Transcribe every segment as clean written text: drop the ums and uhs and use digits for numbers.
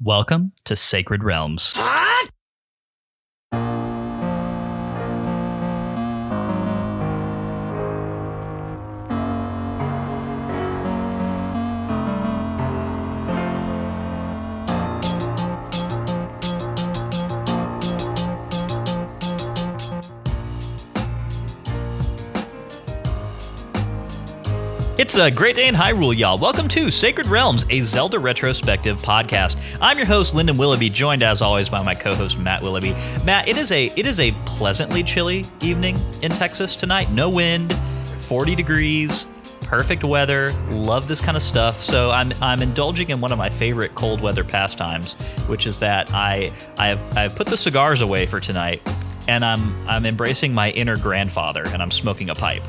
Welcome to Sacred Realms. It's a great day in Hyrule, y'all. Welcome to Sacred Realms, a Zelda Retrospective Podcast. I'm your host, Lyndon Willoughby, joined as always by my co-host, Matt Willoughby. Matt, it is a pleasantly chilly evening in Texas tonight. No wind, 40 degrees, perfect weather. Love this kind of stuff. So I'm indulging in one of my favorite cold weather pastimes, which is that I have put the cigars away for tonight, and I'm embracing my inner grandfather, and I'm smoking a pipe.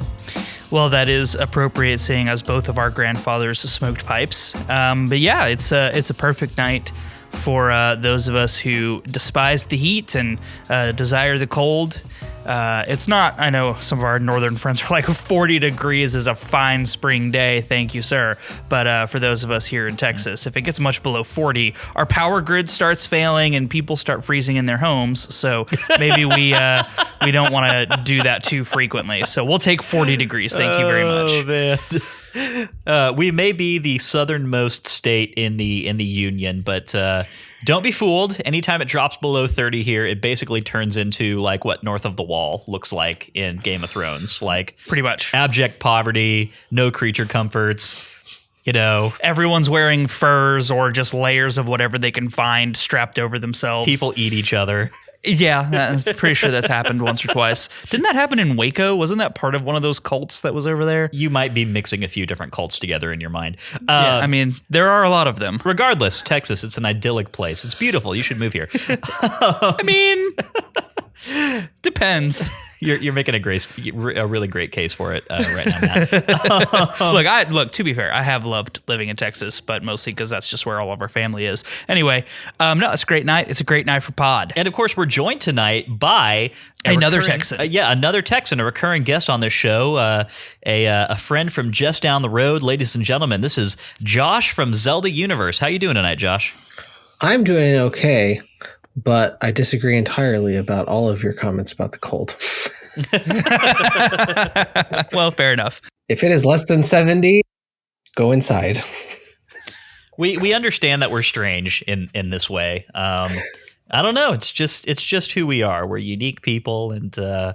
Well, that is appropriate, seeing as both of our grandfathers smoked pipes. But yeah, it's a perfect night for those of us who despise the heat and desire the cold. It's not, I know some of our northern friends are like 40 degrees is a fine spring day, thank you, sir. But for those of us here in Texas, if it gets much below 40, our power grid starts failing and people start freezing in their homes. So maybe we don't want to do that too frequently. So we'll take 40 degrees. Thank you very much. Man. We may be the southernmost state in the union, but don't be fooled. Anytime it drops below 30 here, it basically turns into like what North of the Wall looks like in Game of Thrones. Like pretty much abject poverty, no creature comforts. You know, everyone's wearing furs or just layers of whatever they can find strapped over themselves. People eat each other. Yeah, I'm pretty sure that's happened once or twice. Didn't that happen in Waco? Wasn't that part of one of those cults that was over there? You might be mixing a few different cults together in your mind. Yeah, I mean, there are a lot of them. Regardless, Texas, it's an idyllic place. It's beautiful. You should move here. I mean, depends. You're making a really great case for it right now, Matt. Look. To be fair, I have loved living in Texas, but mostly because that's just where all of our family is. Anyway, no, it's a great night. It's a great night for pod. And of course, we're joined tonight by another Texan. Another Texan, a recurring guest on this show, a friend from just down the road, ladies and gentlemen. This is Josh from Zelda Universe. How you doing tonight, Josh? I'm doing okay. But I disagree entirely about all of your comments about the cold. Well, fair enough. If it is less than 70, go inside. We understand that we're strange in this way. I don't know. It's just who we are. We're unique people, and I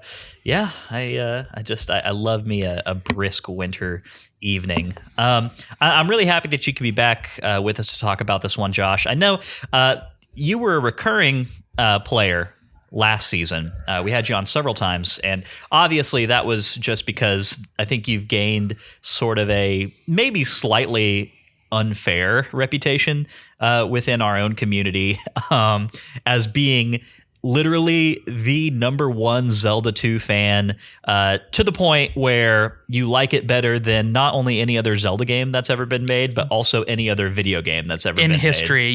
love me a brisk winter evening. I'm really happy that you can be back with us to talk about this one, Josh. I know. You were a recurring player last season. We had you on several times, and obviously that was just because I think you've gained sort of a maybe slightly unfair reputation within our own community as being literally the number one Zelda 2 fan, to the point where you like it better than not only any other Zelda game that's ever been made, but also any other video game that's ever been made.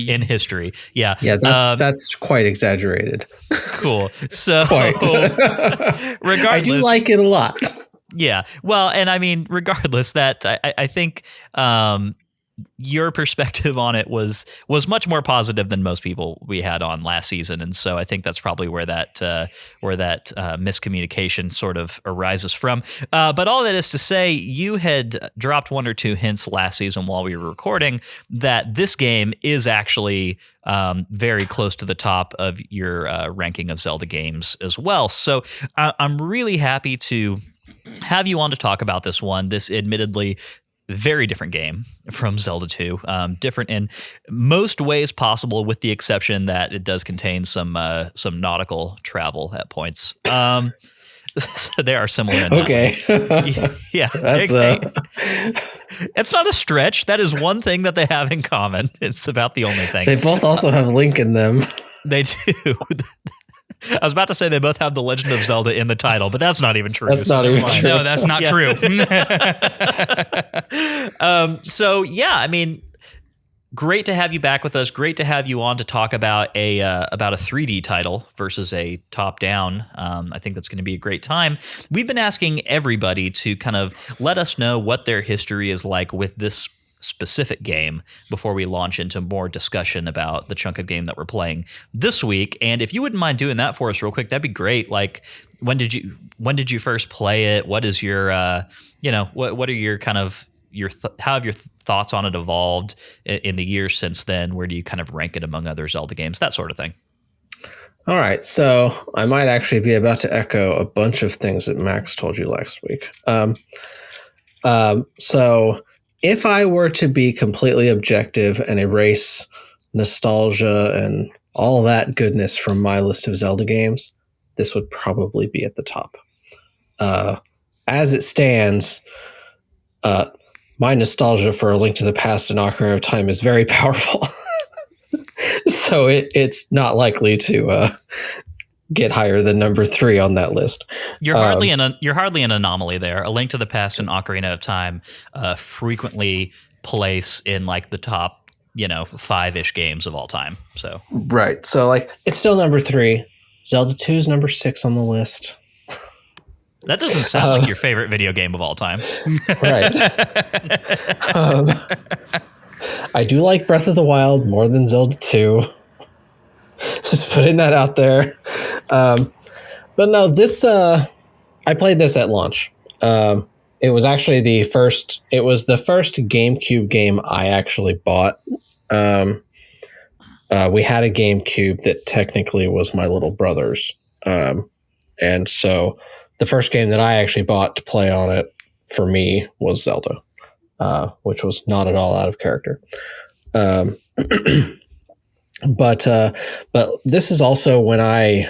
In history. Yeah. Yeah, that's quite exaggerated. Cool. So regardless, I do like it a lot. Yeah. Well, and I mean, regardless, that I think your perspective on it was much more positive than most people we had on last season, and so I think that's probably where that miscommunication sort of arises from. But all that is to say, you had dropped one or two hints last season while we were recording that this game is actually very close to the top of your ranking of Zelda games as well. So I'm really happy to have you on to talk about this one. This admittedly very different game from Zelda 2, different in most ways possible, with the exception that it does contain some nautical travel at points. They are similar in that way. Yeah. It's not a stretch. That is one thing that they have in common. It's about the only thing. They both also have Link in them. They do. I was about to say they both have The Legend of Zelda in the title, but that's not even true. That's not even true. No, that's not true. So, yeah, I mean, great to have you back with us. Great to have you on to talk about a 3D title versus a top-down. I think that's going to be a great time. We've been asking everybody to kind of let us know what their history is like with this specific game before we launch into more discussion about the chunk of game that we're playing this week. And if you wouldn't mind doing that for us real quick, that'd be great. Like, when did you first play it? What is your what are your kind of how have your thoughts on it evolved in the years since then? Where do you kind of rank it among other Zelda games? That sort of thing. All right, so I might actually be about to echo a bunch of things that Max told you last week. So if I were to be completely objective and erase nostalgia and all that goodness from my list of Zelda games, this would probably be at the top. As it stands, my nostalgia for A Link to the Past and Ocarina of Time is very powerful. So it's not likely to get higher than number 3 on that list. You're hardly an anomaly there. A Link to the Past and Ocarina of Time frequently place in like the top 5-ish games of all time. So right. So like it's still number 3. Zelda 2 is number 6 on the list. That doesn't sound like your favorite video game of all time. Right. I do like Breath of the Wild more than Zelda 2. Just putting that out there. But no, this I played this at launch. It was actually the first GameCube game I actually bought. We had a GameCube that technically was my little brother's. And so the first game that I actually bought to play on it for me was Zelda, which was not at all out of character. But this is also when I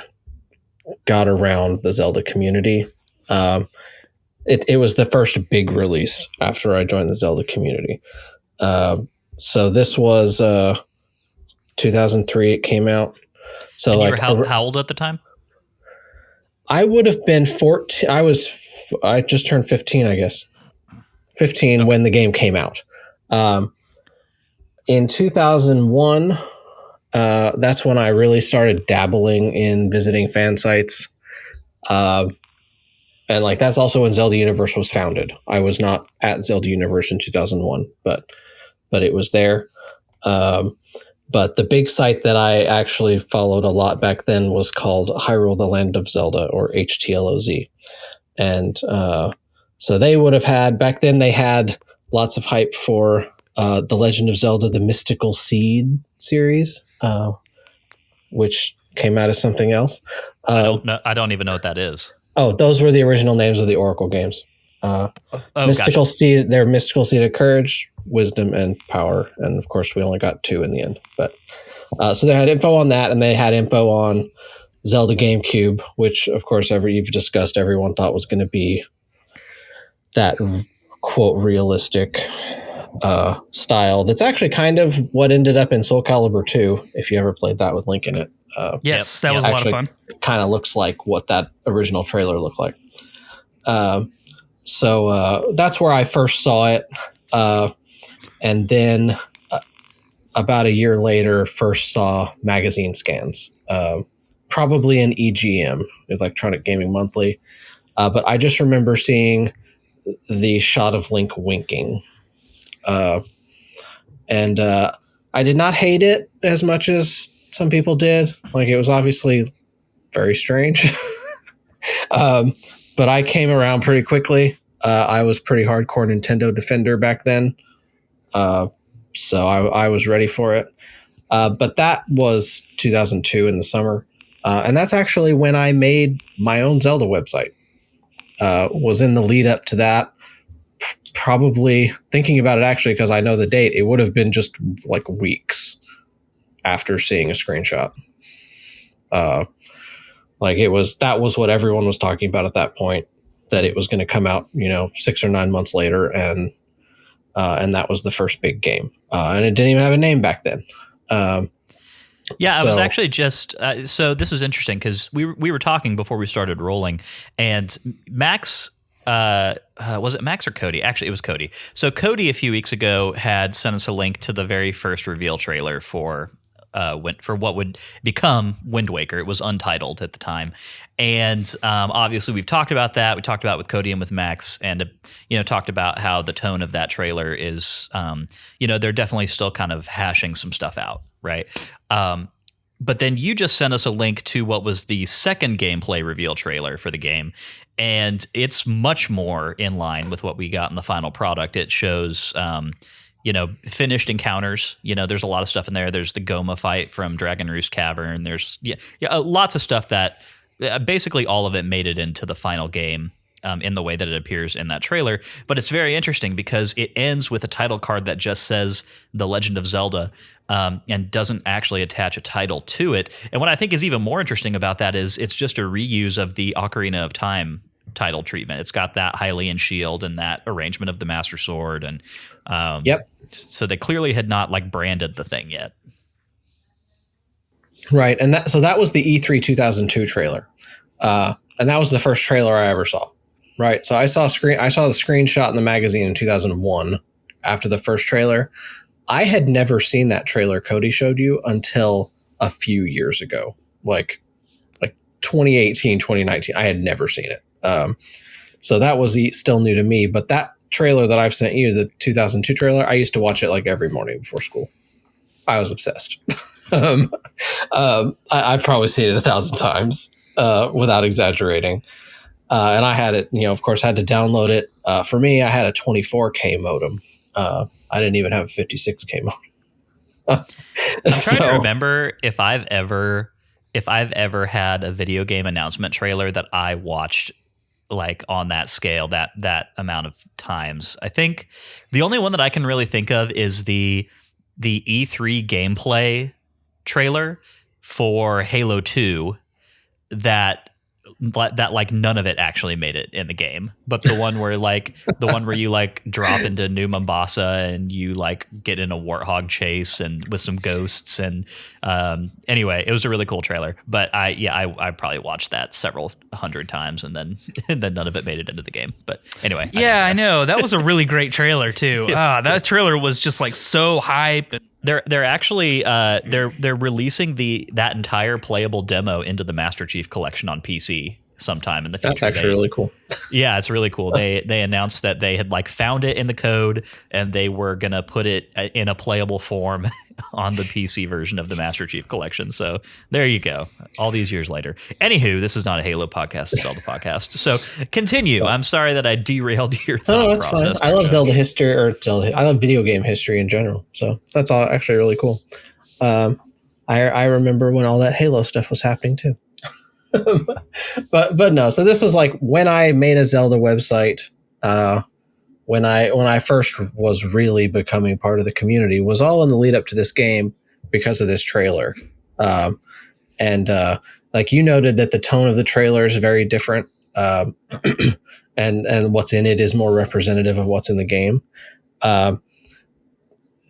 got around the Zelda community. It was the first big release after I joined the Zelda community. So this was 2003 it came out. So and like you were how old at the time? I would have been 14. I just turned 15, I guess. 15 when the game came out. In 2001, that's when I really started dabbling in visiting fan sites. And like that's also when Zelda Universe was founded. I was not at Zelda Universe in 2001, but it was there. But the big site that I actually followed a lot back then was called Hyrule: The Land of Zelda, or HTLOZ. And so they would have had, back then they had lots of hype for The Legend of Zelda, the Mystical Seed series, which came out as something else. I don't know. I don't even know what that is. Oh, those were the original names of the Oracle games. Mystical gotcha. Seed, they're Mystical Seed of Courage, Wisdom, and Power. And of course, we only got 2 in the end. But so they had info on that, and they had info on Zelda GameCube, which, of course, you've discussed, everyone thought was going to be that quote realistic style. That's actually kind of what ended up in Soul Calibur 2, if you ever played that with Link in it. Yes, that was a lot of fun. Kind of looks like what that original trailer looked like. So that's where I first saw it. And then about a year later, first saw magazine scans, probably in EGM, Electronic Gaming Monthly. But I just remember seeing the shot of Link winking. And I did not hate it as much as some people did. Like, it was obviously very strange. But I came around pretty quickly. I was pretty hardcore Nintendo defender back then. So I was ready for it. But that was 2002 in the summer. And that's actually when I made my own Zelda website. Was in the lead up to that. Probably thinking about it, actually, because I know the date, it would have been just like weeks after seeing a screenshot. That was what everyone was talking about at that point, that it was going to come out, 6 or 9 months later. And that was the first big game. And it didn't even have a name back then. I was actually just so this is interesting because we were talking before we started rolling, and Max, was it Max or Cody? Actually, it was Cody. So Cody a few weeks ago had sent us a link to the very first reveal trailer for for what would become Wind Waker. It was untitled at the time, and obviously we've talked about that. We talked about it with Cody and with Max, and talked about how the tone of that trailer is. They're definitely still kind of hashing some stuff out, right? But then you just sent us a link to what was the second gameplay reveal trailer for the game, and it's much more in line with what we got in the final product. It shows, finished encounters. There's a lot of stuff in there. There's the Goma fight from Dragon Roost Cavern. There's lots of stuff that basically all of it made it into the final game. In the way that it appears in that trailer. But it's very interesting because it ends with a title card that just says The Legend of Zelda and doesn't actually attach a title to it. And what I think is even more interesting about that is it's just a reuse of the Ocarina of Time title treatment. It's got that Hylian shield and that arrangement of the Master Sword. And so they clearly had not branded the thing yet. Right. And that was the E3 2002 trailer. And that was the first trailer I ever saw. Right. So I saw the screenshot in the magazine in 2001 after the first trailer. I had never seen that trailer Cody showed you until a few years ago, like 2018, 2019. I had never seen it. So that was still new to me. But that trailer that I've sent you, the 2002 trailer, I used to watch it every morning before school. I was obsessed. I've probably seen it 1,000 times without exaggerating. And I had it, of course, had to download it. For me, I had a 24K modem. I didn't even have a 56K modem. I'm trying to remember if I've ever had a video game announcement trailer that I watched on that scale, that amount of times. I think the only one that I can really think of is the E3 gameplay trailer for Halo 2 that none of it actually made it in the game, but the one where you drop into New Mombasa and you get in a warthog chase and with some ghosts and anyway, it was a really cool trailer. But I probably watched that several hundred times and then none of it made it into the game. But anyway, I know that was a really great trailer too. That trailer was just so hype. They're actually they're releasing that entire playable demo into the Master Chief Collection on PC sometime in the future. That's actually really cool. Yeah, it's really cool. They announced that they had found it in the code and they were gonna put it in a playable form on the PC version of the Master Chief Collection. So there you go. All these years later. Anywho, this is not a Halo podcast, it's a Zelda podcast. So continue. I'm sorry that I derailed your thought that's process. Fine. I love Zelda history, I love video game history in general. So that's all actually really cool. I remember when all that Halo stuff was happening too. but no. So this was when I made a Zelda website. When I first was really becoming part of the community was all in the lead up to this game because of this trailer. And you noted that the tone of the trailer is very different. And what's in it is more representative of what's in the game. Do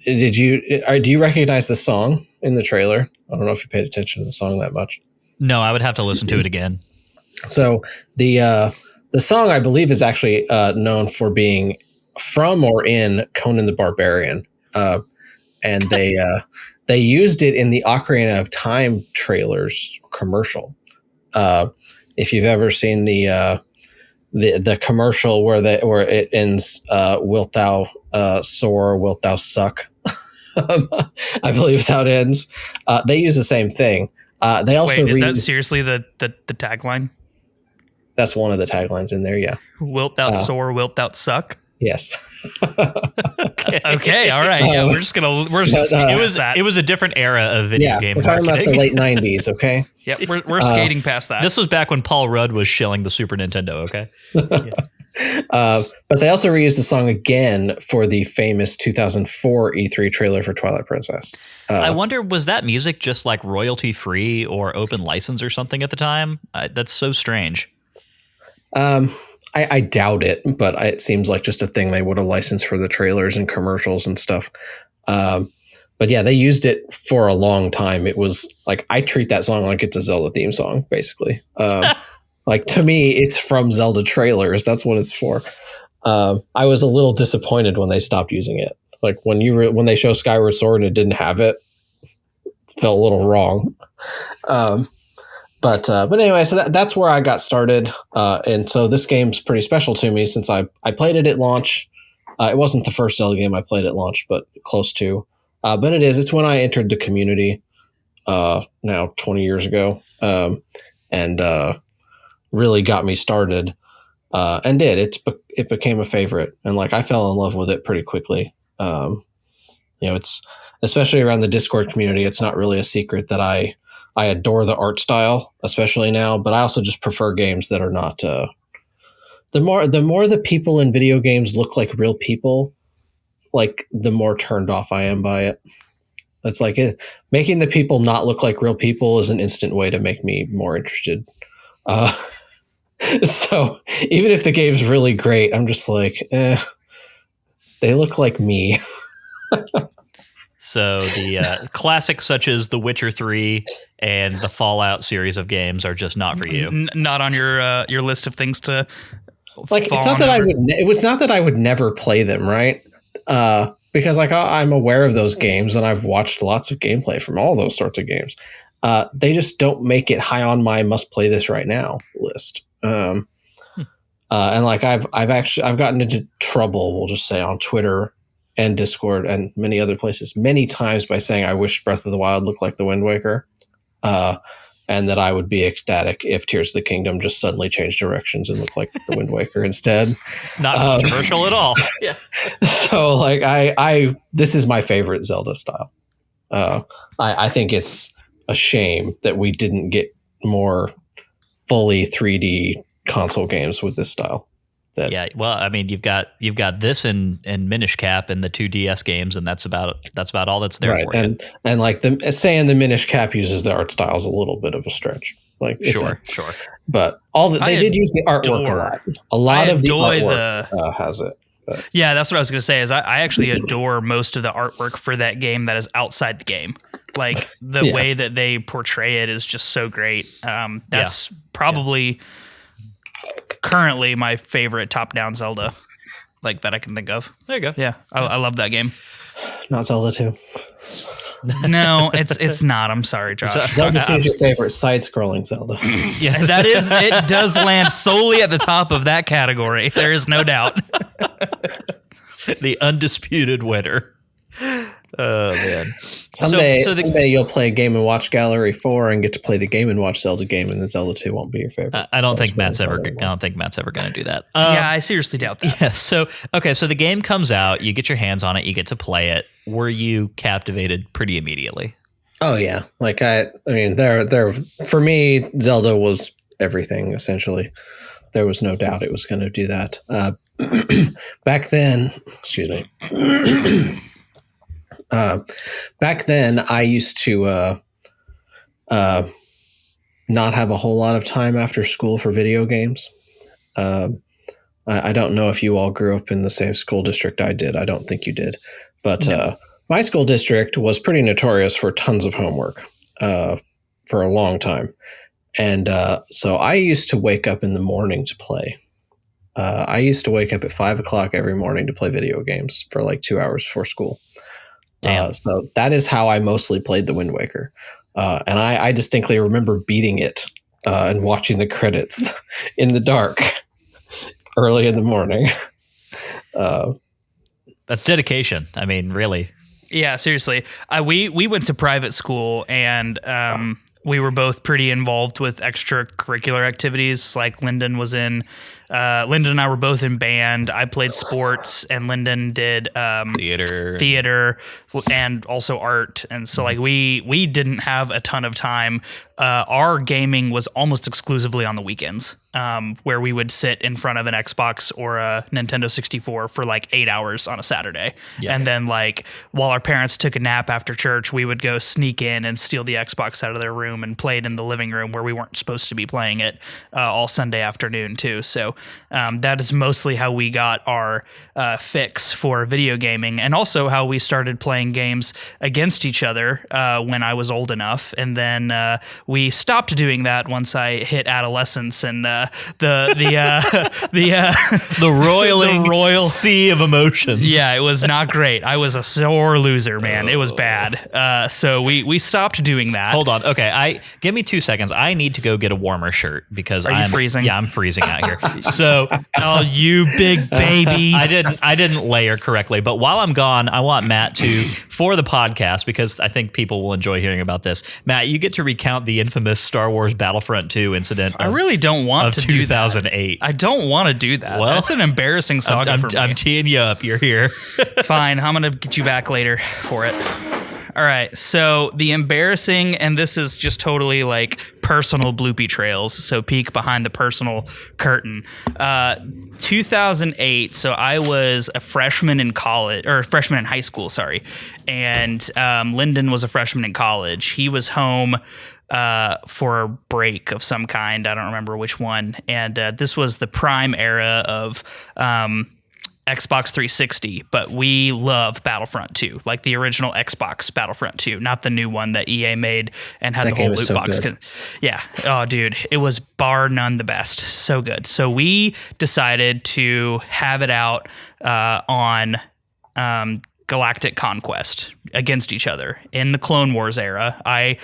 you recognize the song in the trailer? I don't know if you paid attention to the song that much. No, I would have to listen to it again. So the song, I believe, is actually known for being from or in Conan the Barbarian, and they used it in the Ocarina of Time trailers commercial. If you've ever seen the commercial where it ends, "Wilt thou soar? Wilt thou suck?" I believe is how it ends. They use the same thing. They also is that seriously the tagline? That's one of the taglines in there. Yeah. Wilt thou soar? Wilt thou suck? Yes. Okay. All right. Yeah. It was a different era of video game we're talking marketing. about the late 90s. Okay. Yeah. We're skating past that. This was back when Paul Rudd was shilling the Super Nintendo. Okay. But they also reused the song again for the famous 2004 E3 trailer for Twilight Princess. I wonder, was that music just royalty free or open license or something at the time? That's so strange. I doubt it, but it seems like just a thing they would have licensed for the trailers and commercials and stuff. But yeah, they used it for a long time. It was I treat that song like it's a Zelda theme song, basically. To me, it's from Zelda trailers. That's what it's for. I was a little disappointed when they stopped using it. When they show Skyward Sword and it didn't have it, felt a little wrong. But anyway, so that's where I got started. And so this game's pretty special to me since I played it at launch. It wasn't the first Zelda game I played at launch, but close to. But it's when I entered the community now 20 years ago, and really got me started. And it became a favorite, and like I fell in love with it pretty quickly. It's especially around the Discord community. It's not really a secret that I adore the art style, especially now, but I also just prefer games that are not. The more the people in video games look like real people, like the more turned off I am by it. It's like making the people not look like real people is an instant way to make me more interested. So even if the game's really great, I'm just like, they look like me. So the classics such as The Witcher 3 and the Fallout series of games are just not for you. Not on your list of things to like. It's not that it was not that I would never play them, right? Because like I'm aware of those games and I've watched lots of gameplay from all those sorts of games. They just don't make it high on my must play this right now list. And like I've gotten into trouble, we'll just say, on Twitter and Discord and many other places many times by saying I wish Breath of the Wild looked like the Wind Waker, and that I would be ecstatic if Tears of the Kingdom just suddenly changed directions and looked like the Wind Waker instead. Not controversial at all. Yeah. So like this is my favorite Zelda style. I think it's a shame that we didn't get more fully 3D console games with this style. Yeah, well, I mean, you've got this and Minish Cap and the 2 DS games, and that's about all that's there for you. And like saying the Minish Cap uses the art style is a little bit of a stretch. Like sure. But they did use the artwork a lot. A lot of the artwork has it. But. Yeah, that's what I was going to say. Is I actually adore most of the artwork for that game that is outside the game. Like the way that they portray it is just so great. That's probably currently my favorite top-down Zelda, like that I can think of. There you go. Yeah, I love that game. Not Zelda 2. No, it's not. I'm sorry, Josh. Zelda 2 is your favorite side-scrolling Zelda. Yeah, it does land solely at the top of that category. There is no doubt. The undisputed winner. Oh man! Someday you'll play Game & Watch Gallery 4 and get to play the Game & Watch Zelda game, and then Zelda 2 won't be your favorite. I don't think Matt's ever going to do that. Yeah, I seriously doubt that. Yeah. So the game comes out, you get your hands on it, you get to play it. Were you captivated pretty immediately? Oh yeah, like I mean, there for me, Zelda was everything essentially. There was no doubt it was going to do that. Back then, excuse me. Back then, I used to not have a whole lot of time after school for video games. I don't know if you all grew up in the same school district I did. I don't think you did. But my school district was pretty notorious for tons of homework for a long time. And so I used to wake up in the morning to play. I used to wake up at 5 o'clock every morning to play video games for like 2 hours before school. So that is how I mostly played the Wind Waker. And I distinctly remember beating it and watching the credits in the dark early in the morning. That's dedication. I mean, really. Yeah, seriously. We went to private school, and we were both pretty involved with extracurricular activities. Like Lyndon and I were both in band. I played sports, and Lyndon did theater and also art. And so like we didn't have a ton of time. Our gaming was almost exclusively on the weekends, where we would sit in front of an Xbox or a Nintendo 64 for like 8 hours on a Saturday. Yeah. And then like while our parents took a nap after church, we would go sneak in and steal the Xbox out of their room room and played in the living room where we weren't supposed to be playing it all Sunday afternoon too. So that is mostly how we got our fix for video gaming, and also how we started playing games against each other when I was old enough. And then we stopped doing that once I hit adolescence and the royal sea of emotions. Yeah, it was not great. I was a sore loser, man. It was bad. So we stopped doing that. Hold on. Okay, give me 2 seconds. I need to go get a warmer shirt because Are you freezing? Yeah, I'm freezing out here. So, oh, you big baby! I didn't layer correctly. But while I'm gone, I want Matt to, for the podcast, because I think people will enjoy hearing about this. Matt, you get to recount the infamous Star Wars Battlefront 2 incident. I really don't want to do 2008. I don't want to do that. Well, that's an embarrassing saga for me. I'm teeing you up. You're here. Fine, I'm gonna get you back later for it. All right, so the embarrassing, and this is just totally like personal bloopy trails, so peek behind the personal curtain. 2008, so I was a freshman in college, or freshman in high school, sorry, and Lyndon was a freshman in college. He was home for a break of some kind, I don't remember which one, and this was the prime era of Xbox 360, but we love Battlefront 2, like the original Xbox Battlefront 2, not the new one that EA made and had the whole loot box. Yeah. Oh, dude, it was bar none the best. So good. So we decided to have it out on Galactic Conquest against each other in the Clone Wars era. I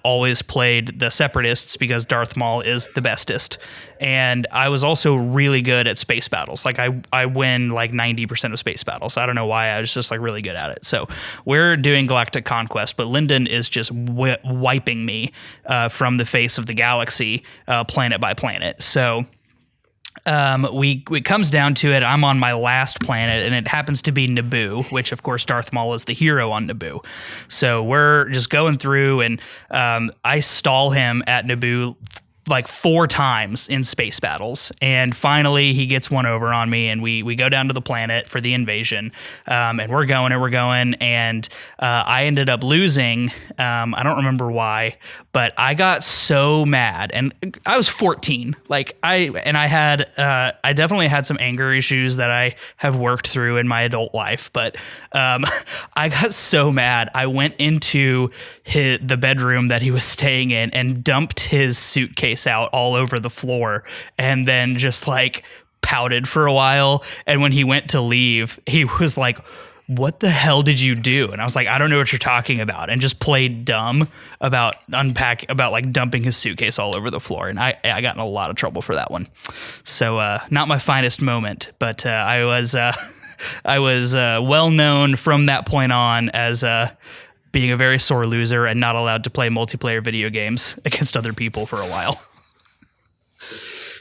always played the Separatists because Darth Maul is the bestest, and I was also really good at space battles. Like I win like 90% of space battles. I don't know why, I was just like really good at it. So we're doing Galactic Conquest, but Lyndon is just wiping me from the face of the galaxy, planet by planet. So it comes down to it. I'm on my last planet, and it happens to be Naboo, which of course Darth Maul is the hero on Naboo. So we're just going through, and I stall him at Naboo like 4 times in space battles, and finally he gets one over on me, and we go down to the planet for the invasion, and we're going, and I ended up losing. I don't remember why, but I got so mad, and I was 14. Like I definitely had some anger issues that I have worked through in my adult life, but I got so mad. I went into the bedroom that he was staying in and dumped his suitcase out all over the floor, and then just like pouted for a while. And when he went to leave, he was like, "What the hell did you do?" And I was like, "I don't know what you're talking about," and just played dumb about like dumping his suitcase all over the floor. And I got in a lot of trouble for that one. So not my finest moment, but I was well known from that point on as being a very sore loser and not allowed to play multiplayer video games against other people for a while.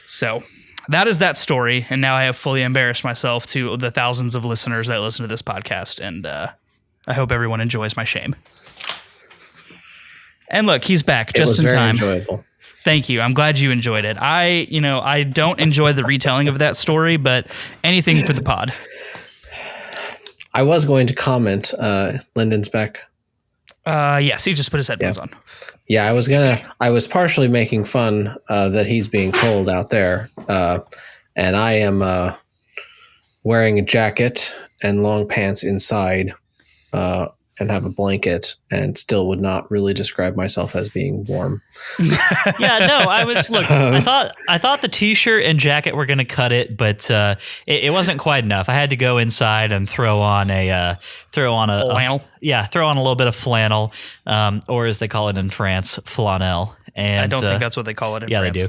So that is that story, and now I have fully embarrassed myself to the thousands of listeners that listen to this podcast, and I hope everyone enjoys my shame. And look, he's back just in time. It was very enjoyable. Thank you. I'm glad you enjoyed it. I don't enjoy the retelling of that story, but anything for the pod. I was going to comment, Lyndon's back. Yes, he just put his headphones on. Yeah, I was partially making fun that he's being cold out there. And I am wearing a jacket and long pants inside and have a blanket, and still would not really describe myself as being warm. Yeah, no, I thought the t-shirt and jacket were going to cut it, but it wasn't quite enough. I had to go inside and throw on a flannel. Throw on a little bit of flannel, or as they call it in France, flanelle. And I don't think that's what they call it in France. They do.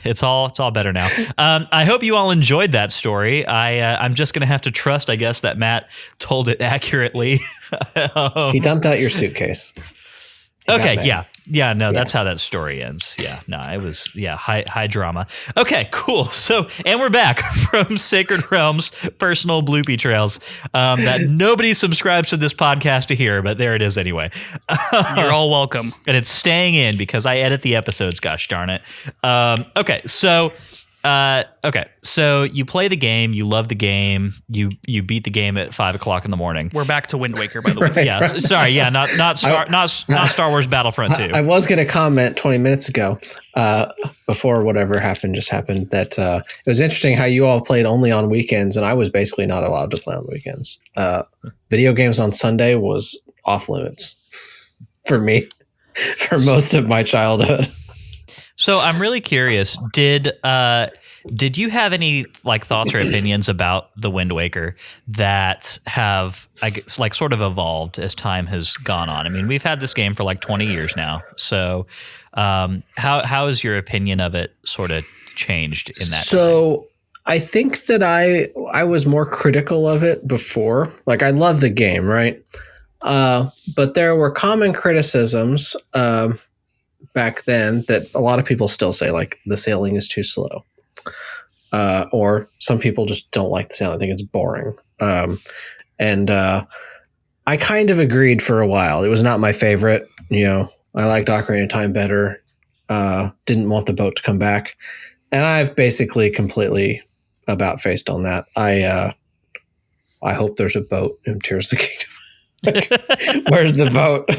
It's all better now. I hope you all enjoyed that story. I'm just going to have to trust, I guess, that Matt told it accurately. He dumped out your suitcase. Okay, yeah, no, that's how that story ends. Yeah, no, it was high drama. Okay, cool. So, and we're back from Sacred Realms personal bloopy trails that nobody subscribes to this podcast to hear, but there it is anyway. You're all welcome, and it's staying in because I edit the episodes. Gosh darn it. Okay, so Okay, so you play the game, you love the game, you beat the game at 5 o'clock in the morning. We're back to Wind Waker, by the way. Right, Yeah, right. Sorry, yeah, not Star Wars Battlefront 2. I was going to comment 20 minutes ago, before whatever happened just happened, that it was interesting how you all played only on weekends, and I was basically not allowed to play on weekends. Video games on Sunday was off limits for me for most of my childhood. So I'm really curious. Did you have any like thoughts or opinions about the Wind Waker that have, I guess, like sort of evolved as time has gone on? I mean, we've had this game for like 20 years now. So how has your opinion of it sort of changed in that time? So I think that I was more critical of it before. Like, I love the game, right? But there were common criticisms back then that a lot of people still say, like the sailing is too slow, or some people just don't like the sailing. I think it's boring. And I kind of agreed for a while. It was not my favorite. I liked Ocarina of Time better. Didn't want the boat to come back, and I've basically completely about faced on that. I hope there's a boat in Tears of the Kingdom. Where's the boat? Give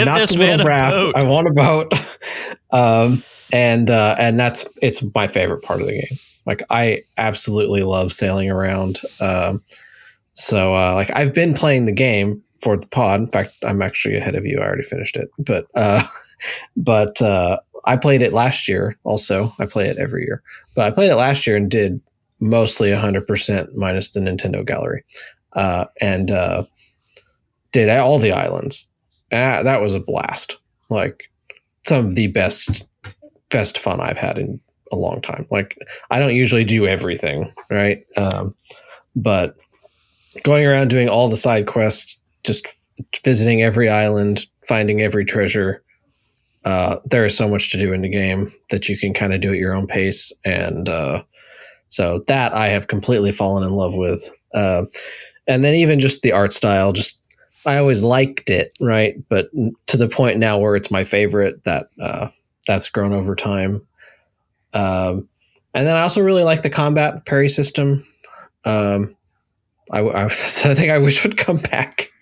not this the little man a raft. boat. I want a boat. And it's my favorite part of the game. Like, I absolutely love sailing around. So like, I've been playing the game for the pod. In fact, I'm actually ahead of you. I already finished it. But I played it last year. Also, I play it every year. But I played it last year and did mostly 100% minus the Nintendo Gallery. And did all the islands. That was a blast. Like, some of the best fun I've had in a long time. Like, I don't usually do everything, right? But going around doing all the side quests, just visiting every island, finding every treasure. There is so much to do in the game that you can kind of do at your own pace. And so that I have completely fallen in love with. And then even just the art style, just I always liked it, right? But to the point now where it's my favorite, that's grown over time. And then I also really like the combat parry system. I think I wish would come back.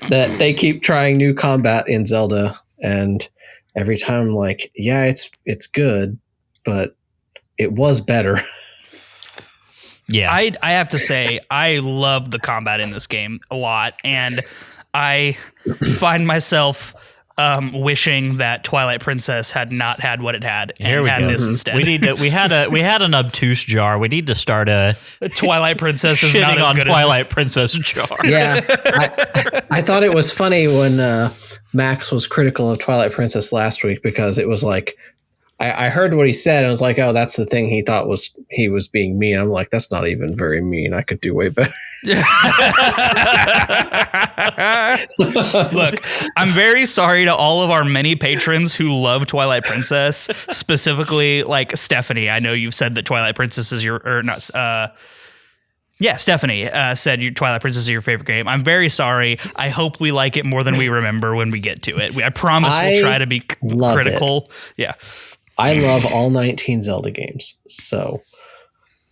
That they keep trying new combat in Zelda, and every time I'm like, yeah, it's good, but it was better. Yeah, I have to say, I love the combat in this game a lot, and I find myself wishing that Twilight Princess had not had what it had and Here we had go. this instead. We had an obtuse jar. We need to start a Twilight Princess is not shitting as on good Twilight Princess jar. Yeah, I thought it was funny when Max was critical of Twilight Princess last week, because it was like, I heard what he said and I was like, oh, that's the thing he thought he was being mean. I'm like, that's not even very mean. I could do way better. Look, I'm very sorry to all of our many patrons who love Twilight Princess, specifically like Stephanie. I know you've said that Twilight Princess is Stephanie said your Twilight Princess is your favorite game. I'm very sorry. I hope we like it more than we remember when we get to it. I promise we'll try to be critical. Yeah. I love all 19 Zelda games, so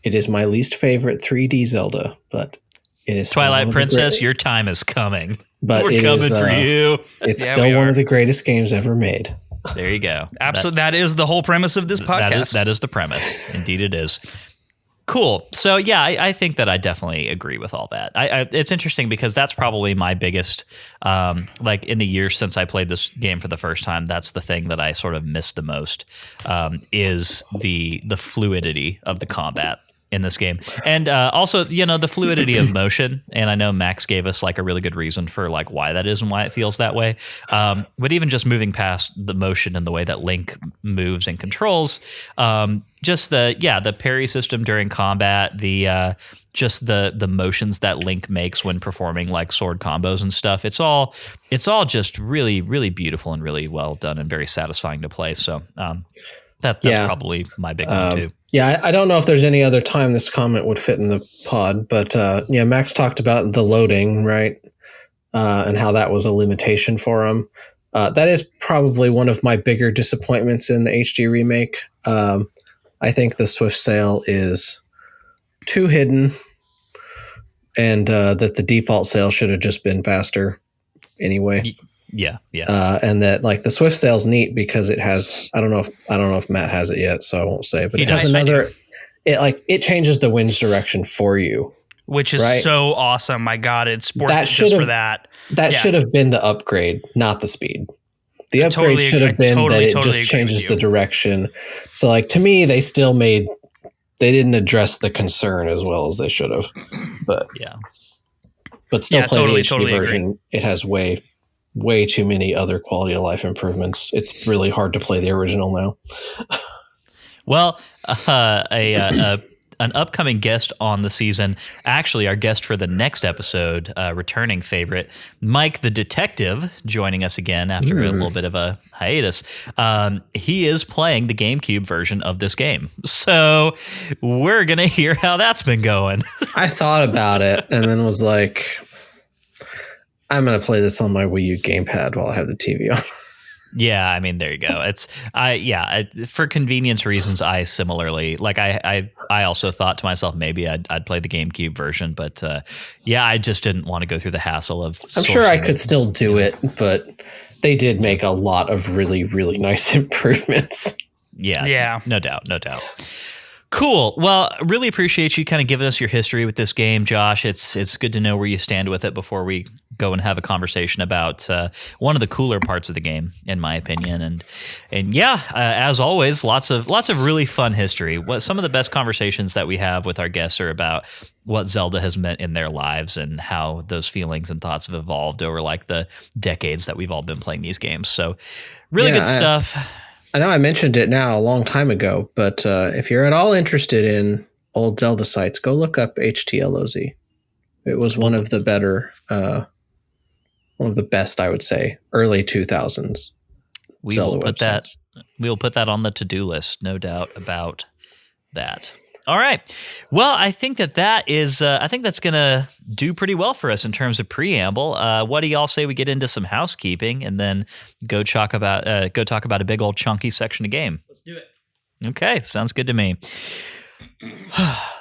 it is my least favorite 3D Zelda, but it is Twilight Princess, your time is coming. But we're coming for you. It's still one of the greatest games ever made. There you go. Absolutely. That is the whole premise of this podcast. That is the premise. Indeed it is. Cool. So yeah, I think that I definitely agree with all that. It's interesting because that's probably my biggest, like in the years since I played this game for the first time, that's the thing that I sort of missed the most, is the fluidity of the combat in this game. And also, the fluidity of motion. And I know Max gave us like a really good reason for like why that is and why it feels that way. But even just moving past the motion and the way that Link moves and controls, just the parry system during combat, just the motions that Link makes when performing like sword combos and stuff. It's all just really, really beautiful and really well done and very satisfying to play. So that's probably my big one too. Yeah, I don't know if there's any other time this comment would fit in the pod, but Max talked about the loading, right? And how that was a limitation for him. That is probably one of my bigger disappointments in the HD remake. I think the Swift Sail is too hidden, and that the default sail should have just been faster anyway. Yeah. And that like the Swift Sail's neat because it has I don't know if Matt has it yet, so I won't say, but it has another. It changes the wind's direction for you, which is so awesome. My God, it's sported just for that. That should have been the upgrade, not the speed. The upgrade should have been that it just changes the direction. So like to me, they didn't address the concern as well as they should have. But still playing the HD version, agree. It has way too many other quality of life improvements. It's really hard to play the original now. Well, an upcoming guest on the season, actually our guest for the next episode, returning favorite, Mike the Detective, joining us again after a little bit of a hiatus. He is playing the GameCube version of this game. So we're going to hear how that's been going. I thought about it and then was like, I'm going to play this on my Wii U gamepad while I have the TV on. Yeah, I mean, there you go. For convenience reasons, I similarly I also thought to myself maybe I'd play the GameCube version, but I just didn't want to go through the hassle of. I'm sure I could still do it, but they did make a lot of really, really nice improvements. Yeah, no doubt. Cool. Well, really appreciate you kind of giving us your history with this game, Josh. It's good to know where you stand with it before we go and have a conversation about one of the cooler parts of the game, in my opinion. And as always, lots of really fun history. What some of the best conversations that we have with our guests are about what Zelda has meant in their lives and how those feelings and thoughts have evolved over like the decades that we've all been playing these games. So really good stuff. I know I mentioned it now a long time ago, but if you're at all interested in old Zelda sites, go look up HTLOZ. It was one of the better, one of the best, I would say, early 2000s. We'll put that on the to-do list, no doubt about that. All right. Well, I think that is. I think that's gonna do pretty well for us in terms of preamble. What do y'all say we get into some housekeeping and then go talk about a big old chunky section of game? Let's do it. Okay, sounds good to me.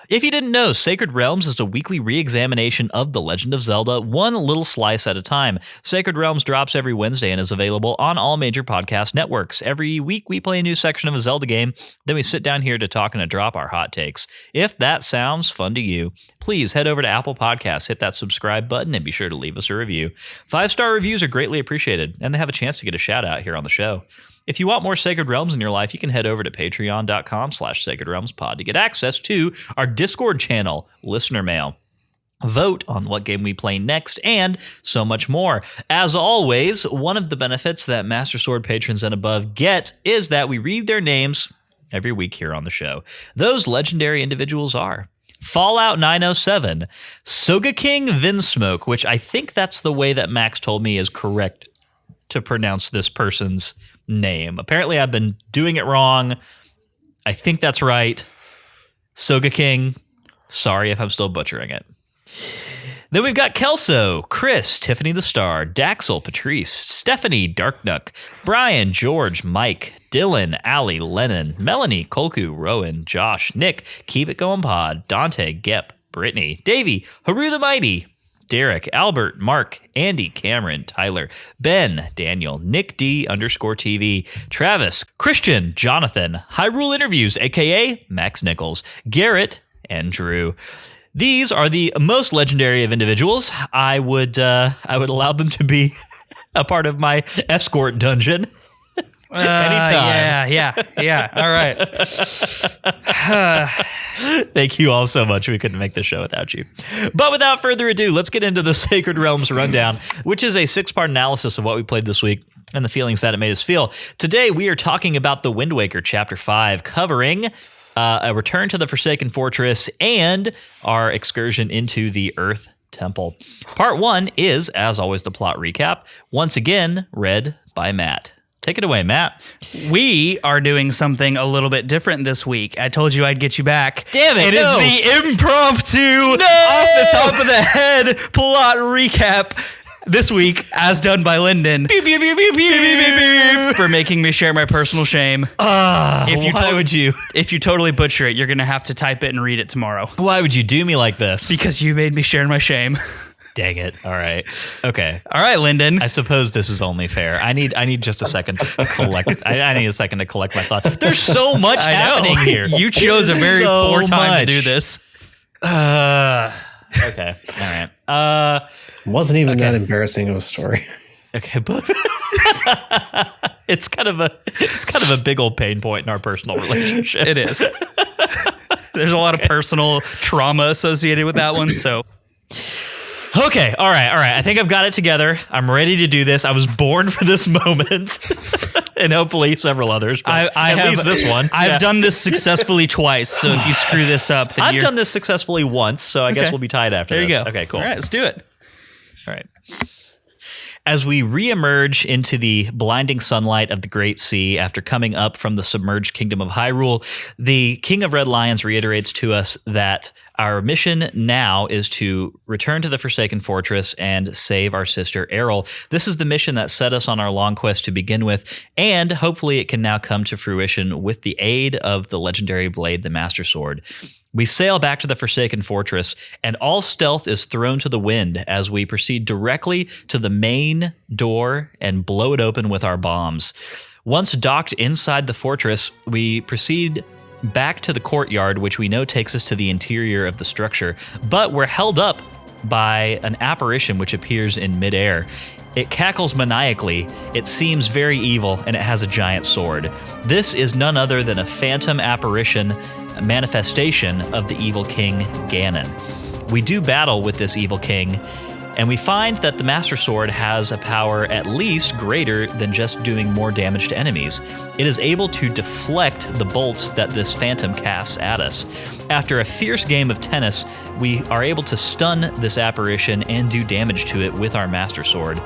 If you didn't know, Sacred Realms is a weekly re-examination of The Legend of Zelda, one little slice at a time. Sacred Realms drops every Wednesday and is available on all major podcast networks. Every week, we play a new section of a Zelda game, then we sit down here to talk and to drop our hot takes. If that sounds fun to you, please head over to Apple Podcasts, hit that subscribe button, and be sure to leave us a review. 5-star reviews are greatly appreciated, and they have a chance to get a shout-out here on the show. If you want more Sacred Realms in your life, you can head over to patreon.com/sacredrealmspod to get access to our Discord channel, Listener Mail, vote on what game we play next, and so much more. As always, one of the benefits that Master Sword patrons and above get is that we read their names every week here on the show. Those legendary individuals are Fallout 907, Soga King Vinsmoke, which I think that's the way that Max told me is correct to pronounce this person's name. Apparently, I've been doing it wrong. I think that's right. Soga King, sorry if I'm still butchering it. Then we've got Kelso, Chris, Tiffany the Star, Daxel, Patrice, Stephanie, Darknook, Brian, George, Mike, Dylan, Allie, Lennon, Melanie, Kolku, Rowan, Josh, Nick, Keep It Going Pod, Dante, Gep, Brittany, Davey, Haru the Mighty, Derek, Albert, Mark, Andy, Cameron, Tyler, Ben, Daniel, Nick D_TV, Travis, Christian, Jonathan, Hyrule Interviews, aka Max Nichols, Garrett, and Drew. These are the most legendary of individuals. I would allow them to be a part of my escort dungeon. Anytime. Yeah. All right. Thank you all so much. We couldn't make this show without you. But without further ado, let's get into the Sacred Realms Rundown, which is a 6-part analysis of what we played this week and the feelings that it made us feel. Today, we are talking about The Wind Waker Chapter 5, covering a return to the Forsaken Fortress and our excursion into the Earth Temple. Part 1 is, as always, the plot recap, once again read by Matt. Take it away, Matt. We are doing something a little bit different this week. I told you I'd get you back. Damn it. It is the impromptu, off the top of the head plot recap this week, as done by Lyndon. Beep, beep, beep, beep, beep, beep, beep. for making me share my personal shame. Why would you? If you totally butcher it, you're going to have to type it and read it tomorrow. Why would you do me like this? Because you made me share my shame. Dang it. All right. Okay. All right, Lyndon. I suppose this is only fair. I need just a second to collect. I need a second to collect my thoughts. There's so much happening here. You chose a very poor time to do this. Okay. All right. Wasn't even that embarrassing of a story. Okay, but it's kind of a big old pain point in our personal relationship. It is. There's a lot of personal trauma associated with that one, so. Okay, all right. I think I've got it together. I'm ready to do this. I was born for this moment, and hopefully several others. I at least this one. I've done this successfully twice, so if you screw this up, then I've done this successfully once, so I guess we'll be tied after this. There you go. Okay, cool. All right, let's do it. All right. As we reemerge into the blinding sunlight of the Great Sea after coming up from the submerged kingdom of Hyrule, the King of Red Lions reiterates to us that our mission now is to return to the Forsaken Fortress and save our sister Aryll. This is the mission that set us on our long quest to begin with, and hopefully it can now come to fruition with the aid of the legendary blade, the Master Sword. We sail back to the Forsaken Fortress, and all stealth is thrown to the wind as we proceed directly to the main door and blow it open with our bombs. Once docked inside the fortress, we proceed back to the courtyard, which we know takes us to the interior of the structure, but we're held up by an apparition which appears in midair. It cackles maniacally, it seems very evil, and it has a giant sword. This is none other than a phantom apparition, a manifestation of the evil king Ganon. We do battle with this evil king, and we find that the Master Sword has a power at least greater than just doing more damage to enemies. It is able to deflect the bolts that this phantom casts at us. After a fierce game of tennis, we are able to stun this apparition and do damage to it with our Master Sword.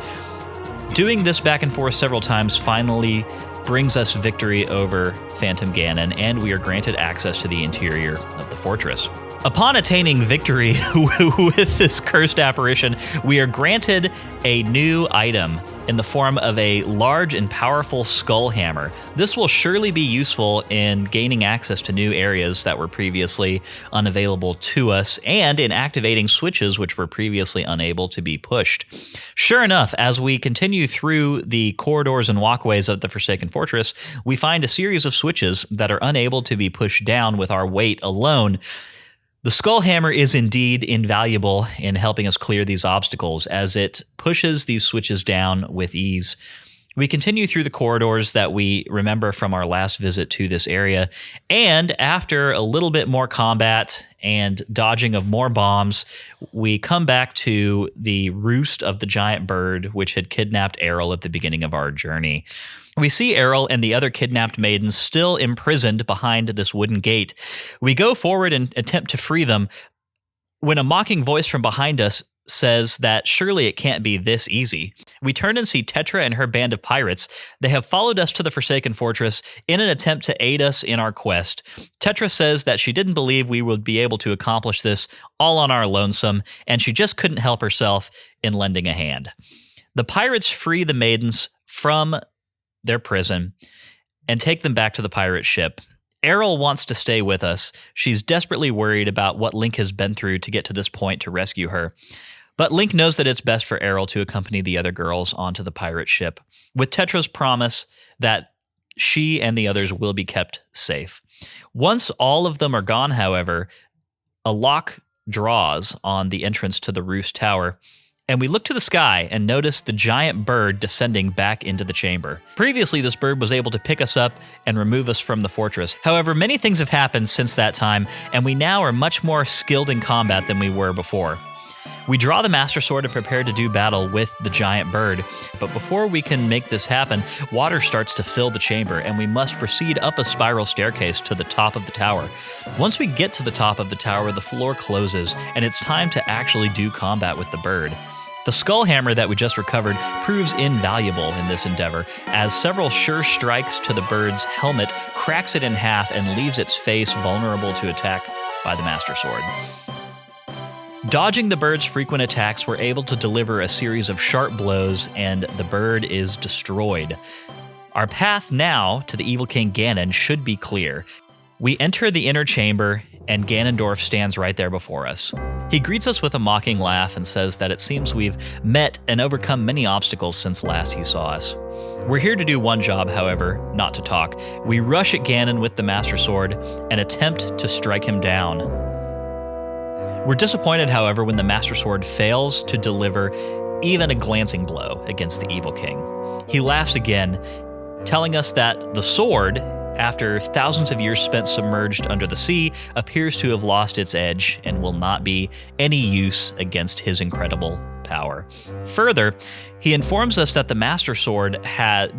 Doing this back and forth several times finally brings us victory over Phantom Ganon, and we are granted access to the interior of the fortress. Upon attaining victory with this cursed apparition, we are granted a new item in the form of a large and powerful skull hammer. This will surely be useful in gaining access to new areas that were previously unavailable to us, and in activating switches which were previously unable to be pushed. Sure enough, as we continue through the corridors and walkways of the Forsaken Fortress, we find a series of switches that are unable to be pushed down with our weight alone. The skull hammer is indeed invaluable in helping us clear these obstacles, as it pushes these switches down with ease. We continue through the corridors that we remember from our last visit to this area, and after a little bit more combat and dodging of more bombs, we come back to the roost of the giant bird which had kidnapped Aryll at the beginning of our journey. We see Aryll and the other kidnapped maidens still imprisoned behind this wooden gate. We go forward and attempt to free them when a mocking voice from behind us says that surely it can't be this easy. We turn and see Tetra and her band of pirates. They have followed us to the Forsaken Fortress in an attempt to aid us in our quest. Tetra says that she didn't believe we would be able to accomplish this all on our lonesome, and she just couldn't help herself in lending a hand. The pirates free the maidens from their prison and take them back to the pirate ship. Aryll wants to stay with us. She's desperately worried about what Link has been through to get to this point to rescue her. But Link knows that it's best for Aryll to accompany the other girls onto the pirate ship, with Tetra's promise that she and the others will be kept safe. Once all of them are gone, however, a lock draws on the entrance to the Roof's tower, and we look to the sky and notice the giant bird descending back into the chamber. Previously, this bird was able to pick us up and remove us from the fortress. However, many things have happened since that time, and we now are much more skilled in combat than we were before. We draw the Master Sword and prepare to do battle with the giant bird, but before we can make this happen, water starts to fill the chamber, and we must proceed up a spiral staircase to the top of the tower. Once we get to the top of the tower, the floor closes, and it's time to actually do combat with the bird. The skull hammer that we just recovered proves invaluable in this endeavor, as several sure strikes to the bird's helmet cracks it in half and leaves its face vulnerable to attack by the Master Sword. Dodging the bird's frequent attacks, we're able to deliver a series of sharp blows, and the bird is destroyed. Our path now to the evil King Ganon should be clear. We enter the inner chamber, and Ganondorf stands right there before us. He greets us with a mocking laugh and says that it seems we've met and overcome many obstacles since last he saw us. We're here to do one job, however, not to talk. We rush at Ganon with the Master Sword and attempt to strike him down. We're disappointed, however, when the Master Sword fails to deliver even a glancing blow against the evil king. He laughs again, telling us that the sword, after thousands of years spent submerged under the sea, appears to have lost its edge and will not be any use against his incredible power. Further, he informs us that the Master Sword,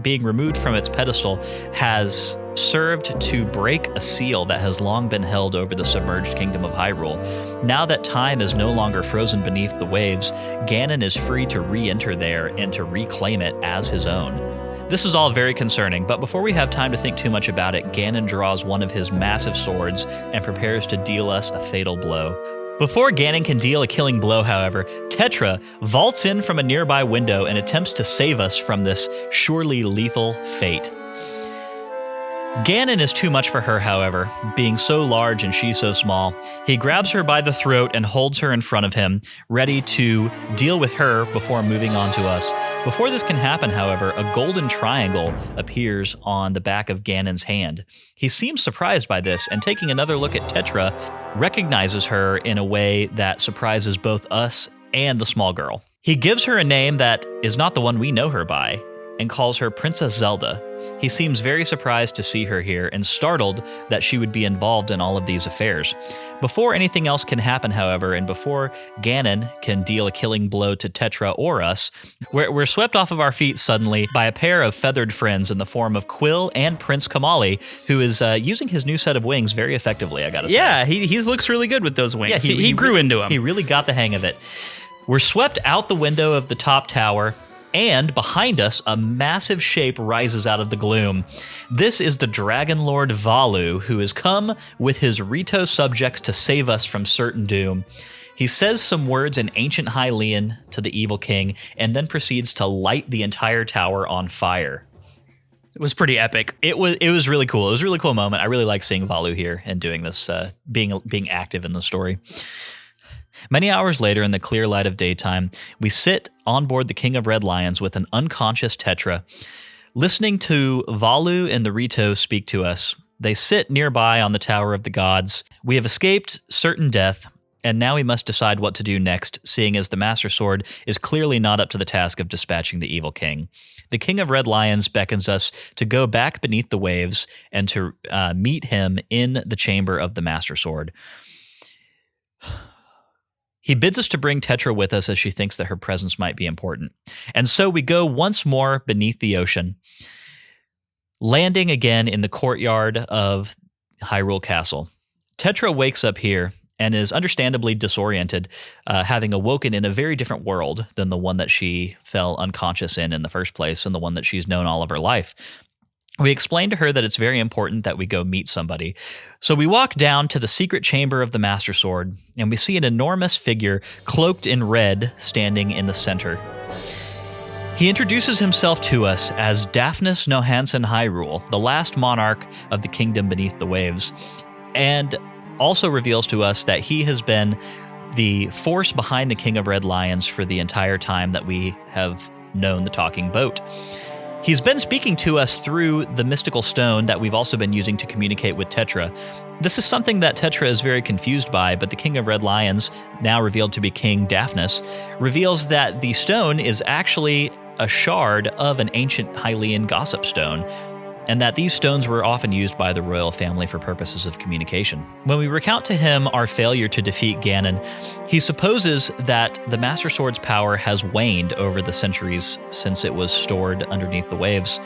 being removed from its pedestal, has served to break a seal that has long been held over the submerged kingdom of Hyrule. Now that time is no longer frozen beneath the waves, Ganon is free to re-enter there and to reclaim it as his own. This is all very concerning, but before we have time to think too much about it, Ganon draws one of his massive swords and prepares to deal us a fatal blow. Before Ganon can deal a killing blow, however, Tetra vaults in from a nearby window and attempts to save us from this surely lethal fate. Ganon is too much for her, however, being so large and she so small. He grabs her by the throat and holds her in front of him, ready to deal with her before moving on to us. Before this can happen, however, a golden triangle appears on the back of Ganon's hand. He seems surprised by this, and taking another look at Tetra, recognizes her in a way that surprises both us and the small girl. He gives her a name that is not the one we know her by, and calls her Princess Zelda. He seems very surprised to see her here and startled that she would be involved in all of these affairs. Before anything else can happen, however, and before Ganon can deal a killing blow to Tetra or us, we're swept off of our feet suddenly by a pair of feathered friends in the form of Quill and Prince Kamali, who is using his new set of wings very effectively, I gotta say. Yeah, he looks really good with those wings. Yes, he grew into them. He really got the hang of it. We're swept out the window of the top tower, and behind us, a massive shape rises out of the gloom. This is the Dragon Lord Valu, who has come with his Rito subjects to save us from certain doom. He says some words in ancient Hylian to the evil king, and then proceeds to light the entire tower on fire. It was pretty epic. It was really cool. It was a really cool moment. I really like seeing Valu here and doing this, being active in the story. Many hours later, in the clear light of daytime, we sit on board the King of Red Lions with an unconscious Tetra. Listening to Valu and the Rito speak to us, they sit nearby on the Tower of the Gods. We have escaped certain death, and now we must decide what to do next, seeing as the Master Sword is clearly not up to the task of dispatching the evil king. The King of Red Lions beckons us to go back beneath the waves and to meet him in the chamber of the Master Sword. He bids us to bring Tetra with us as she thinks that her presence might be important. And so we go once more beneath the ocean, landing again in the courtyard of Hyrule Castle. Tetra wakes up here and is understandably disoriented, having awoken in a very different world than the one that she fell unconscious in the first place and the one that she's known all of her life. We explain to her that it's very important that we go meet somebody. So we walk down to the secret chamber of the Master Sword, and we see an enormous figure cloaked in red standing in the center. He introduces himself to us as Daphnis Nohansen Hyrule, the last monarch of the kingdom beneath the waves, and also reveals to us that he has been the force behind the King of Red Lions for the entire time that we have known the talking boat. He's been speaking to us through the mystical stone that we've also been using to communicate with Tetra. This is something that Tetra is very confused by, but the King of Red Lions, now revealed to be King Daphnis, reveals that the stone is actually a shard of an ancient Hylian gossip stone, and that these stones were often used by the royal family for purposes of communication. When we recount to him our failure to defeat Ganon, he supposes that the Master Sword's power has waned over the centuries since it was stored underneath the waves.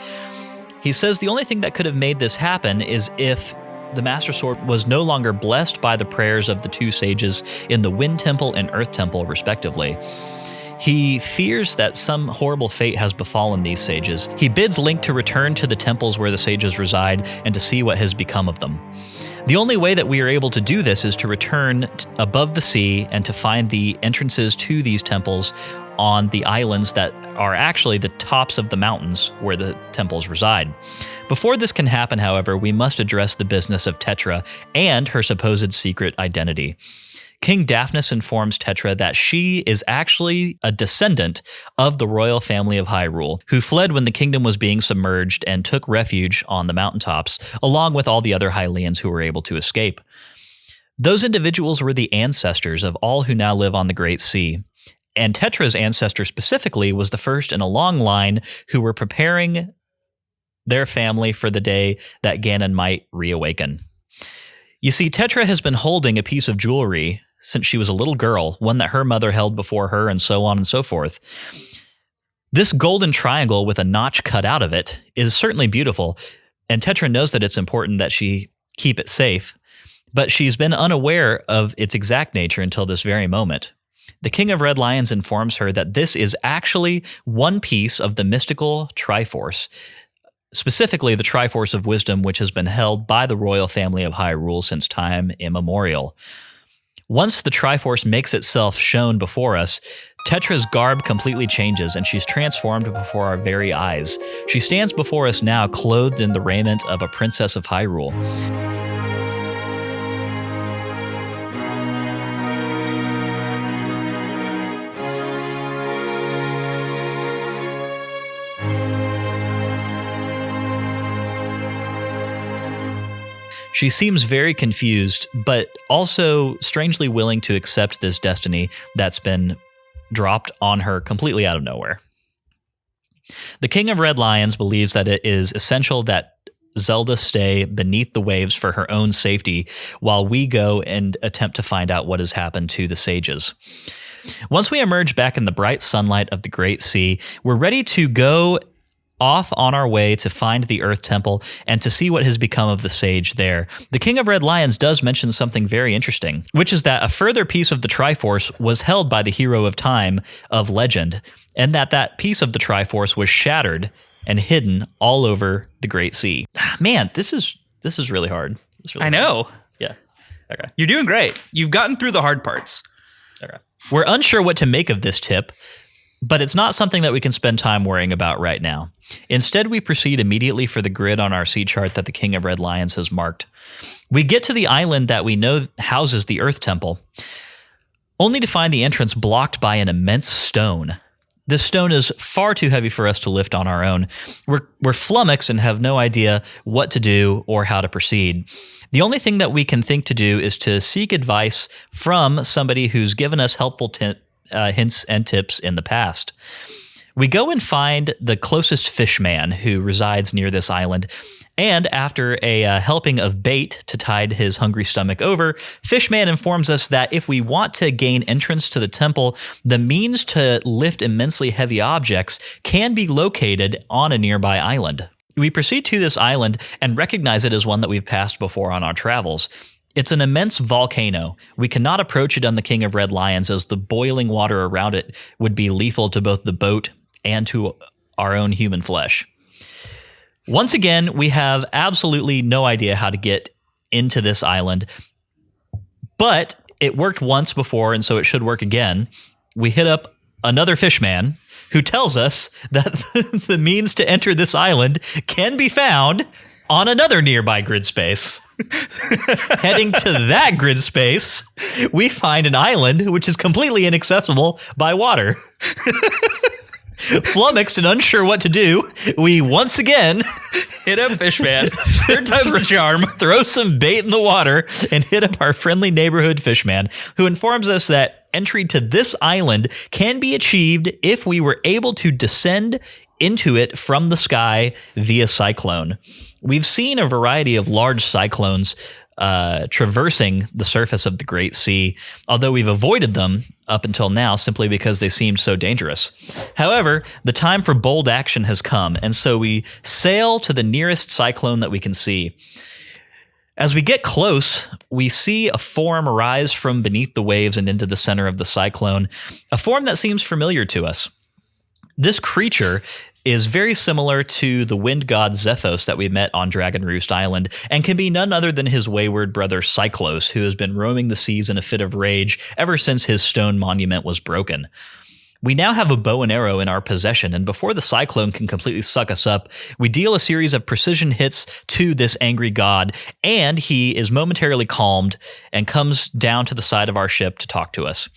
He says the only thing that could have made this happen is if the Master Sword was no longer blessed by the prayers of the two sages in the Wind Temple and Earth Temple, respectively. He fears that some horrible fate has befallen these sages. He bids Link to return to the temples where the sages reside and to see what has become of them. The only way that we are able to do this is to return above the sea and to find the entrances to these temples on the islands that are actually the tops of the mountains where the temples reside. Before this can happen, however, we must address the business of Tetra and her supposed secret identity. King Daphnis informs Tetra that she is actually a descendant of the royal family of Hyrule, who fled when the kingdom was being submerged and took refuge on the mountaintops, along with all the other Hylians who were able to escape. Those individuals were the ancestors of all who now live on the Great Sea. And Tetra's ancestor specifically was the first in a long line who were preparing their family for the day that Ganon might reawaken. You see, Tetra has been holding a piece of jewelry since she was a little girl, one that her mother held before her, and so on and so forth. This golden triangle with a notch cut out of it is certainly beautiful, and Tetra knows that it's important that she keep it safe, but she's been unaware of its exact nature until this very moment. The King of Red Lions informs her that this is actually one piece of the mystical Triforce, specifically the Triforce of Wisdom, which has been held by the royal family of Hyrule since time immemorial. Once the Triforce makes itself shown before us, Tetra's garb completely changes and she's transformed before our very eyes. She stands before us now clothed in the raiment of a princess of Hyrule. She seems very confused, but also strangely willing to accept this destiny that's been dropped on her completely out of nowhere. The King of Red Lions believes that it is essential that Zelda stay beneath the waves for her own safety while we go and attempt to find out what has happened to the sages. Once we emerge back in the bright sunlight of the Great Sea, we're ready to go off on our way to find the Earth Temple and to see what has become of the sage there. The King of Red Lions does mention something very interesting, which is that a further piece of the Triforce was held by the hero of time of legend, and that piece of the Triforce was shattered and hidden all over the Great Sea. Man, this is really hard. I know. Hard. Yeah. Okay. You're doing great. You've gotten through the hard parts. Okay. We're unsure what to make of this tip, but it's not something that we can spend time worrying about right now. Instead, we proceed immediately for the grid on our sea chart that the King of Red Lions has marked. We get to the island that we know houses the Earth Temple, only to find the entrance blocked by an immense stone. This stone is far too heavy for us to lift on our own. We're flummoxed and have no idea what to do or how to proceed. The only thing that we can think to do is to seek advice from somebody who's given us helpful hints and tips in the past. We go and find the closest fishman who resides near this island, and after a helping of bait to tide his hungry stomach over, Fishman informs us that if we want to gain entrance to the temple, the means to lift immensely heavy objects can be located on a nearby island. We proceed to this island and recognize it as one that we've passed before on our travels. It's an immense volcano. We cannot approach it on the King of Red Lions, as the boiling water around it would be lethal to both the boat and to our own human flesh. Once again, we have absolutely no idea how to get into this island, but it worked once before, and so it should work again. We hit up another fishman who tells us that the means to enter this island can be found on another nearby grid space. Heading to that grid space, we find an island which is completely inaccessible by water. Flummoxed and unsure what to do, we once again hit up Fishman. Third time's the charm. Throw some bait in the water and hit up our friendly neighborhood fishman, who informs us that entry to this island can be achieved if we were able to descend into it from the sky via cyclone. We've seen a variety of large cyclones traversing the surface of the Great Sea, although we've avoided them up until now simply because they seemed so dangerous. However, the time for bold action has come, and so we sail to the nearest cyclone that we can see. As we get close, we see a form arise from beneath the waves and into the center of the cyclone, a form that seems familiar to us. This creature is very similar to the wind god Zethos that we met on Dragon Roost Island, and can be none other than his wayward brother Cyclos, who has been roaming the seas in a fit of rage ever since his stone monument was broken. We now have a bow and arrow in our possession, and before the cyclone can completely suck us up, we deal a series of precision hits to this angry god, and he is momentarily calmed and comes down to the side of our ship to talk to us.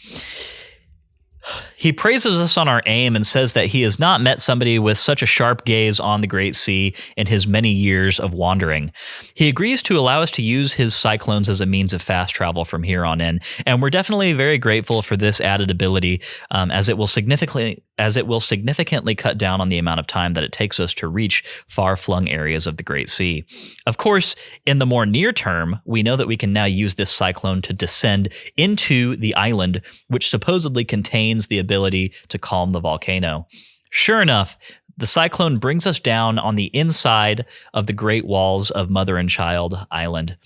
He praises us on our aim and says that he has not met somebody with such a sharp gaze on the Great Sea in his many years of wandering. He agrees to allow us to use his cyclones as a means of fast travel from here on in, and we're definitely very grateful for this added ability, as it will significantly cut down on the amount of time that it takes us to reach far-flung areas of the Great Sea. Of course, in the more near term, we know that we can now use this cyclone to descend into the island, which supposedly contains the ability to calm the volcano. Sure enough, the cyclone brings us down on the inside of the Great Walls of Mother and Child Island.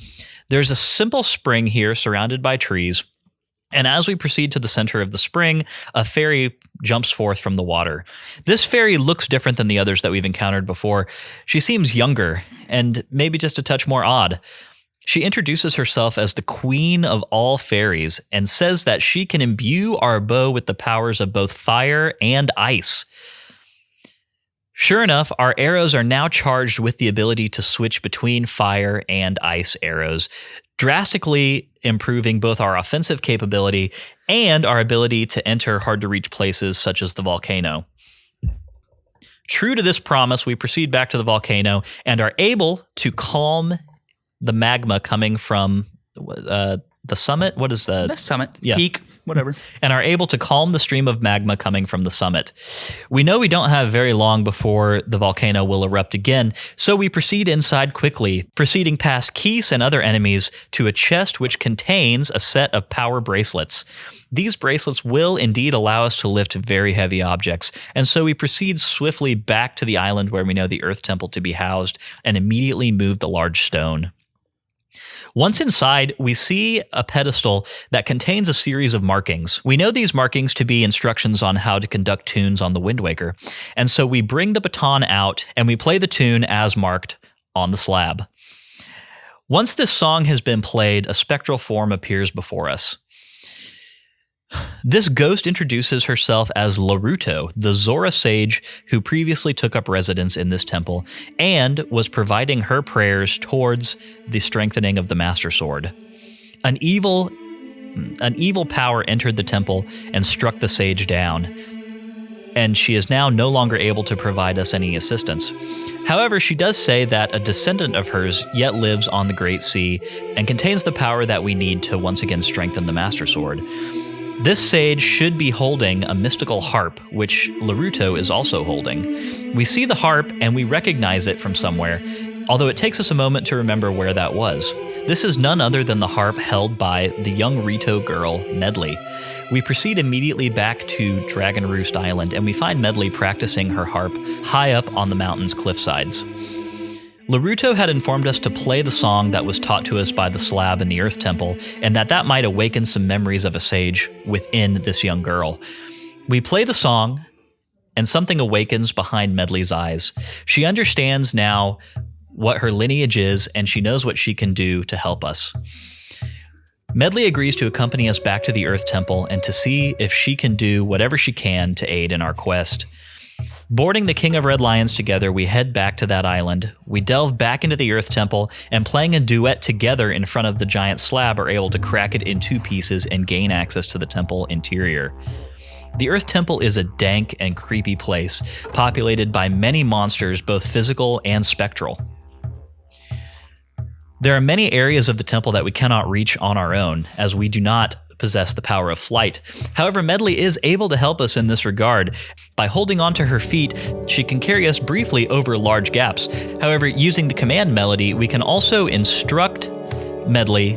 There's a simple spring here surrounded by trees, and as we proceed to the center of the spring, a fairy jumps forth from the water. This fairy looks different than the others that we've encountered before. She seems younger and maybe just a touch more odd. She introduces herself as the queen of all fairies and says that she can imbue our bow with the powers of both fire and ice. Sure enough, our arrows are now charged with the ability to switch between fire and ice arrows, drastically improving both our offensive capability and our ability to enter hard-to-reach places such as the volcano. True to this promise, we proceed back to the volcano and are able to calm the magma coming from the summit. What is the summit? Yeah. Peak, whatever. And are able to calm the stream of magma coming from the summit. We know we don't have very long before the volcano will erupt again, so we proceed inside quickly, proceeding past Keese and other enemies to a chest which contains a set of power bracelets. These bracelets will indeed allow us to lift very heavy objects, and so we proceed swiftly back to the island where we know the Earth Temple to be housed and immediately move the large stone. Once inside, we see a pedestal that contains a series of markings. We know these markings to be instructions on how to conduct tunes on the Wind Waker, and so we bring the baton out and we play the tune as marked on the slab. Once this song has been played, a spectral form appears before us. This ghost introduces herself as Laruto, the Zora sage who previously took up residence in this temple and was providing her prayers towards the strengthening of the Master Sword. An evil power entered the temple and struck the sage down, and she is now no longer able to provide us any assistance. However, she does say that a descendant of hers yet lives on the Great Sea and contains the power that we need to once again strengthen the Master Sword. This sage should be holding a mystical harp, which Laruto is also holding. We see the harp and we recognize it from somewhere, although it takes us a moment to remember where that was. This is none other than the harp held by the young Rito girl, Medley. We proceed immediately back to Dragon Roost Island, and we find Medley practicing her harp high up on the mountain's cliffsides. Laruto had informed us to play the song that was taught to us by the slab in the Earth Temple, and that might awaken some memories of a sage within this young girl. We play the song, and something awakens behind Medley's eyes. She understands now what her lineage is, and she knows what she can do to help us. Medley agrees to accompany us back to the Earth Temple and to see if she can do whatever she can to aid in our quest. Boarding the King of Red Lions together, we head back to that island. We delve back into the Earth Temple, and playing a duet together in front of the giant slab are able to crack it in two pieces and gain access to the temple interior. The Earth Temple is a dank and creepy place, populated by many monsters, both physical and spectral. There are many areas of the temple that we cannot reach on our own, as we do not possess the power of flight. However, Medley is able to help us in this regard. By holding onto her feet, she can carry us briefly over large gaps. However, using the command melody, we can also instruct Medley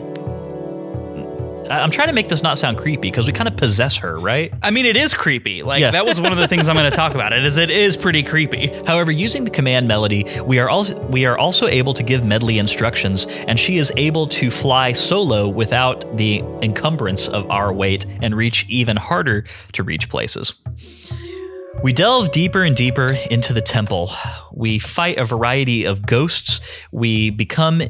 I'm trying to make this not sound creepy because we kind of possess her, right? I mean, it is creepy. Like, Yeah. that was one of the things I'm going to talk about. It is pretty creepy. However, using the command Melody, we are also able to give Medley instructions, and she is able to fly solo without the encumbrance of our weight and reach even harder to reach places. We delve deeper and deeper into the temple. We fight a variety of ghosts. We become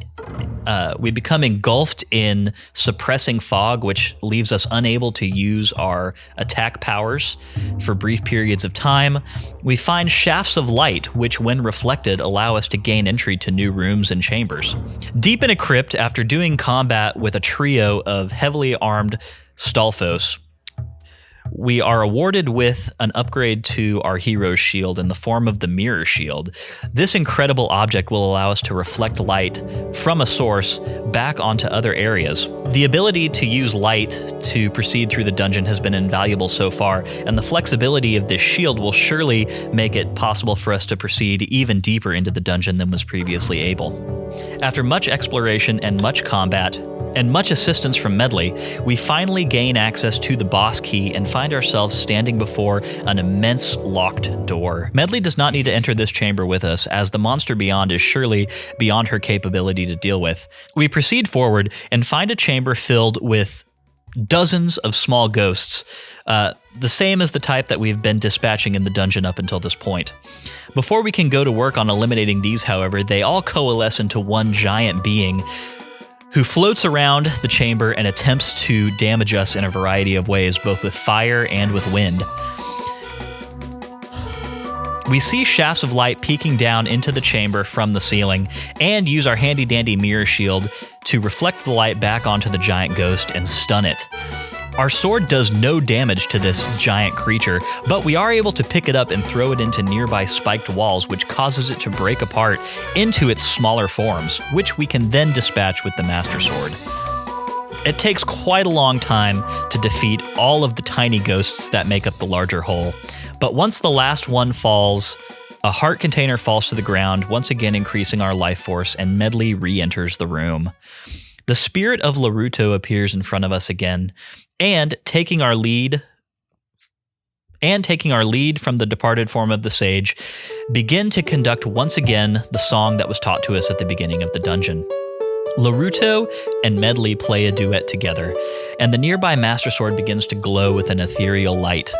engulfed in suppressing fog, which leaves us unable to use our attack powers for brief periods of time. We find shafts of light, which when reflected allow us to gain entry to new rooms and chambers. Deep in a crypt, after doing combat with a trio of heavily armed Stalfos, we are awarded with an upgrade to our hero's shield in the form of the mirror shield. This incredible object will allow us to reflect light from a source back onto other areas. The ability to use light to proceed through the dungeon has been invaluable so far, and the flexibility of this shield will surely make it possible for us to proceed even deeper into the dungeon than was previously able. After much exploration and much combat, and much assistance from Medley, we finally gain access to the boss key and find ourselves standing before an immense locked door. Medley does not need to enter this chamber with us, as the monster beyond is surely beyond her capability to deal with. We proceed forward and find a chamber filled with dozens of small ghosts, the same as the type that we've been dispatching in the dungeon up until this point. Before we can go to work on eliminating these, however, they all coalesce into one giant being who floats around the chamber and attempts to damage us in a variety of ways, both with fire and with wind. We see shafts of light peeking down into the chamber from the ceiling and use our handy-dandy mirror shield to reflect the light back onto the giant ghost and stun it. Our sword does no damage to this giant creature, but we are able to pick it up and throw it into nearby spiked walls, which causes it to break apart into its smaller forms, which we can then dispatch with the Master Sword. It takes quite a long time to defeat all of the tiny ghosts that make up the larger whole, but once the last one falls, a heart container falls to the ground, once again increasing our life force, and Medley re-enters the room. The spirit of Laruto appears in front of us again, and taking our lead from the departed form of the sage, begin to conduct once again the song that was taught to us at the beginning of the dungeon. Laruto and Medley play a duet together, and the nearby Master Sword begins to glow with an ethereal light.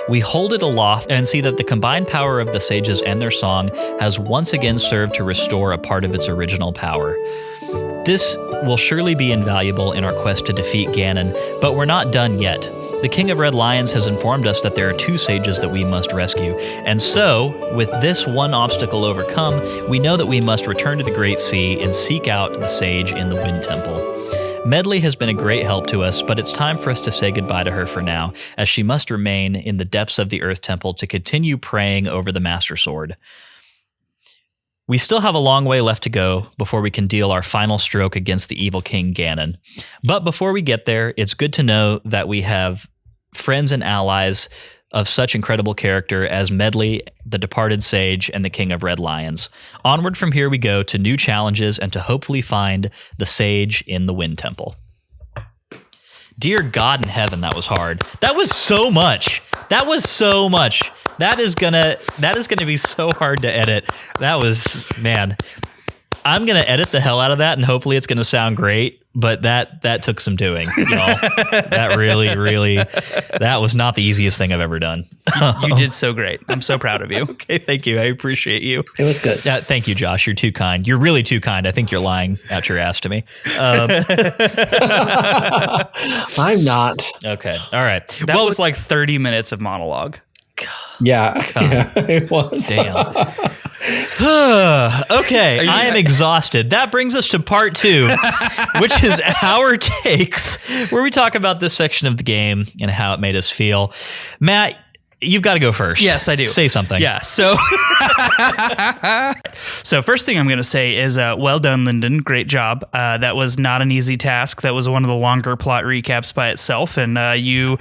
We hold it aloft and see that the combined power of the sages and their song has once again served to restore a part of its original power. This will surely be invaluable in our quest to defeat Ganon, but we're not done yet. The King of Red Lions has informed us that there are 2 sages that we must rescue, and so, with this one obstacle overcome, we know that we must return to the Great Sea and seek out the sage in the Wind Temple. Medley has been a great help to us, but it's time for us to say goodbye to her for now, as she must remain in the depths of the Earth Temple to continue praying over the Master Sword. We still have a long way left to go before we can deal our final stroke against the evil King Ganon. But before we get there, it's good to know that we have friends and allies of such incredible character as Medley, the departed sage, and the King of Red Lions. Onward from here we go to new challenges and to hopefully find the sage in the Wind Temple. Dear God in heaven, that was hard. That was so much. That is gonna be so hard to edit. That was, man. I'm gonna edit the hell out of that, and hopefully it's gonna sound great. But that took some doing, y'all. That really, that was not the easiest thing I've ever done. You did so great. I'm so proud of you. Okay, thank you. I appreciate you. It was good. Thank you, Josh. You're too kind. You're really too kind. I think you're lying out your ass to me. I'm not. Okay. All right. That was like 30 minutes of monologue. Yeah, it was. Damn. Okay, I am exhausted. That brings us to part 2, which is our takes, where we talk about this section of the game and how it made us feel. Matt, You've got to go first. Yes, I do. Say something. Yeah. So, so first thing I'm going to say is, well done, Lyndon. Great job. That was not an easy task. That was one of the longer plot recaps by itself, and you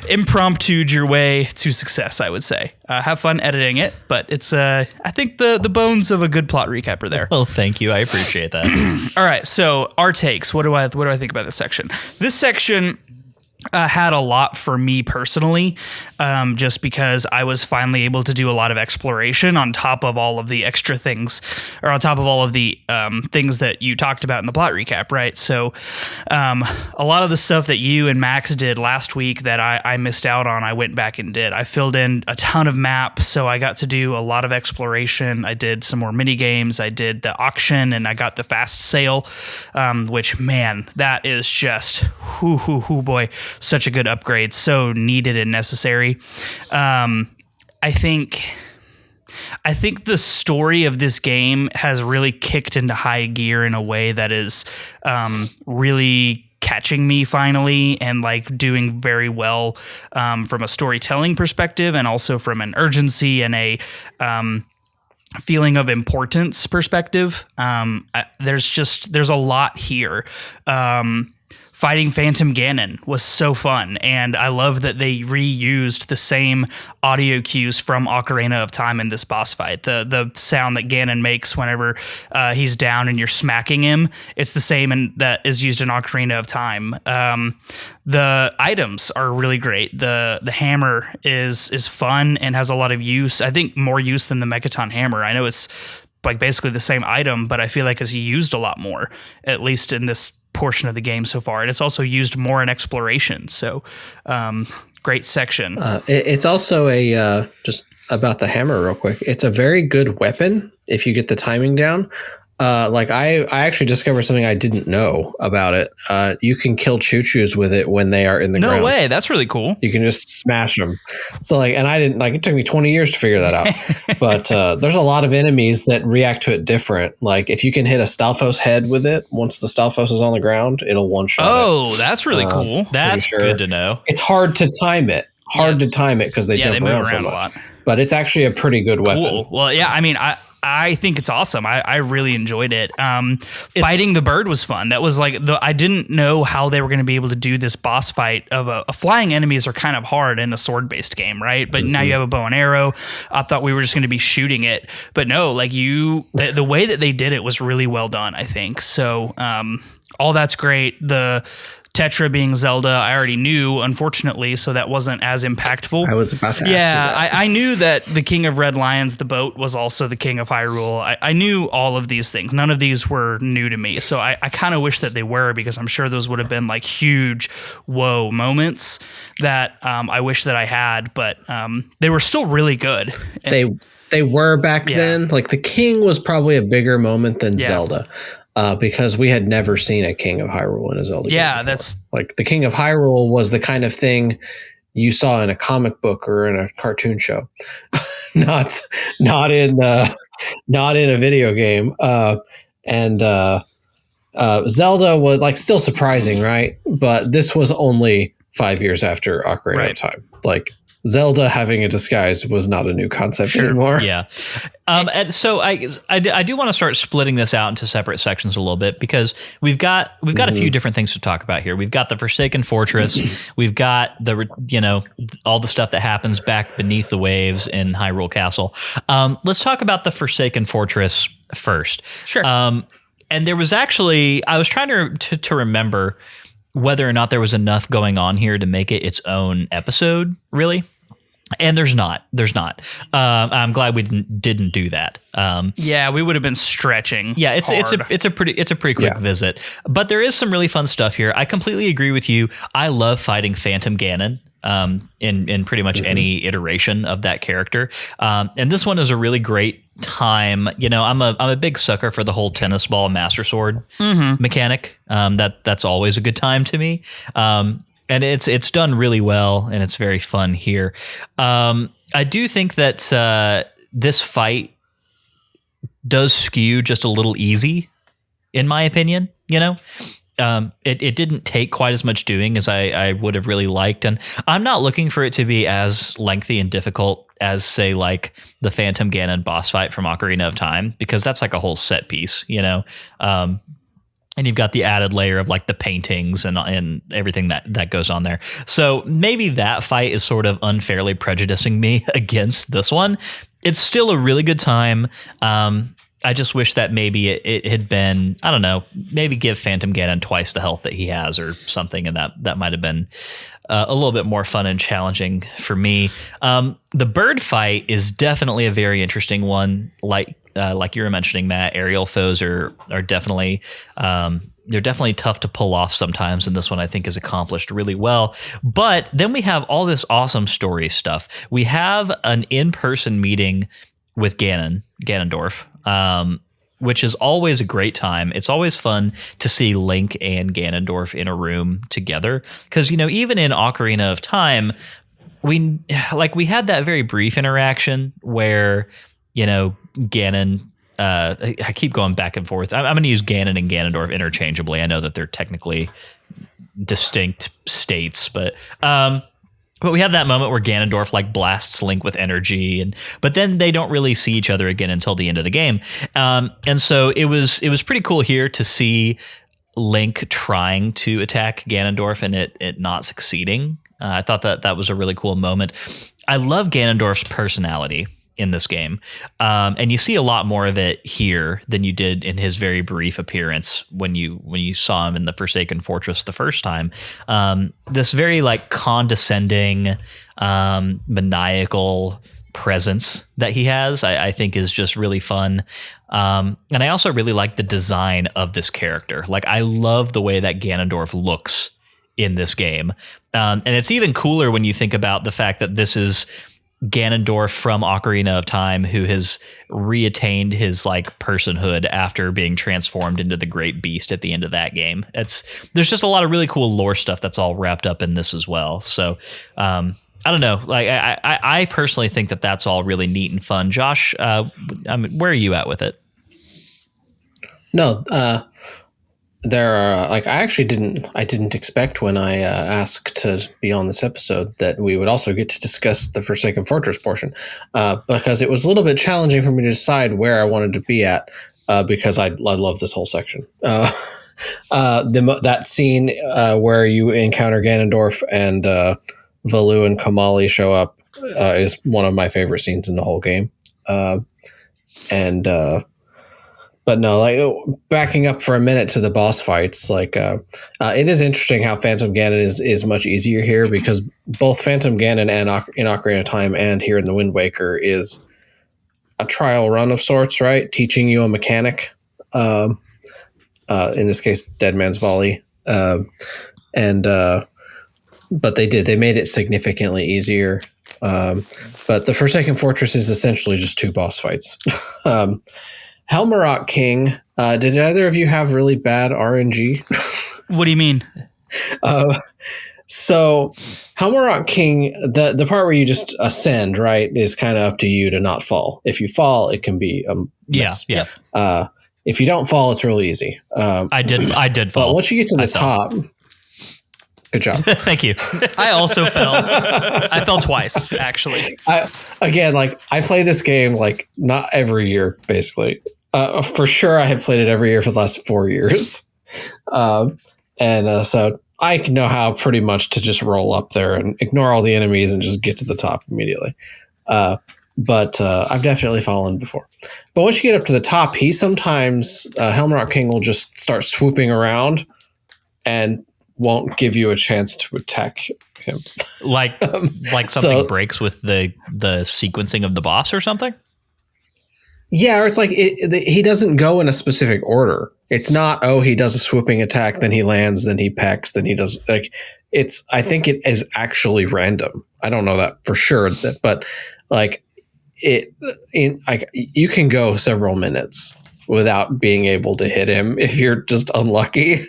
impromptu'd your way to success, I would say. Have fun editing it, but it's I think the bones of a good plot recap are there. Well, thank you. I appreciate that. All right. So our takes. What do I think about this section? This section had a lot for me personally, just because I was finally able to do a lot of exploration on top of all of the extra things, or on top of all of the things that you talked about in the plot recap, right? So a lot of the stuff that you and Max did last week that I missed out on, I went back and did. I filled in a ton of maps, so I got to do a lot of exploration. I did some more mini games. I did the auction, and I got the fast sale, which, man, that is just, boy, such a good upgrade, so needed and necessary. I think the story of this game has really kicked into high gear in a way that is really catching me finally, and like doing very well from a storytelling perspective, and also from an urgency and a feeling of importance perspective. There's a lot here. Fighting Phantom Ganon was so fun, and I love that they reused the same audio cues from Ocarina of Time in this boss fight. The sound that Ganon makes whenever he's down and you're smacking him, it's the same that is used in Ocarina of Time. The items are really great. The hammer is fun and has a lot of use. I think more use than the Megaton hammer. I know it's like basically the same item, but I feel like it's used a lot more, at least in this portion of the game so far, and it's also used more in exploration. So great section. It's also a just about the hammer real quick, it's a very good weapon if you get the timing down. Like I actually discovered something I didn't know about it. You can kill choo-choos with it when they are in the ground. No way. That's really cool. You can just smash them. So like, and I didn't like, it took me 20 years to figure that out, but there's a lot of enemies that react to it different. Like if you can hit a Stalfos head with it, once the Stalfos is on the ground, it'll one shot. Oh, that's really cool. That's good to know. It's hard to time it. To time it because they jump around so much. A lot. But it's actually a pretty good weapon. Cool. Well, yeah, I mean, I think it's awesome. I really enjoyed it. Fighting the bird was fun. That was like I didn't know how they were going to be able to do this boss fight of a flying enemies are kind of hard in a sword based game, right? But now you have a bow and arrow. I thought we were just going to be shooting it, but no, like the way that they did it was really well done, I think. So all that's great. The Tetra being Zelda, I already knew, unfortunately, so that wasn't as impactful. I was about to ask you that. I knew that the King of Red Lions, the boat, was also the King of Hyrule. I knew all of these things. None of these were new to me, so I kind of wish that they were, because I'm sure those would have been like huge whoa moments that I wish that I had, but they were still really good. They were back then. Like the King was probably a bigger moment than Zelda. Because we had never seen a King of Hyrule in a Zelda game before. That's like the King of Hyrule was the kind of thing you saw in a comic book or in a cartoon show, not in a video game. And Zelda was like still surprising, right? But this was only 5 years after Ocarina of Time. Like Zelda having a disguise was not a new concept anymore. Yeah. And so I do want to start splitting this out into separate sections a little bit, because we've got a few different things to talk about here. We've got the Forsaken Fortress. We've got all the stuff that happens back beneath the waves in Hyrule Castle. Let's talk about the Forsaken Fortress first. Sure. And there was actually, I was trying to remember whether or not there was enough going on here to make it its own episode, really. And there's not. I'm glad we didn't do that. We would have been stretching. Yeah, it's a pretty quick visit. But there is some really fun stuff here. I completely agree with you. I love fighting Phantom Ganon in pretty much any iteration of that character. And this one is a really great time. You know, I'm a big sucker for the whole tennis ball Master Sword mechanic. That's always a good time to me. And it's done really well, and it's very fun here. I do think that this fight does skew just a little easy, in my opinion. You know, it didn't take quite as much doing as I would have really liked. And I'm not looking for it to be as lengthy and difficult as, say, like the Phantom Ganon boss fight from Ocarina of Time, because that's like a whole set piece, you know? And you've got the added layer of like the paintings and everything that goes on there. So maybe that fight is sort of unfairly prejudicing me against this one. It's still a really good time. I just wish that maybe it had been, I don't know, maybe give Phantom Ganon twice the health that he has or something. And that might have been a little bit more fun and challenging for me. The bird fight is definitely a very interesting one. Like you were mentioning, Matt, aerial foes are definitely, they're definitely tough to pull off sometimes. And this one I think is accomplished really well. But then we have all this awesome story stuff. We have an in-person meeting with Ganondorf, which is always a great time. It's always fun to see Link and Ganondorf in a room together. Because, you know, even in Ocarina of Time, we had that very brief interaction where, you know, Ganon, I keep going back and forth. I'm going to use Ganon and Ganondorf interchangeably. I know that they're technically distinct states, but we have that moment where Ganondorf like blasts Link with energy, but then they don't really see each other again until the end of the game. And so it was pretty cool here to see Link trying to attack Ganondorf and it not succeeding. I thought that was a really cool moment. I love Ganondorf's personality in this game. And you see a lot more of it here than you did in his very brief appearance when you saw him in the Forsaken Fortress the first time. This very like condescending, maniacal presence that he has, I think is just really fun. And I also really like the design of this character. Like, I love the way that Ganondorf looks in this game. And it's even cooler when you think about the fact that this is Ganondorf from Ocarina of Time, who has reattained his like personhood after being transformed into the great beast at the end of that game. There's just a lot of really cool lore stuff that's all wrapped up in this as well. So I don't know. Like I personally think that that's all really neat and fun. Josh, I mean, where are you at with it? No, there are like I didn't expect when I asked to be on this episode that we would also get to discuss the Forsaken Fortress portion, because it was a little bit challenging for me to decide where I wanted to be at, because I love this whole section. That scene where you encounter Ganondorf and Valu and Kamali show up is one of my favorite scenes in the whole game, But no, like backing up for a minute to the boss fights, like it is interesting how Phantom Ganon is much easier here, because both Phantom Ganon and in Ocarina of Time and here in the Wind Waker is a trial run of sorts, right? Teaching you a mechanic, in this case, Dead Man's Volley, but they made it significantly easier. But the Forsaken Fortress is essentially just two boss fights. Helmarock King, did either of you have really bad RNG? What do you mean? So Helmarock King, the part where you just ascend, right, is kind of up to you to not fall. If you fall, it can be mess. Yeah. If you don't fall, it's really easy. I did fall. But once you get to the top, good job. Thank you. I also fell. I fell twice, actually. I play this game like not every year, basically. For sure, I have played it every year for the last 4 years. So I know how pretty much to just roll up there and ignore all the enemies and just get to the top immediately. But I've definitely fallen before. But once you get up to the top, he sometimes, Helmarock King will just start swooping around and won't give you a chance to attack him. Like something breaks with the sequencing of the boss or something? Yeah, or it's like he doesn't go in a specific order. It's not, he does a swooping attack, then he lands, then he pecks, then he does I think it is actually random. I don't know that for sure, but like you can go several minutes without being able to hit him if you're just unlucky.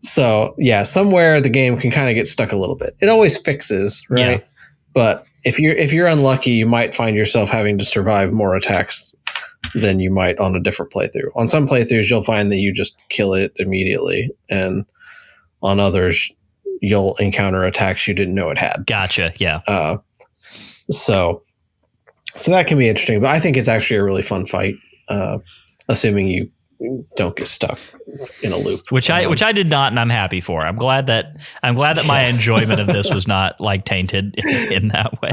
So yeah, somewhere the game can kind of get stuck a little bit. It always fixes, right? Yeah. But if you're unlucky, you might find yourself having to survive more attacks than you might on a different playthrough. On some playthroughs, you'll find that you just kill it immediately, and on others, you'll encounter attacks you didn't know it had. Gotcha. Yeah. So that can be interesting, but I think it's actually a really fun fight, assuming you don't get stuck in a loop, which I did not, and I'm happy for. I'm glad that my enjoyment of this was not like tainted in that way.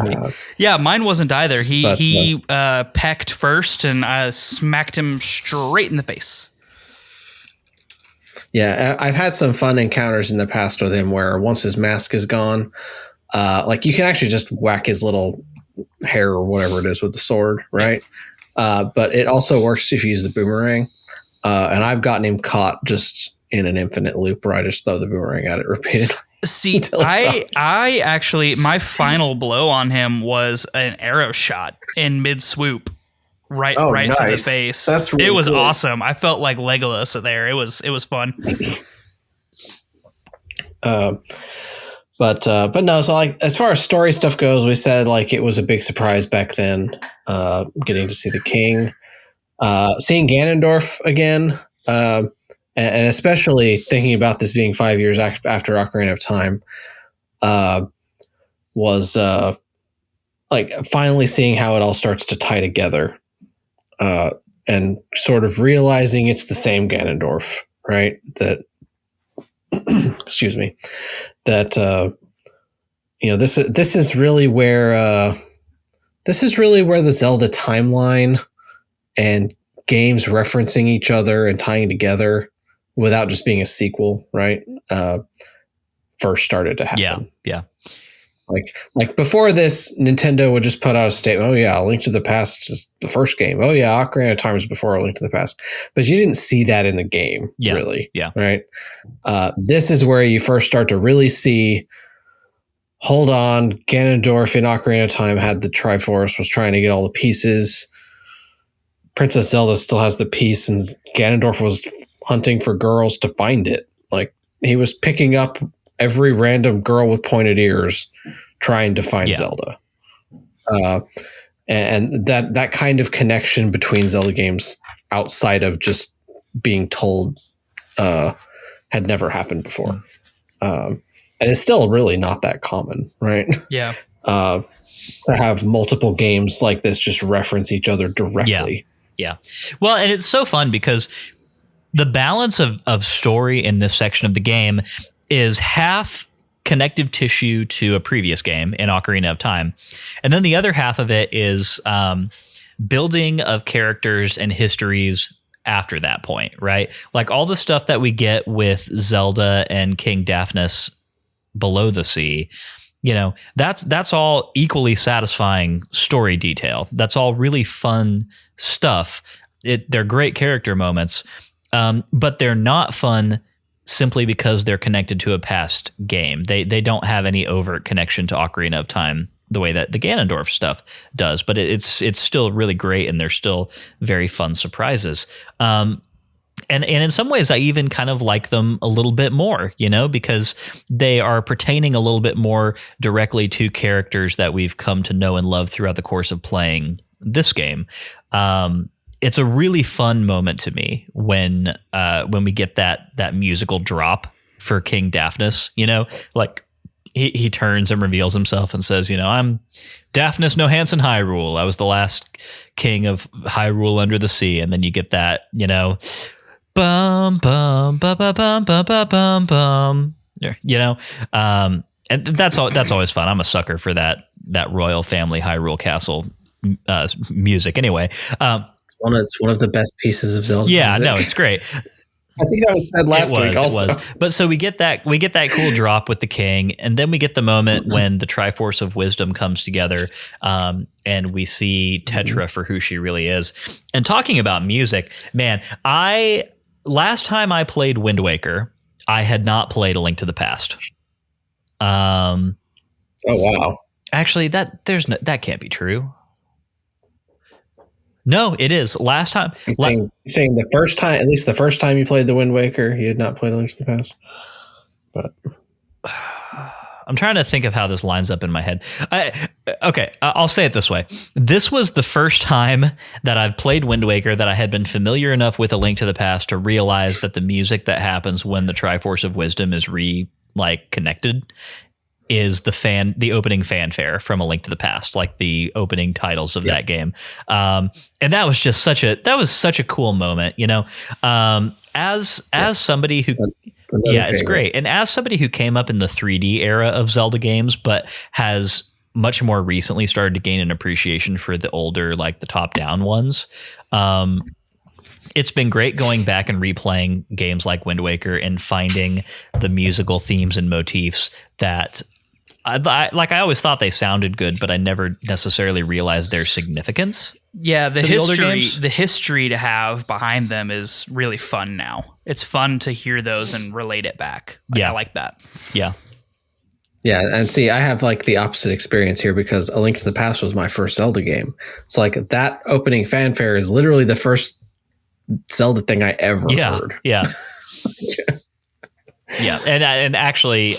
Yeah, mine wasn't either. He pecked first, and I smacked him straight in the face. Yeah, I've had some fun encounters in the past with him where once his mask is gone, like you can actually just whack his little hair or whatever it is with the sword, right? But it also works if you use the boomerang. And I've gotten him caught just in an infinite loop where I just throw the boomerang at it repeatedly. See, I actually, my final blow on him was an arrow shot in mid swoop, right nice. To the face. That's really it was cool. Awesome. I felt like Legolas there. It was fun. But no, so like as far as story stuff goes, we said like it was a big surprise back then, getting to see the king. Seeing Ganondorf again, and especially thinking about this being 5 years after Ocarina of Time, was like finally seeing how it all starts to tie together, and sort of realizing it's the same Ganondorf, right? That, excuse me, that this is really where the Zelda timeline and games referencing each other and tying together without just being a sequel, right? First started to happen. Yeah. Like before this, Nintendo would just put out a statement. Oh yeah, A Link to the Past is the first game. Oh yeah, Ocarina of Time is before A Link to the Past. But you didn't see that in the game, really. Yeah. Right. This is where you first start to really see, hold on, Ganondorf in Ocarina of Time had the Triforce, was trying to get all the pieces. Princess Zelda still has the piece, and Ganondorf was hunting for girls to find it. Like he was picking up every random girl with pointed ears, trying to find Zelda. And that kind of connection between Zelda games outside of just being told had never happened before. And it's still really not that common, right? Yeah. To have multiple games like this just reference each other directly. Yeah. Well, and it's so fun because the balance of story in this section of the game is half connective tissue to a previous game in Ocarina of Time. And then the other half of it is building of characters and histories after that point, right? Like all the stuff that we get with Zelda and King Daphnis below the sea, that's all equally satisfying story detail. That's all really fun stuff. They're great character moments, but they're not fun simply because they're connected to a past game. They don't have any overt connection to Ocarina of Time the way that the Ganondorf stuff does, but it's still really great, and they're still very fun surprises. And in some ways, I even kind of like them a little bit more, because they are pertaining a little bit more directly to characters that we've come to know and love throughout the course of playing this game. It's a really fun moment to me when we get that musical drop for King Daphnis. Like he turns and reveals himself and says, I'm Daphnis no Hansen Hyrule. I was the last king of Hyrule under the sea, and then you get that, bum bum bum bum bum bum bum bum, and that's always fun. I'm a sucker for that royal family Hyrule Castle music. Anyway, it's one of the best pieces of Zelda. Yeah, music. No, it's great. I think that was said last week. Also, it was. But so we get that cool drop with the king, and then we get the moment when the Triforce of Wisdom comes together, and we see Tetra for who she really is. And talking about music, man, last time I played Wind Waker, I had not played A Link to the Past. Oh wow! Actually, that can't be true. No, it is. Last time. You're saying the first time, at least the first time you played the Wind Waker, you had not played A Link to the Past. But I'm trying to think of how this lines up in my head. I'll say it this way. This was the first time that I've played Wind Waker that I had been familiar enough with A Link to the Past to realize that the music that happens when the Triforce of Wisdom is connected is the opening fanfare from A Link to the Past, like the opening titles of that game. And that was just such a cool moment, you know, as somebody who, it's great. And as somebody who came up in the 3D era of Zelda games, but has much more recently started to gain an appreciation for the older, like the top down ones. It's been great going back and replaying games like Wind Waker and finding the musical themes and motifs that I always thought they sounded good, but I never necessarily realized their significance. Yeah, the history to have behind them is really fun now. It's fun to hear those and relate it back. I like that. Yeah. Yeah, and see, I have like the opposite experience here because A Link to the Past was my first Zelda game. So like that opening fanfare is literally the first Zelda thing I ever heard. Yeah. Yeah. And actually,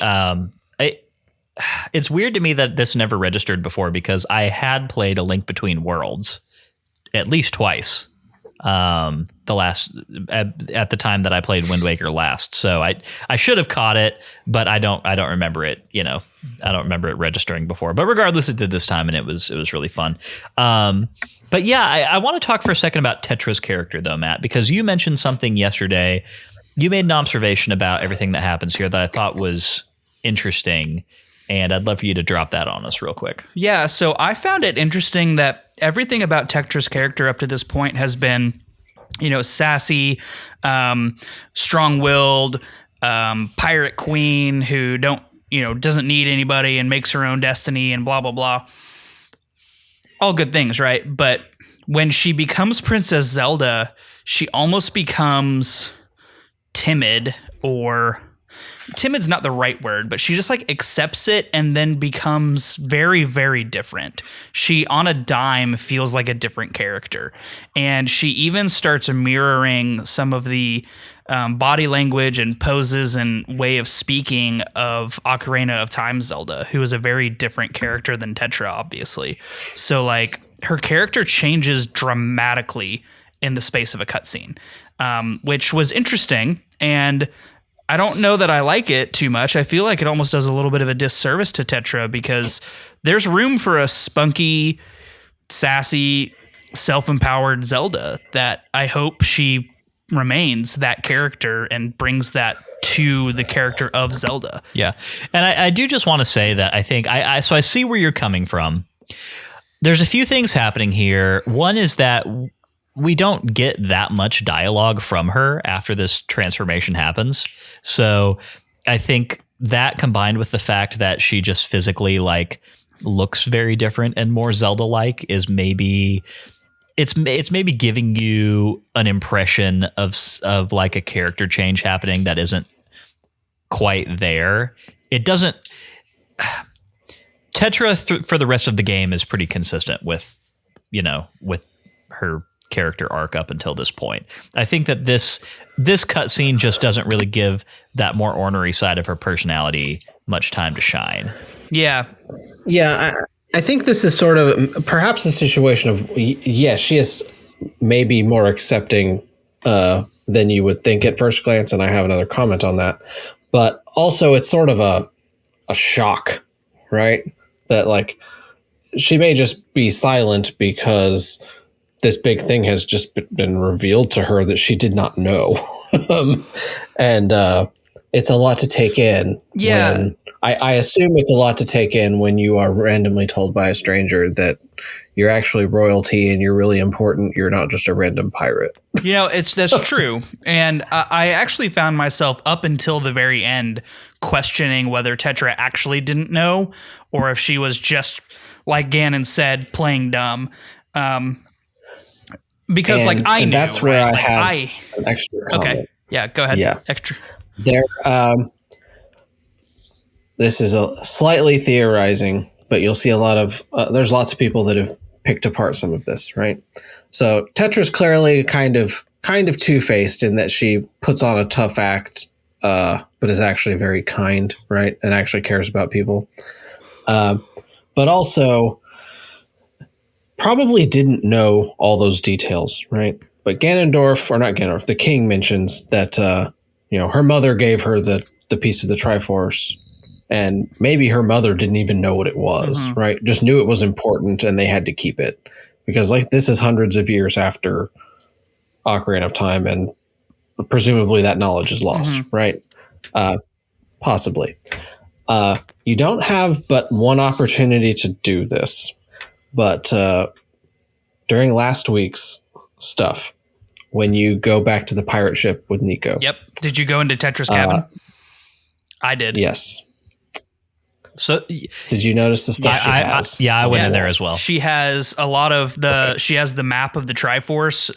it's weird to me that this never registered before because I had played A Link Between Worlds at least twice. At the time that I played Wind Waker last, so I should have caught it, but I don't remember it. You know, I don't remember it registering before. But regardless, it did this time, and it was really fun. But yeah, I want to talk for a second about Tetra's character, though, Matt, because you mentioned something yesterday. You made an observation about everything that happens here that I thought was interesting. And I'd love for you to drop that on us real quick. Yeah, so I found it interesting that everything about Tetra's character up to this point has been, you know, sassy, strong-willed, pirate queen who doesn't need anybody and makes her own destiny and blah, blah, blah. All good things, right? But when she becomes Princess Zelda, she almost becomes timid, or timid's not the right word, but she just like accepts it and then becomes very, very different. She on a dime feels like a different character. And she even starts mirroring some of the body language and poses and way of speaking of Ocarina of Time Zelda, who is a very different character than Tetra, obviously. So like her character changes dramatically in the space of a cutscene, which was interesting. And I don't know that I like it too much. I feel like it almost does a little bit of a disservice to Tetra because there's room for a spunky, sassy, self-empowered Zelda that I hope she remains that character and brings that to the character of Zelda. Yeah. And I do just want to say that I think so I see where you're coming from. There's a few things happening here. One is that we don't get that much dialogue from her after this transformation happens. So I think that combined with the fact that she just physically like looks very different and more Zelda-like is maybe it's maybe giving you an impression of like a character change happening that isn't quite there. It doesn't. Tetra for the rest of the game is pretty consistent with her character arc up until this point. I think that this cutscene just doesn't really give that more ornery side of her personality much time to shine. Yeah. I think this is sort of perhaps a situation of, she is maybe more accepting than you would think at first glance, and I have another comment on that. But also it's sort of a shock, right? That like she may just be silent because this big thing has just been revealed to her that she did not know. And it's a lot to take in. Yeah. I assume it's a lot to take in when you are randomly told by a stranger that you're actually royalty and you're really important. You're not just a random pirate. That's true. And I actually found myself up until the very end questioning whether Tetra actually didn't know or if she was just, like Ganon said, playing dumb. Because I knew. That's where right? I had an extra comment. Okay. Yeah, go ahead. Yeah. Extra. There. This is a slightly theorizing, but you'll see a lot of there's lots of people that have picked apart some of this, right? So Tetra's clearly kind of two-faced in that she puts on a tough act but is actually very kind, right? And actually cares about people. But also probably didn't know all those details, right? But the king mentions that, her mother gave her the piece of the Triforce, and maybe her mother didn't even know what it was, right? Just knew it was important and they had to keep it because this is hundreds of years after Ocarina of Time, and presumably that knowledge is lost, right? Possibly. You don't have but one opportunity to do this, but during last week's stuff, when you go back to the pirate ship with Nico. Yep. Did you go into Tetra's cabin? I did. Yes. So did you notice the stuff she has? I went in there as well. She has a lot of she has the map of the Triforce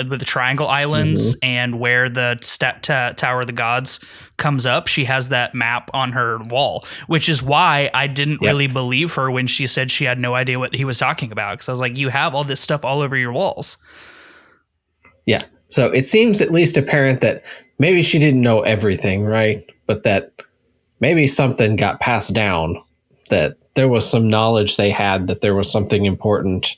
with the Triangle Islands and where the Tower of the Gods comes up. She has that map on her wall, which is why I didn't really believe her when she said she had no idea what he was talking about. Because I was like, you have all this stuff all over your walls. Yeah. So it seems at least apparent that maybe she didn't know everything, right? But that maybe something got passed down, that there was some knowledge they had, that there was something important,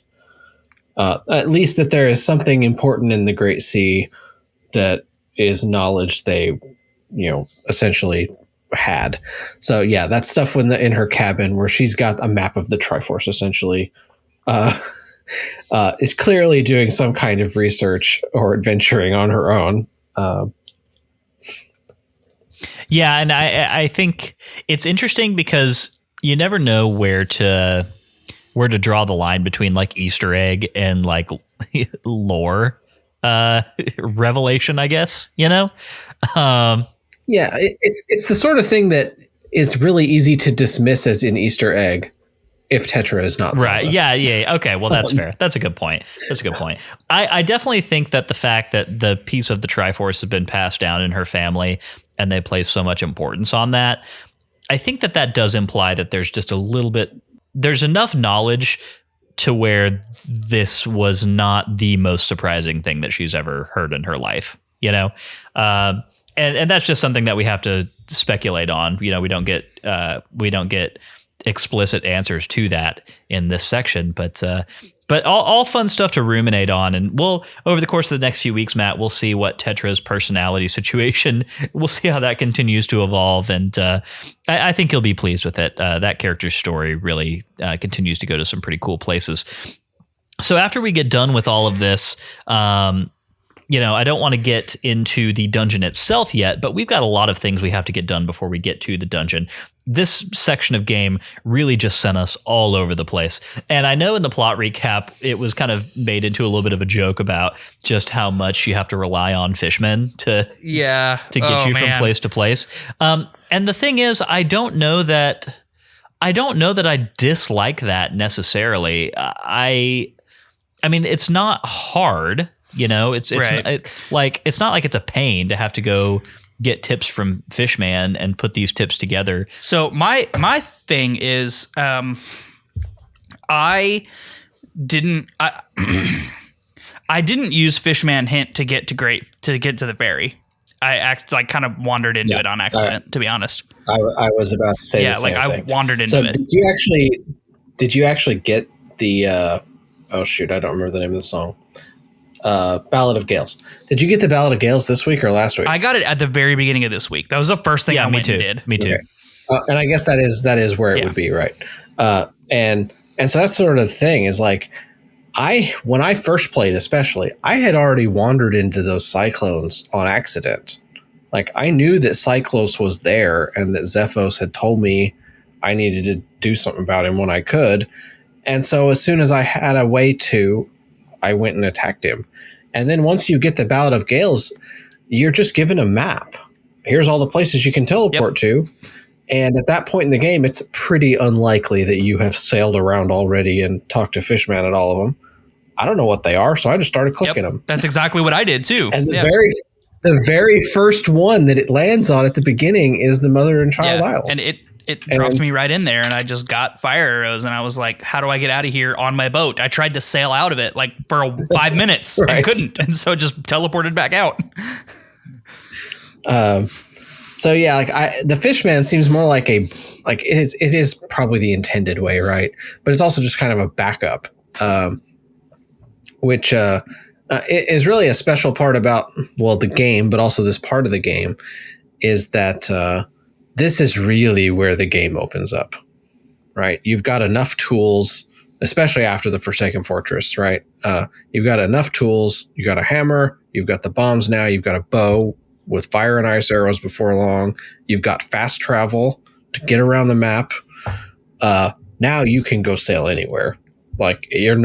at least that there is something important in the Great Sea that is knowledge they, essentially had. So yeah, that stuff in her cabin where she's got a map of the Triforce essentially, is clearly doing some kind of research or adventuring on her own. Yeah, and I think it's interesting because you never know where to draw the line between Easter egg and lore revelation, I guess, Yeah, it's the sort of thing that is really easy to dismiss as an Easter egg if Tetra is not Zelda. Right. Yeah. Okay. Well, that's fair. That's a good point. I definitely think that the fact that the piece of the Triforce has been passed down in her family and they place so much importance on that, I think that does imply that there's just there's enough knowledge to where this was not the most surprising thing that she's ever heard in her life, And that's just something that we have to speculate on. We don't get explicit answers to that in this section, but all fun stuff to ruminate on. And we'll, over the course of the next few weeks, Matt, we'll see what Tetra's personality situation, we'll see how that continues to evolve. And I think you'll be pleased with it. That character's story really continues to go to some pretty cool places. So after we get done with all of this, I don't want to get into the dungeon itself yet, but we've got a lot of things we have to get done before we get to the dungeon. This section of game really just sent us all over the place. And I know in the plot recap, it was kind of made into a little bit of a joke about just how much you have to rely on fishmen to get you from place to place. And the thing is, I don't know that I dislike that necessarily. I mean, it's not hard. It's right. It's not like it's a pain to have to go get tips from Fishman and put these tips together. So my thing is, I didn't use Fishman hint to get to the ferry. I kind of wandered into it on accident, to be honest. I was about to say the same thing. I wandered into it. Did you actually get the oh shoot, I don't remember the name of the song. Ballad of Gales. Did you get the Ballad of Gales this week or last week? I got it at the very beginning of this week. That was the first thing I went and did. Me too. Okay. And I guess that is where it would be, right? And so that's sort of the thing is when I first played, especially, I had already wandered into those cyclones on accident. I knew that Cyclos was there and that Zephos had told me I needed to do something about him when I could. And so as soon as I had a way to, I went and attacked him. And then once you get the Ballad of Gales, you're just given a map. Here's all the places you can teleport to. And at that point in the game, it's pretty unlikely that you have sailed around already and talked to Fishman at all of them. I don't know what they are, so I just started clicking them. That's exactly what I did too. And the very first one that it lands on at the beginning is the Mother and Child Islands. And it dropped me right in there, and I just got fire arrows, and I was like, how do I get out of here on my boat? I tried to sail out of it for 5 minutes and couldn't, and so just teleported back out. So yeah, the Fishman seems more like it is probably the intended way, right? But it's also just kind of a backup, which is really a special part about the game, but also this part of the game is that this is really where the game opens up, right? You've got enough tools, especially after the Forsaken Fortress, right? You've got enough tools. You got a hammer. You've got the bombs now. You've got a bow with fire and ice arrows before long. You've got fast travel to get around the map. Now you can go sail anywhere. Like you're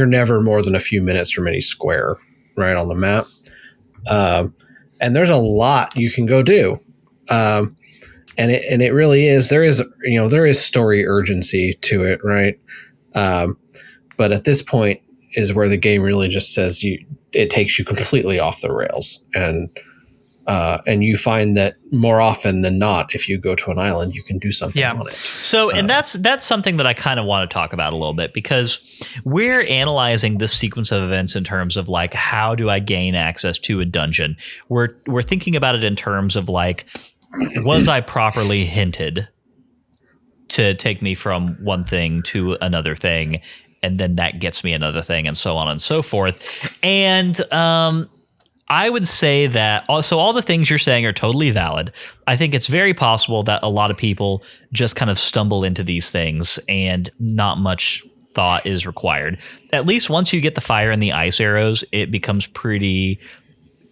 never more than a few minutes from any square, right, on the map. And there's a lot you can go do. And it really is, there is story urgency to it, right? But at this point is where the game really just says it takes you completely off the rails, and you find that more often than not, if you go to an island, you can do something on it. So, and that's something that I kind of want to talk about a little bit, because we're analyzing this sequence of events in terms of like, how do I gain access to a dungeon? We're thinking about it in terms of like, was I properly hinted to take me from one thing to another thing, and then that gets me another thing, and so on and so forth. And I would say that also all the things you're saying are totally valid. I think it's very possible that a lot of people just kind of stumble into these things and not much thought is required. At least once you get the fire and the ice arrows, it becomes pretty...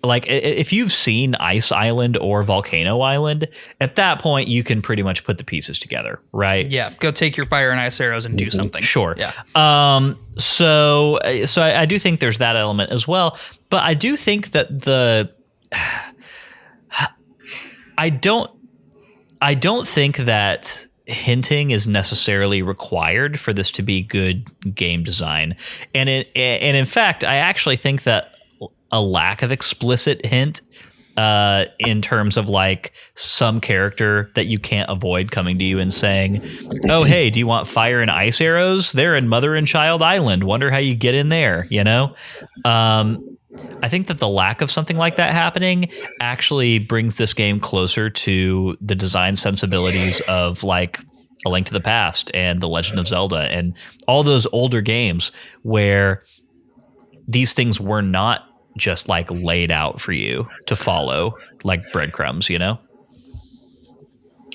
Like, if you've seen Ice Island or Volcano Island, at that point, you can pretty much put the pieces together, right? Yeah, go take your fire and ice arrows and do something. Sure. Yeah. So I do think there's that element as well. But I do think that I don't think that hinting is necessarily required for this to be good game design. And in fact, I actually think that a lack of explicit hint in terms of like some character that you can't avoid coming to you and saying, oh, hey, do you want fire and ice arrows? They're in Mother and Child Island. Wonder how you get in there, you know? I think that the lack of something like that happening actually brings this game closer to the design sensibilities of like A Link to the Past and The Legend of Zelda and all those older games where these things were not just like laid out for you to follow like breadcrumbs, you know?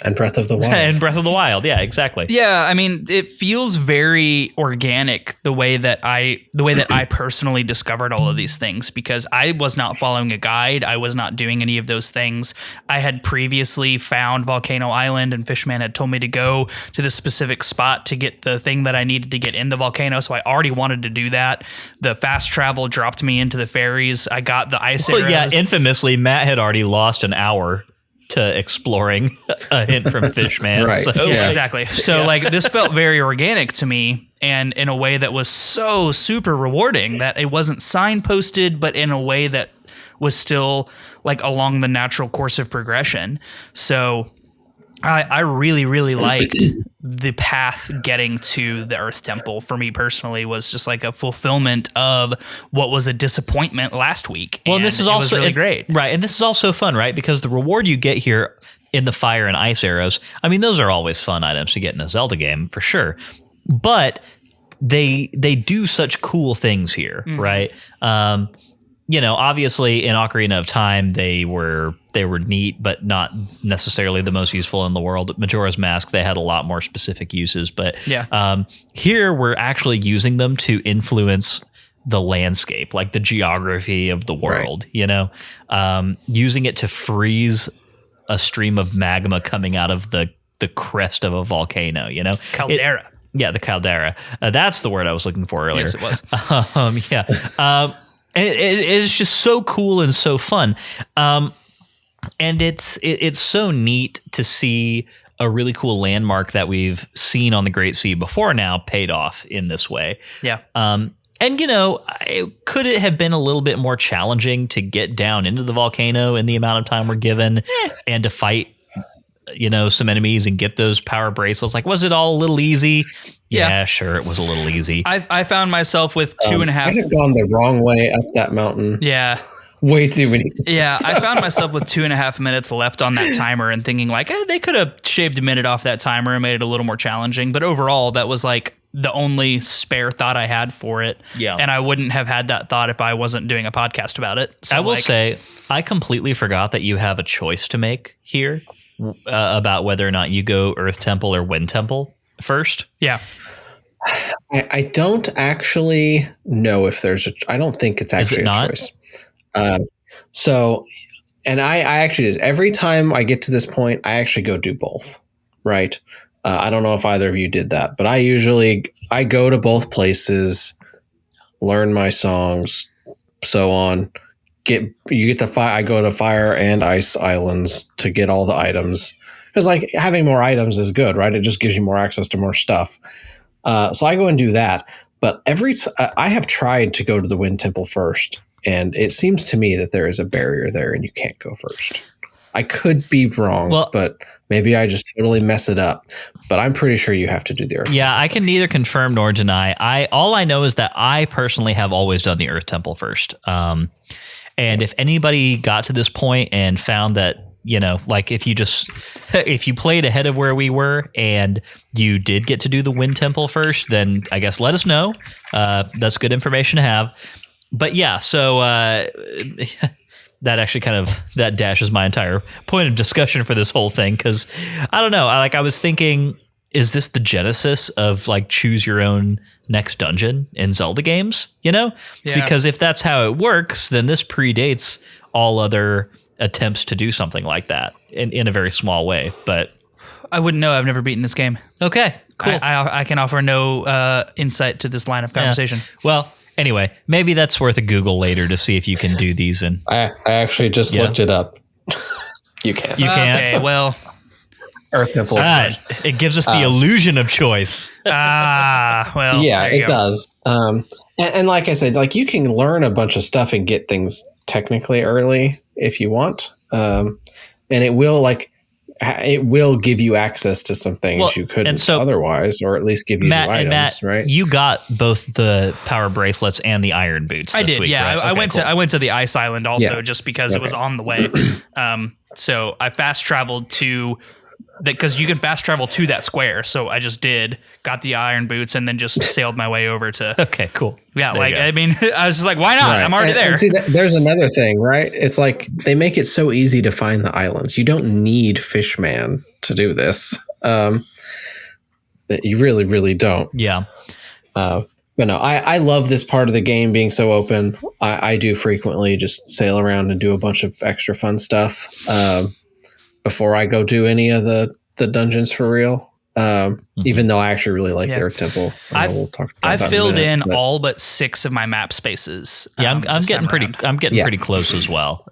And Breath of the Wild. And Breath of the Wild, yeah, exactly. Yeah, I mean, it feels very organic the way that I personally discovered all of these things, because I was not following a guide. I was not doing any of those things. I had previously found Volcano Island, and Fishman had told me to go to the specific spot to get the thing that I needed to get in the volcano, so I already wanted to do that. The fast travel dropped me into the ferries. I got the ice arrows. Yeah, infamously, Matt had already lost an hour to exploring a hint from Fishman. Right. So, Yeah, exactly. So like this felt very organic to me, and in a way that was so super rewarding, that it wasn't signposted, but in a way that was still like along the natural course of progression. So I really, really liked the path getting to the Earth Temple. For me personally, was just like a fulfillment of what was a disappointment last week. Well, and this is also really great, right? And this is also fun, right? Because the reward you get here in the fire and ice arrows, I mean, those are always fun items to get in a Zelda game for sure. But they do such cool things here, right? You know, obviously in Ocarina of Time, they were neat, but not necessarily the most useful in the world. Majora's Mask, they had a lot more specific uses, but here we're actually using them to influence the landscape, like the geography of the world, right. You know, using it to freeze a stream of magma coming out of the crest of a volcano, you know? Caldera. The caldera. That's the word I was looking for earlier. Yes, it was. It's just so cool and so fun. And it's so neat to see a really cool landmark that we've seen on the Great Sea before now paid off in this way. Yeah. And, you know, could it have been a little bit more challenging to get down into the volcano in the amount of time we're given and to fight, you know, some enemies and get those power bracelets? Like, was it all a little easy? Yeah, sure, it was a little easy. I found myself with 2.5. I have gone the wrong way up that mountain. Yeah. way too many times. Yeah, I found myself with 2.5 minutes left on that timer and thinking like, they could have shaved a minute off that timer and made it a little more challenging. But overall, that was like the only spare thought I had for it. Yeah. And I wouldn't have had that thought if I wasn't doing a podcast about it. So I will say, I completely forgot that you have a choice to make here about whether or not you go Earth Temple or Wind Temple first. Yeah. I don't actually know if there's I don't think it's actually a choice. And I actually, every time I get to this point, I actually go do both. Right. I don't know if either of you did that, but I go to both places, learn my songs, so on. I go to Fire and Ice Islands to get all the items. Because like having more items is good, right? It just gives you more access to more stuff. So I go and do that. But I have tried to go to the Wind Temple first, and it seems to me that there is a barrier there and you can't go first. I could be wrong, but maybe I just totally mess it up. But I'm pretty sure you have to do the Earth. Yeah, I can neither confirm nor deny. All I know is that I personally have always done the Earth Temple first. And if anybody got to this point and found that, like if you played ahead of where we were and you did get to do the Wind Temple first, then I guess let us know. That's good information to have. But yeah, so that actually that dashes my entire point of discussion for this whole thing. Cause I don't know. I was thinking, is this the genesis of like choose your own next dungeon in Zelda games? Yeah. Because if that's how it works, then this predates all other attempts to do something like that in a very small way. But I wouldn't know. I've never beaten this game. Okay, cool. I can offer no insight to this line of conversation. Yeah. Well, anyway, maybe that's worth a Google later to see if you can do these. And I actually just looked it up. You can't. You can't. Okay, well, Earth Temple. It gives us the illusion of choice. Well, yeah, it does. And like I said, like you can learn a bunch of stuff and get things technically early if you want, and it will give you access to some things you couldn't otherwise, or at least give you new items. Matt, right? You got both the power bracelets and the iron boots. I did. Week, yeah, right? I went to the Ice Island also just because it was on the way. So I fast traveled to because you can fast travel to that square. So I just got the iron boots and then just sailed my way over to. Okay, cool. Yeah, I mean, I was just like, why not? Right. I'm already there. And see, there's another thing, right? It's like they make it so easy to find the islands. You don't need Fishman to do this. You really, really don't. Yeah. But no, I love this part of the game being so open. I do frequently just sail around and do a bunch of extra fun stuff before I go do any of the dungeons for real. Even though I actually really like the Earth Temple. We'll talk about I've that filled in a minute, all but 6 of my map spaces. Yeah, I'm getting pretty close as well.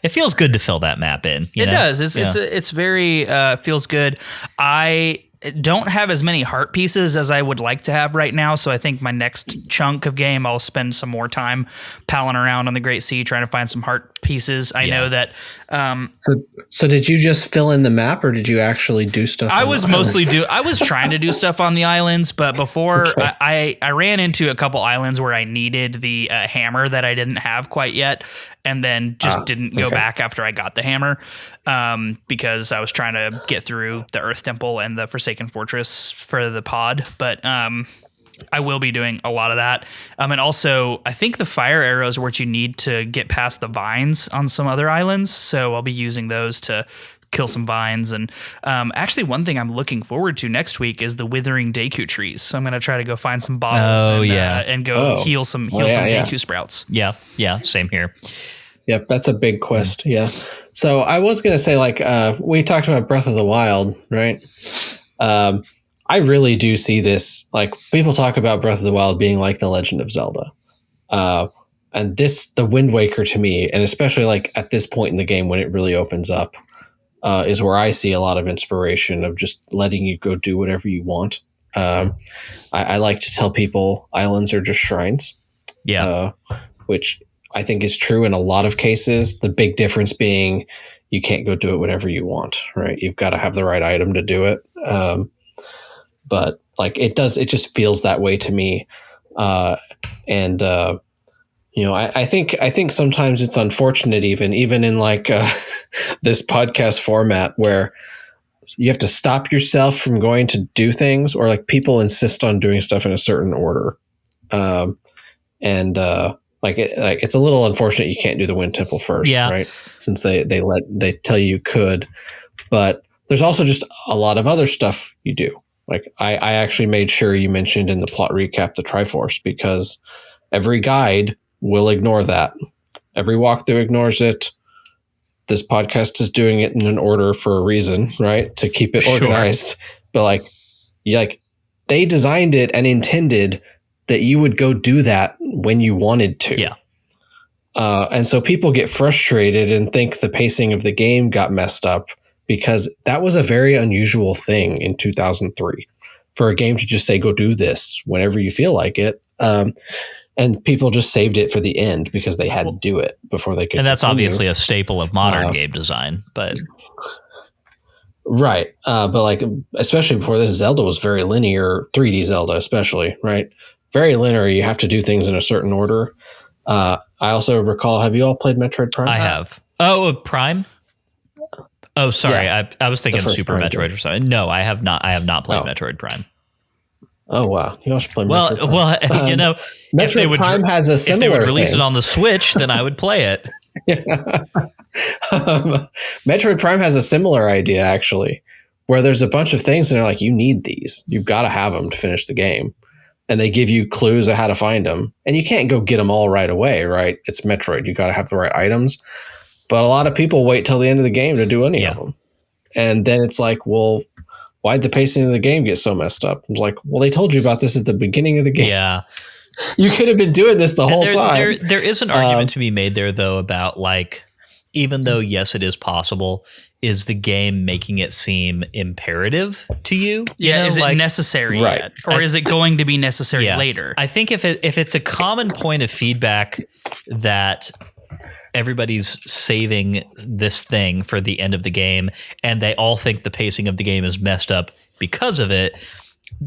It feels good to fill that map in. It does. It's very feels good. I don't have as many heart pieces as I would like to have right now, so I think my next chunk of game I'll spend some more time palling around on the Great Sea trying to find some heart pieces. I know that. So did you just fill in the map, or did you actually do stuff? I was trying to do stuff on the islands, but before I ran into a couple islands where I needed the hammer that I didn't have quite yet, and then just didn't go back after I got the hammer because I was trying to get through the Earth Temple and the Forsaken Fortress for the pod. But I will be doing a lot of that. And also, I think the fire arrows are what you need to get past the vines on some other islands. So I'll be using those to kill some vines. And actually, one thing I'm looking forward to next week is the withering Deku trees. So I'm going to try to go find some bottles and go heal some Deku sprouts. Yeah, same here. Yep, that's a big quest. Yeah. So I was going to say, like, we talked about Breath of the Wild, right? I really do see this, like, people talk about Breath of the Wild being like The Legend of Zelda. And the Wind Waker to me, and especially like at this point in the game when it really opens up, is where I see a lot of inspiration of just letting you go do whatever you want. I like to tell people islands are just shrines. Yeah. Which I think is true in a lot of cases. The big difference being you can't go do it whenever you want, right? You've got to have the right item to do it. But like it just feels that way to me. And I think sometimes it's unfortunate even in like this podcast format where you have to stop yourself from going to do things, or like people insist on doing stuff in a certain order. It's a little unfortunate you can't do the Wind Temple first, right? Since they tell you could, but there's also just a lot of other stuff you do. Like I actually made sure you mentioned in the plot recap the Triforce, because every guide will ignore that. Every walkthrough ignores it. This podcast is doing it in an order for a reason, right? To keep it organized. But they designed it and intended that you would go do that when you wanted to. Yeah. And so people get frustrated and think the pacing of the game got messed up, because that was a very unusual thing in 2003 for a game to just say, go do this whenever you feel like it. And people just saved it for the end because they had to do it before they could. And that's continue. obviously a staple of modern game design, but right. But like, especially before this, Zelda was very linear, 3D Zelda especially, right? Very linear. You have to do things in a certain order. I also recall, have you all played Metroid Prime? I have. Oh, Prime? Oh, sorry. Yeah. I was thinking Super Prime Metroid game. or something. No, I have not. I have not played Metroid Prime. Oh, wow. You all should play Metroid Prime. Well, if they Metroid would, Prime has a similar if they would release thing. it on the Switch, then I would play it. Metroid Prime has a similar idea, actually, where there's a bunch of things and they're like, you need these. You've got to have them to finish the game. And they give you clues of how to find them. And you can't go get them all right away, right? It's Metroid. You got to have the right items. But a lot of people wait till the end of the game to do any of them. And then it's like, well, why'd the pacing of the game get so messed up? It's like, well, they told you about this at the beginning of the game. Yeah. You could have been doing this the whole time. There is an argument to be made there, though, about like, even though, yes, it is possible, is the game making it seem imperative to you? Yeah, is it necessary yet? Or is it going to be necessary later? I think if it's a common point of feedback that everybody's saving this thing for the end of the game and they all think the pacing of the game is messed up because of it,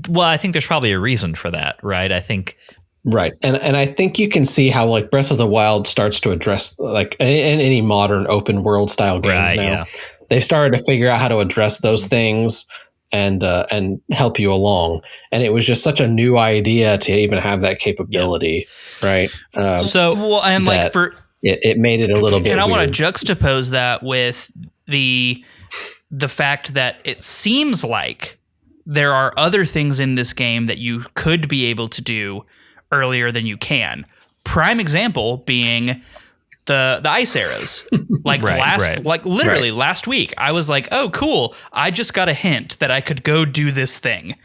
well, I think there's probably a reason for that, right? I think... Right. And I think you can see how like Breath of the Wild starts to address, like in any modern open world style games now. Yeah. They've started to figure out how to address those things and help you along. And it was just such a new idea to even have that capability, right? It made it a little bit. And I weird. want to juxtapose that with the fact that it seems like there are other things in this game that you could be able to do earlier than you can. Prime example being the ice arrows. Like last week, I was like, oh, cool. I just got a hint that I could go do this thing.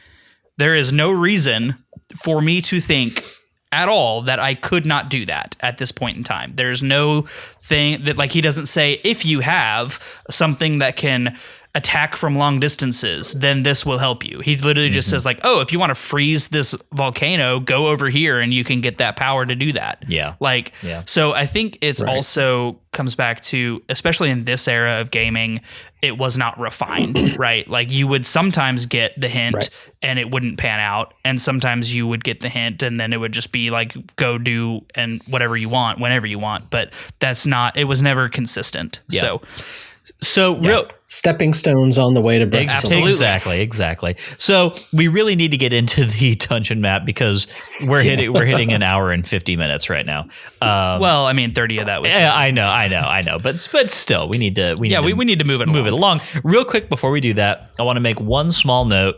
There is no reason for me to think at all that I could not do that at this point in time. There's no thing that, like, he doesn't say, if you have something that can attack from long distances, then this will help you. He literally just says like, oh, if you want to freeze this volcano, go over here and you can get that power to do that. Yeah. So I think it's also comes back to, especially in this era of gaming, it was not refined, right? Like you would sometimes get the hint and it wouldn't pan out. And sometimes you would get the hint and then it would just be like, go do and whatever you want, whenever you want. But it was never consistent. Yeah. So real stepping stones on the way to Breath. Absolutely. Exactly. So we really need to get into the dungeon map because we're hitting an hour and 50 minutes right now. 30 of that was. Yeah, I know. But still, we need to move it along. Real quick before we do that, I want to make one small note.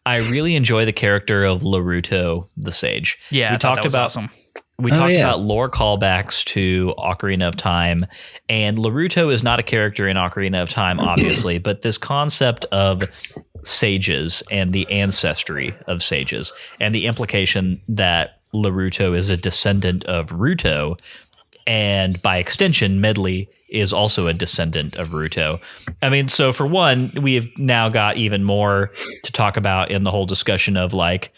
I really enjoy the character of Laruto the Sage. Yeah, we talked about awesome. We talked about lore callbacks to Ocarina of Time, and Laruto is not a character in Ocarina of Time, obviously, but this concept of sages and the ancestry of sages and the implication that Laruto is a descendant of Ruto, and by extension, Medley is also a descendant of Ruto. I mean, so for one, we've now got even more to talk about in the whole discussion of like,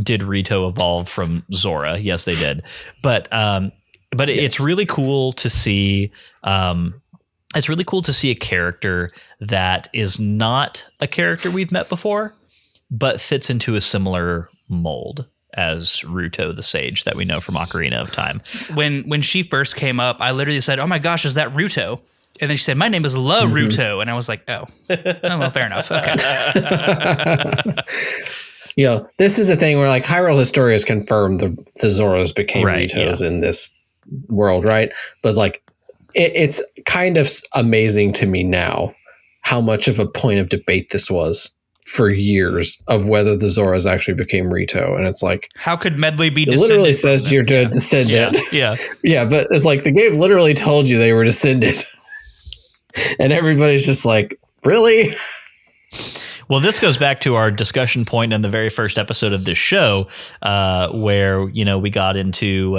did Rito evolve from Zora? Yes, they did. But it's really cool to see. It's really cool to see a character that is not a character we've met before, but fits into a similar mold as Ruto the Sage that we know from Ocarina of Time. When she first came up, I literally said, "Oh my gosh, is that Ruto?" And then she said, "My name is La Ruto," and I was like, "Oh, well, fair enough." Okay. This is a thing where like Hyrule Historia has confirmed the Zoras became Ritos in this world, right? But like, it's kind of amazing to me now how much of a point of debate this was for years of whether the Zoras actually became Rito. And it's like, how could Medley be descended? It literally says you're a descendant. Yeah. But it's like the game literally told you they were descended. And everybody's just like, really? Well, this goes back to our discussion point in the very first episode of this show, where we got into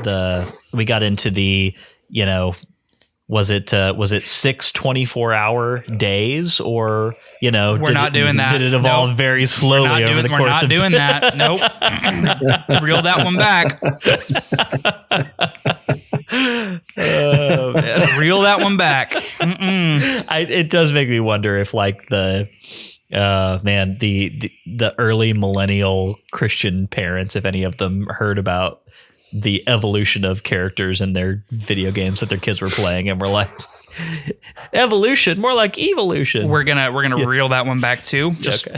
the was it 6 24-hour days, or we're not doing that. Did it evolve very slowly over the course? We're not doing that. Nope. Reel that one back. Oh, man. Reel that one back. It does make me wonder if like the early millennial Christian parents, if any of them heard about the evolution of characters in their video games that their kids were playing, and were like, evolution, more like evolution. We're gonna reel that one back too. Just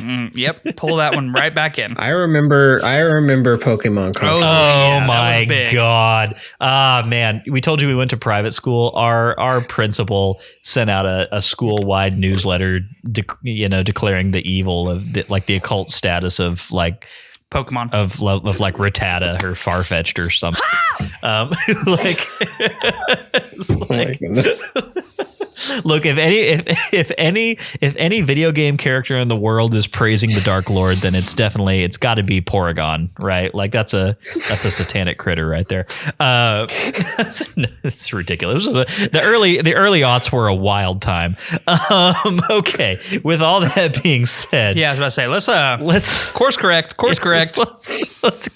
pull that one right back in. I remember Pokemon cards. Oh my god. Man, we told you we went to private school. Our principal sent out a school-wide newsletter declaring the evil of the occult status of like Pokemon of like Rattata or Farfetch'd or something. Look, if any video game character in the world is praising the Dark Lord, then it's got to be Porygon, right? Like that's a satanic critter right there. It's ridiculous. The early aughts were a wild time. Okay, with all that being said, I was about to say let's course correct. let's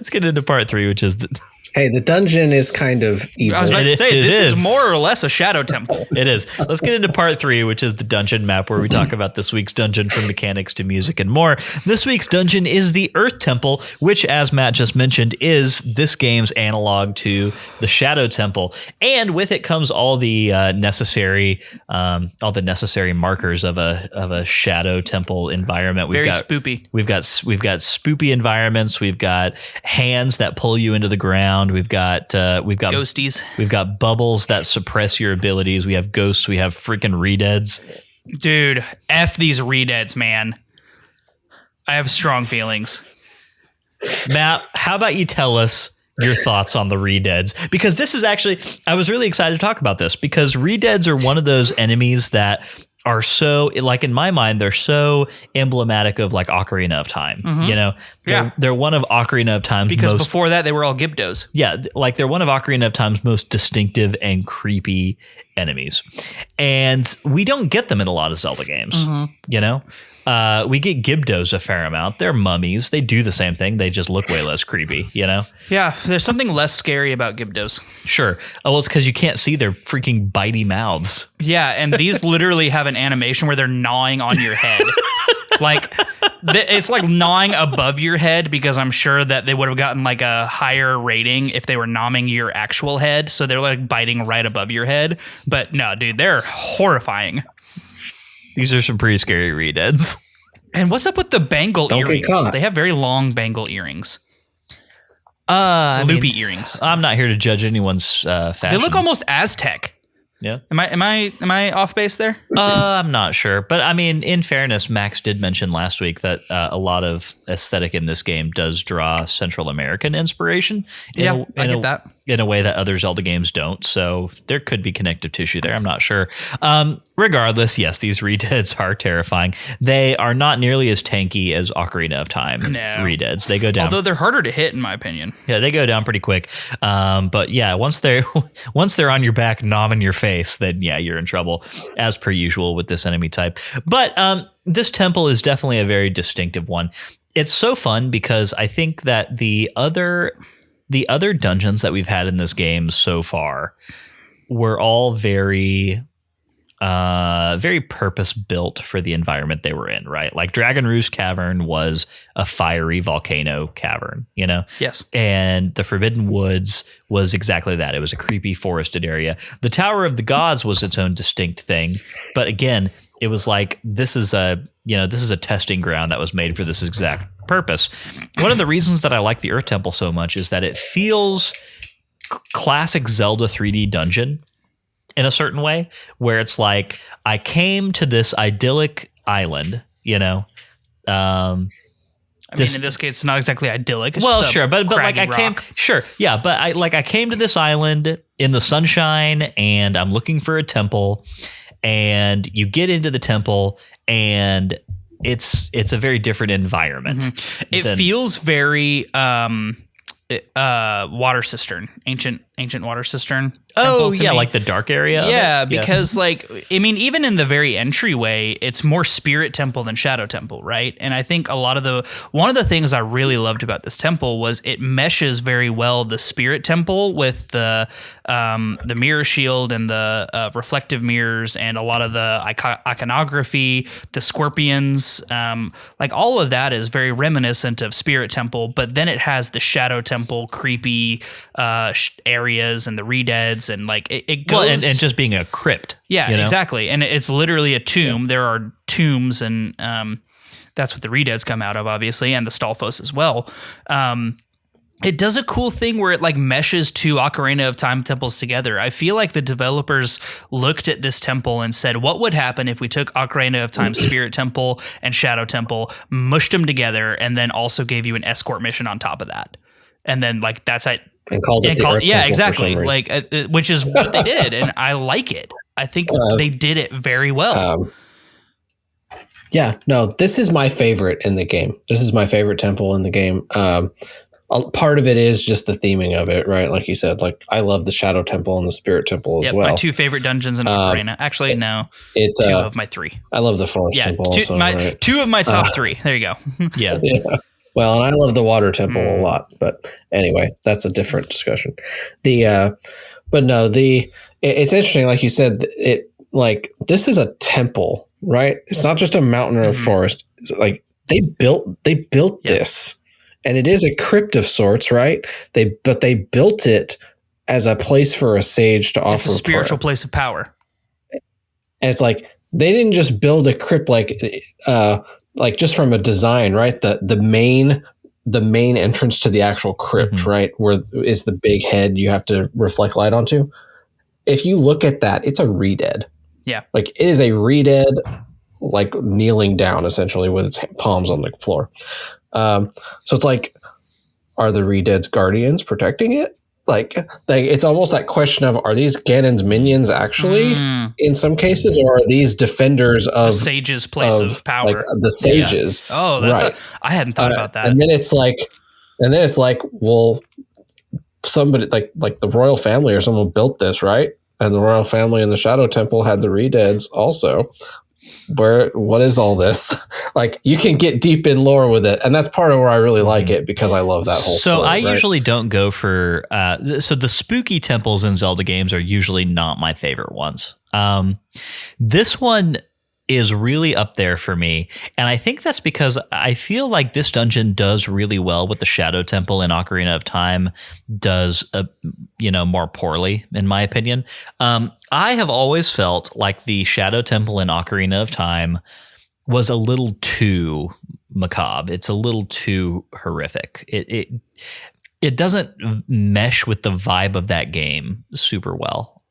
get into part 3, which is Hey, the dungeon is kind of evil. I was about to say, this is more or less a shadow temple. It is. Let's get into part 3, which is the dungeon map, where we talk about this week's dungeon, from mechanics to music and more. This week's dungeon is the Earth Temple, which, as Matt just mentioned, is this game's analog to the Shadow Temple. And with it comes all the necessary markers of a Shadow Temple environment. Very spoopy. We've got spoopy environments. We've got hands that pull you into the ground. We've got ghosties. We've got bubbles that suppress your abilities. We have ghosts. We have freaking redeads. Dude, F these redeads, man. I have strong feelings. Matt, how about you tell us your thoughts on the redeads? Because this is actually, I was really excited to talk about this, because redeads are one of those enemies that are so, like, in my mind, they're so emblematic of like Ocarina of Time. They're one of Ocarina of Time's because before that they were all Gyptos. Yeah, like they're one of Ocarina of Time's most distinctive and creepy enemies, and we don't get them in a lot of Zelda games. We get Gyptos a fair amount. They're mummies. They do the same thing. They just look way less creepy. Yeah, there's something less scary about Gyptos. Sure. Oh, well, it's because you can't see their freaking bitey mouths. Yeah, and these literally have an animation where they're gnawing on your head. Like, it's like gnawing above your head, because I'm sure that they would have gotten like a higher rating if they were gnawing your actual head. So they're like biting right above your head. But no, dude, they're horrifying. These are some pretty scary redeads. And what's up with the bangle Don't earrings? get caught. They have very long bangle earrings. Loopy earrings. I'm not here to judge anyone's fashion. They look almost Aztec. Yeah. Am I off base there? I'm not sure, but I mean, in fairness, Max did mention last week that a lot of aesthetic in this game does draw Central American inspiration. I get that. In a way that other Zelda games don't. So there could be connective tissue there. I'm not sure. Regardless, yes, these redeads are terrifying. They are not nearly as tanky as Ocarina of Time redeads. They go down. Although they're harder to hit, in my opinion. Yeah, they go down pretty quick. But yeah, once they're on your back, nomming your face, then yeah, you're in trouble, as per usual with this enemy type. But this temple is definitely a very distinctive one. It's so fun because I think that the other dungeons that we've had in this game so far were all very very purpose built for the environment they were in, right? Like Dragon Roost Cavern was a fiery volcano cavern, you know? Yes. And the Forbidden Woods was exactly that. It was a creepy forested area. The Tower of the Gods was its own distinct thing. But again, it was like, this is a testing ground that was made for this exact purpose. One of the reasons that I like the Earth Temple so much is that it feels classic Zelda 3D dungeon in a certain way, where it's like, I came to this idyllic island, you know. I mean, in this case, it's not exactly idyllic. It's Well, just a sure, but like I craggy came, rock. sure, yeah, but I came to this island in the sunshine, and I'm looking for a temple, and you get into the temple, and it's a very different environment. It feels very water cistern, ancient water cistern. Oh temple to yeah, me. like the dark area. of Yeah, it? because like, I mean, even in the very entryway, it's more spirit temple than shadow temple, right? And I think one of the things I really loved about this temple was it meshes very well the spirit temple with the mirror shield and the reflective mirrors and a lot of the iconography, the scorpions, like all of that is very reminiscent of spirit temple, but then it has the shadow temple creepy areas and the redeads. And like it goes, well, and just being a crypt. yeah, you know? exactly. And it's literally a tomb. Yeah. There are tombs, and that's what the redeads come out of, obviously, and the Stalfos as well. It does a cool thing where it like meshes two Ocarina of Time temples together. I feel like the developers looked at this temple and said, what would happen if we took Ocarina of Time Spirit Temple and Shadow Temple, mushed them together, and then also gave you an escort mission on top of that? And then like that's it. And called it the Earth yeah, Temple exactly. for some Like, which is what they did, and I like it. I think they did it very well. Yeah, no, this is my favorite in the game. This is my favorite temple in the game. Part of it is just the theming of it, right? Like you said, like I love the Shadow Temple and the Spirit Temple as well. My two favorite dungeons in Ocarina. Actually, two of my three. I love the Forest Temple. Two of my top three. There you go. Yeah. Well, and I love the Water Temple a lot, but anyway, that's a different discussion. It's interesting, like you said, this is a temple, right? It's not just a mountain or a forest. It's like they built this, and it is a crypt of sorts, right? But they built it as a place for a sage to offer. It's a spiritual place of power, and it's like they didn't just build a crypt like just from a design, right? The main entrance to the actual crypt, right, where is the big head you have to reflect light onto. If you look at that, it's a redead. Yeah, like it is a redead, like kneeling down essentially with its palms on the floor. So it's like, are the redeads guardians protecting it? Like it's almost that question of, are these Ganon's minions actually in some cases, or are these defenders of the sage's place of power? Like the sages. Yeah. Oh, that's I hadn't thought about that. And then it's like, well, somebody like the royal family or someone built this, right? And the royal family in the Shadow Temple had the redeads also. What is all this? Like, you can get deep in lore with it, and that's part of where I really like it, because I love that whole story, I usually don't go for so the spooky temples in Zelda games are usually not my favorite ones. This one is really up there for me, and I think that's because I feel like this dungeon does really well what the Shadow Temple in Ocarina of Time does more poorly, in my opinion. I have always felt like the Shadow Temple in Ocarina of Time was a little too macabre. It's a little too horrific. It doesn't mesh with the vibe of that game super well.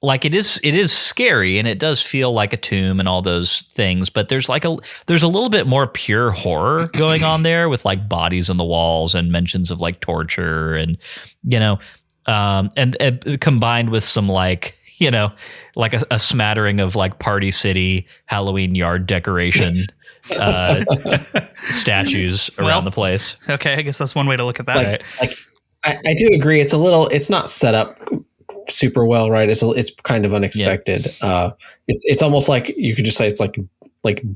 Like it is scary, and it does feel like a tomb and all those things, but there's a little bit more pure horror going on there, with like bodies on the walls and mentions of like torture and and combined with some like a smattering of like Party City Halloween yard decoration statues around the place. Okay, I guess that's one way to look at that. I do agree. It's not set up super well, right? It's kind of unexpected. Yeah. It's almost like you could just say it's like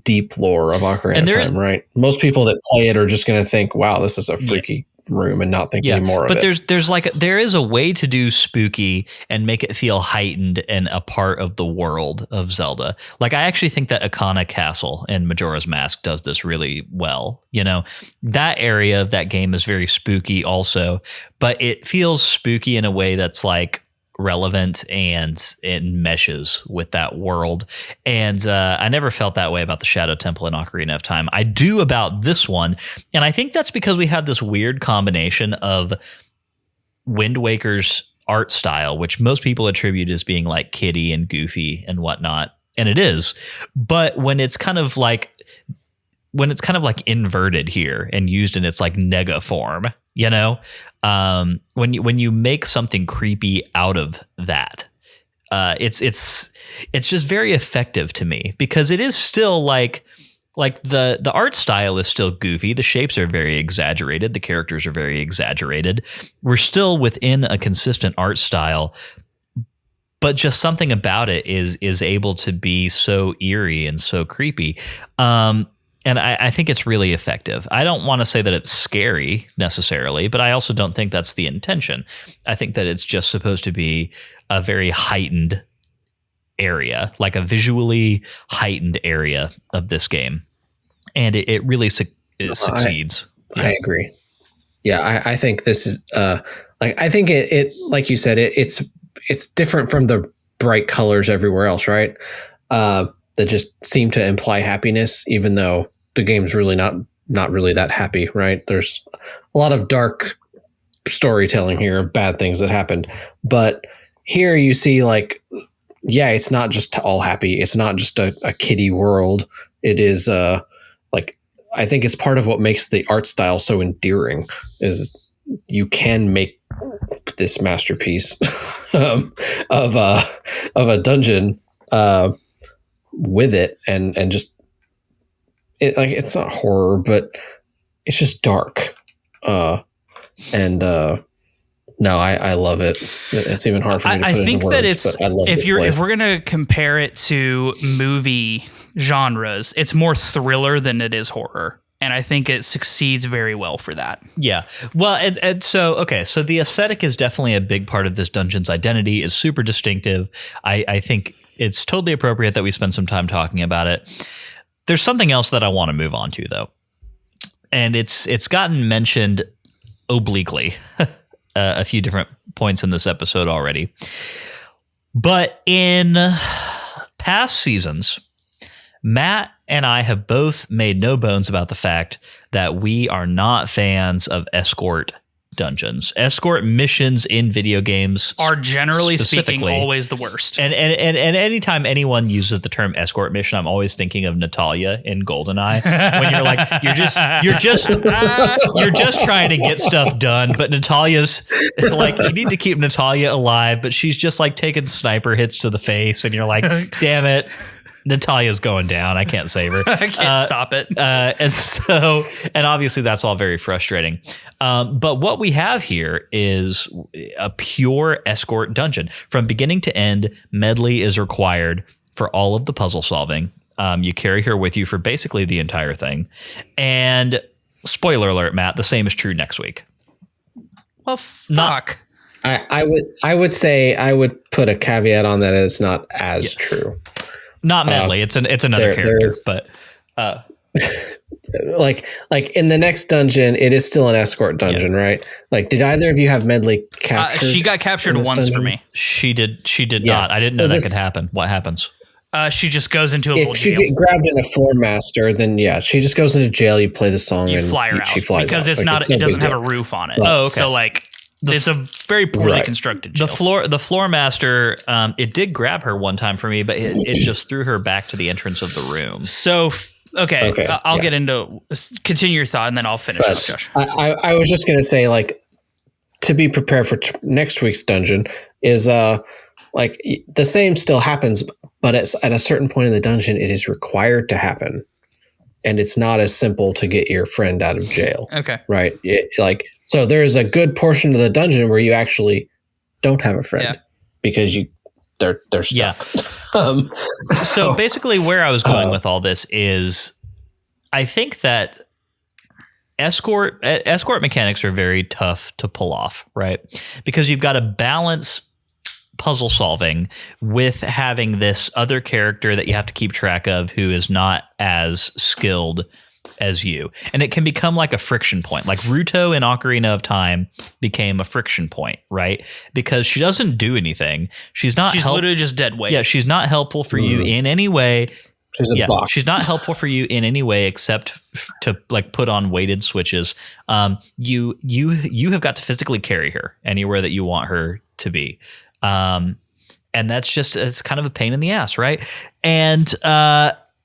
deep lore of Ocarina of Time, right? Most people that play it are just going to think, wow, this is a freaky room and not think any more of it. But there is a way to do spooky and make it feel heightened and a part of the world of Zelda. Like, I actually think that Akana Castle in Majora's Mask does this really well. You know, that area of that game is very spooky also, but it feels spooky in a way that's like relevant and it meshes with that world. And I never felt that way about the Shadow Temple in Ocarina of Time. I do about this one. And I think that's because we have this weird combination of Wind Waker's art style, which most people attribute as being like kiddie and goofy and whatnot. And it is. But when it's kind of like inverted here and used in its like nega form, you know, when you make something creepy out of that, it's just very effective to me, because it is still like the art style is still goofy. The shapes are very exaggerated. The characters are very exaggerated. We're still within a consistent art style, but just something about it is able to be so eerie and so creepy. And I think it's really effective. I don't want to say that it's scary necessarily, but I also don't think that's the intention. I think that it's just supposed to be a very heightened area, like a visually heightened area of this game. And it really it succeeds. I agree. Yeah, I think this is I think it like you said, it's different from the bright colors everywhere else, right? That just seem to imply happiness, even though the game's really not really that happy, right? There's a lot of dark storytelling here of bad things that happened. But here you see like, yeah, it's not just all happy. It's not just a kiddie world. It is like, I think it's part of what makes the art style so endearing is you can make this masterpiece of a dungeon with it and just it's not horror, but it's just dark. No, I love it. It's even hard for me to put I think into words, that it's but I love if we're gonna compare it to movie genres, it's more thriller than it is horror. And I think it succeeds very well for that. Yeah. Well, and so the aesthetic is definitely a big part of this dungeon's identity. Is super distinctive. I think it's totally appropriate that we spend some time talking about it. There's something else that I want to move on to, though. And it's gotten mentioned obliquely a few different points in this episode already. But in past seasons, Matt and I have both made no bones about the fact that we are not fans of escort dungeons. Escort missions in video games are generally speaking always the worst. And anytime anyone uses the term escort mission, I'm always thinking of Natalia in GoldenEye. When you're like, you're just trying to get stuff done, but Natalia's like, you need to keep Natalia alive, but she's just like taking sniper hits to the face, and you're like, damn it. Natalia's going down. I can't save her. I can't stop it. And obviously that's all very frustrating. But what we have here is a pure escort dungeon. From beginning to end, medley is required for all of the puzzle solving. You carry her with you for basically the entire thing. And spoiler alert, Matt, the same is true next week. Well, fuck. I would say I would put a caveat on that it's not as true. Not medley. It's another character, but like in the next dungeon, it is still an escort dungeon, right? Like, did either of you have medley captured? She got captured once dungeon? For me. She did not. I didn't know that could happen. What happens? She just goes into a little jail. If you get grabbed in a floor master, then she just goes into jail. You play the song, you and fly her out she flies because out. it's not. It doesn't have a roof on it. Right. Oh, okay. So like. It's a very poorly constructed jail. The floor master, it did grab her one time for me, but it just threw her back to the entrance of the room. So, I'll get into continue your thought and then I'll finish up, Josh. I was just going to say, like, to be prepared for next week's dungeon is like the same still happens, but at a certain point in the dungeon, it is required to happen. And it's not as simple to get your friend out of jail. Okay. Right. So there is a good portion of the dungeon where you actually don't have a friend because they're stuck. Yeah. So basically where I was going with all this is I think that escort mechanics are very tough to pull off, right? Because you've got to balance puzzle solving with having this other character that you have to keep track of who is not as skilled as you. And it can become like a friction point. Like Ruto in Ocarina of Time became a friction point, right? Because she doesn't do anything. She's literally just dead weight. Yeah, she's not helpful for you in any way. She's not helpful for you in any way except to like put on weighted switches. You have got to physically carry her anywhere that you want her to be. And it's kind of a pain in the ass, right? And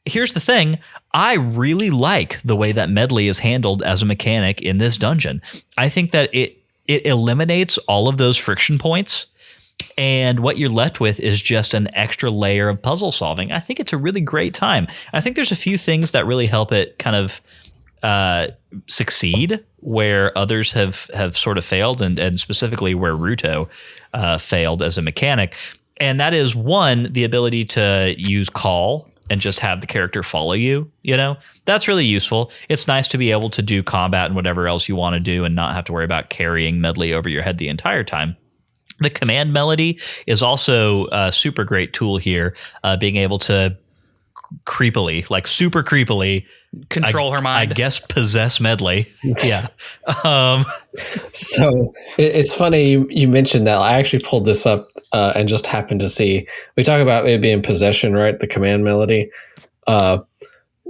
here's the thing. I really like the way that medley is handled as a mechanic in this dungeon. I think that it eliminates all of those friction points. And what you're left with is just an extra layer of puzzle solving. I think it's a really great time. I think there's a few things that really help it kind of succeed where others have sort of failed, and specifically where Ruto failed as a mechanic. And that is, one, the ability to use call and just have the character follow you. That's really useful. It's nice to be able to do combat and whatever else you want to do and not have to worry about carrying medley over your head the entire time. The command melody is also a super great tool here, being able to super creepily control her mind. I guess possess medley. Yeah. So it's funny you mentioned that. I actually pulled this up and just happened to see. We talk about it being possession, right? The command melody.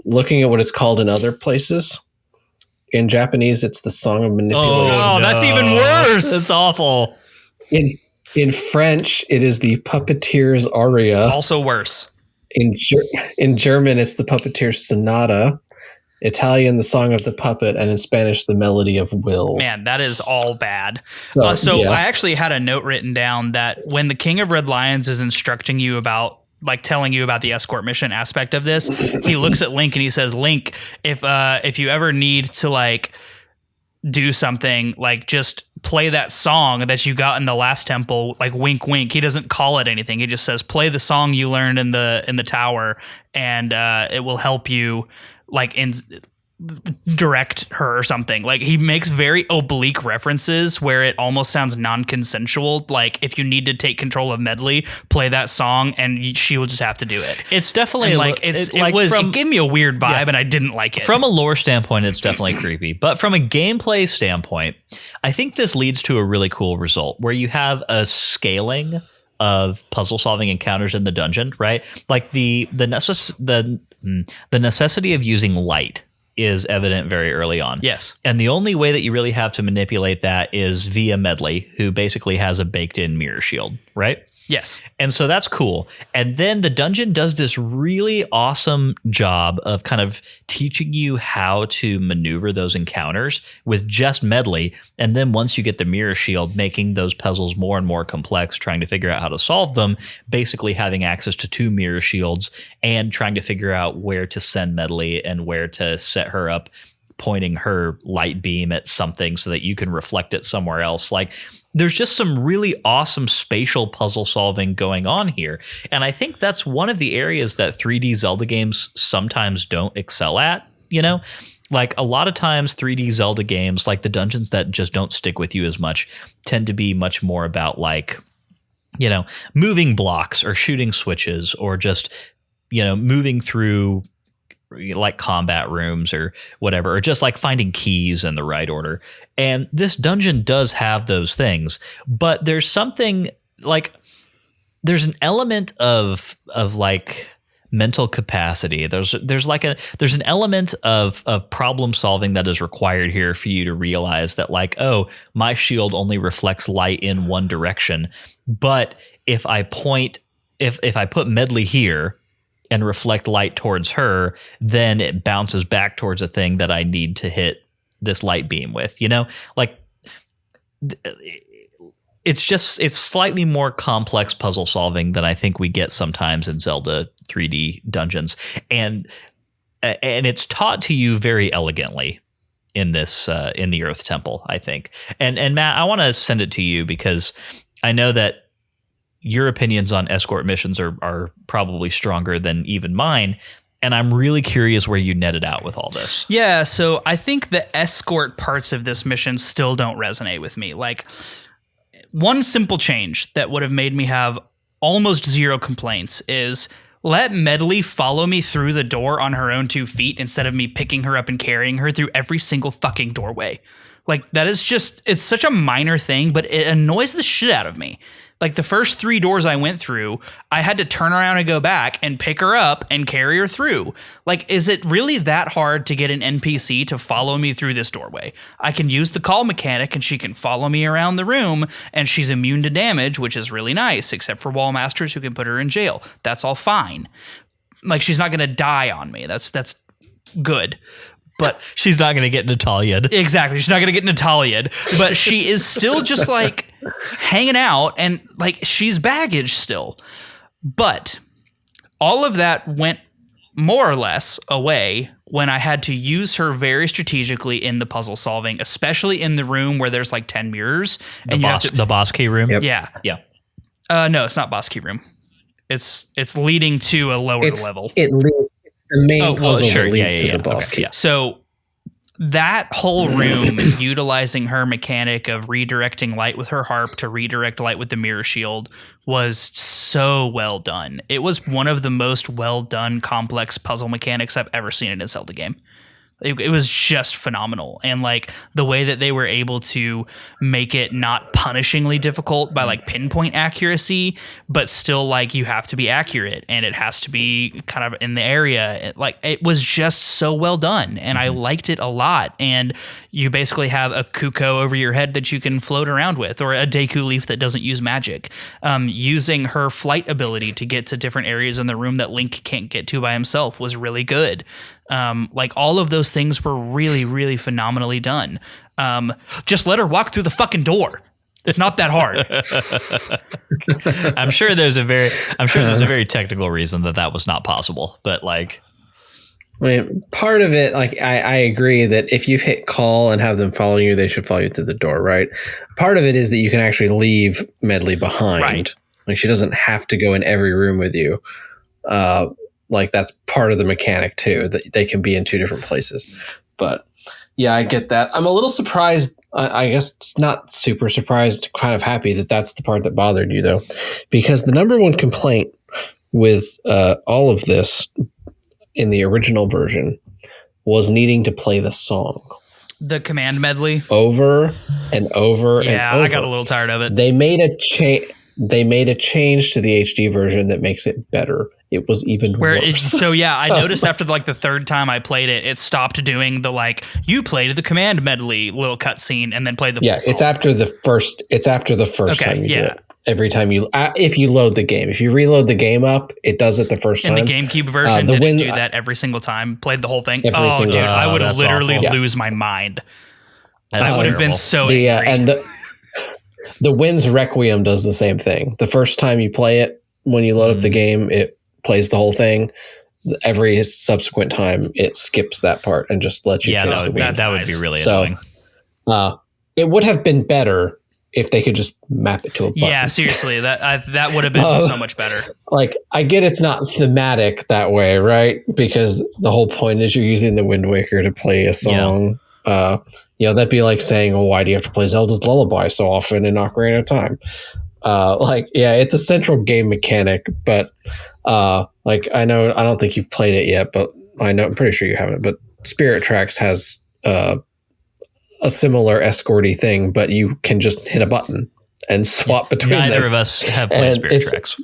Looking at what it's called in other places. In Japanese, it's the song of manipulation. Oh, that's even worse. It's awful. In French, it is the puppeteer's aria. Also worse. In German, it's the puppeteer's sonata. Italian, the song of the puppet, and in Spanish, the melody of will. Man, that is all bad. So I actually had a note written down that when the King of Red Lions is instructing you about, like, telling you about the escort mission aspect of this, he looks at Link and he says, "Link, if you ever need to like do something, like just play that song that you got in the last temple, like wink wink." He doesn't call it anything. He just says, "Play the song you learned in the tower, and it will help you like direct her," or something. Like, he makes very oblique references where it almost sounds non-consensual. Like, if you need to take control of medley, play that song and she will just have to do it. It's definitely it gave me a weird vibe, and I didn't like it. From a lore standpoint, it's definitely creepy. But from a gameplay standpoint, I think this leads to a really cool result where you have a scaling of puzzle solving encounters in the dungeon, right? Like the necessity of using light is evident very early on. Yes. And the only way that you really have to manipulate that is via medley, who basically has a baked-in mirror shield, right? Yes. And so that's cool. And then the dungeon does this really awesome job of kind of teaching you how to maneuver those encounters with just medley. And then once you get the mirror shield, making those puzzles more and more complex, trying to figure out how to solve them, basically having access to 2 mirror shields and trying to figure out where to send medley and where to set her up, pointing her light beam at something so that you can reflect it somewhere else. Like, there's just some really awesome spatial puzzle solving going on here. And I think that's one of the areas that 3D Zelda games sometimes don't excel at, Like, a lot of times 3D Zelda games, like the dungeons that just don't stick with you as much, tend to be much more about like, moving blocks or shooting switches or just, moving through like combat rooms or whatever, or just like finding keys in the right order. And this dungeon does have those things, but there's something like, there's an element of like mental capacity. There's an element of problem solving that is required here for you to realize that, like, oh, my shield only reflects light in one direction, but if I put medley here and reflect light towards her, then it bounces back towards a thing that I need to hit this light beam with, like it's slightly more complex puzzle solving than I think we get sometimes in Zelda 3D dungeons. And it's taught to you very elegantly in this, in the Earth Temple, I think. And Matt, I want to send it to you because I know that your opinions on escort missions are probably stronger than even mine. And I'm really curious where you netted out with all this. Yeah, so I think the escort parts of this mission still don't resonate with me. Like, one simple change that would have made me have almost zero complaints is let Medley follow me through the door on her own 2 feet instead of me picking her up and carrying her through every single fucking doorway. Like, that is just, it's such a minor thing, but it annoys the shit out of me. Like, the first 3 doors I went through, I had to turn around and go back and pick her up and carry her through. Like, is it really that hard to get an NPC to follow me through this doorway? I can use the call mechanic and she can follow me around the room, and she's immune to damage, which is really nice, except for wall masters who can put her in jail. That's all fine. Like, she's not going to die on me. That's good. But she's not going to get Natalia'd. Exactly. She's not going to get Natalia'd. But she is still just like hanging out, and like she's baggage still. But all of that went more or less away when I had to use her very strategically in the puzzle solving, especially in the room where there's like 10 mirrors. The boss key room? Yep. Yeah. Yeah. No, it's not boss key room. It's leading to a lower level. The main puzzle that leads to the boss key. Yeah. So that whole room, utilizing her mechanic of redirecting light with her harp to redirect light with the mirror shield, was so well done. It was one of the most well done complex puzzle mechanics I've ever seen in a Zelda game. It was just phenomenal. And like the way that they were able to make it not punishingly difficult by like pinpoint accuracy, but still like you have to be accurate and it has to be kind of in the area. Like it was just so well done and I liked it a lot. And you basically have a Kuko over your head that you can float around with, or a Deku leaf that doesn't use magic. Using her flight ability to get to different areas in the room that Link can't get to by himself was really good. Like all of those things were really, really phenomenally done. Just let her walk through the fucking door. It's not that hard. I'm sure there's a very technical reason that was not possible, but like, I mean, part of it, like I agree that if you've hit call and have them follow you, they should follow you through the door, right? Part of it is that you can actually leave Medley behind. Right. Like she doesn't have to go in every room with you. Like that's part of the mechanic too, that they can be in 2 different places. But yeah, I get that. I'm a little surprised. I guess it's not super surprised, kind of happy that that's the part that bothered you though, because the number one complaint with all of this in the original version was needing to play the song. The command medley over and over and over. Yeah, I got a little tired of it. They made a change to the HD version that makes it better. It was even worse. So yeah, I noticed after like the 3rd time I played it, it stopped doing the like you played the command medley little cutscene and then played the full song. It's after the first. It's after the first time you do it. Every time if you load the game, if you reload the game up, it does it the first time. In the GameCube version, did it do that every single time? Played the whole thing? I would literally lose my mind. I would have been so angry. And the Wind's Requiem does the same thing. The first time you play it, when you load up the game, it plays the whole thing. Every subsequent time, it skips that part and just lets you change the Winds. That would be really annoying. It would have been better if they could just map it to a button. Yeah, seriously, that would have been so much better. Like, I get it's not thematic that way, right? Because the whole point is you're using the Wind Waker to play a song. Yeah. That'd be like saying, well, why do you have to play Zelda's Lullaby so often in Ocarina of Time? It's a central game mechanic, but I don't think you've played it yet, but I'm pretty sure you haven't. But Spirit Tracks has a similar escorty thing, but you can just hit a button and swap between them. Neither of us have played Spirit Tracks.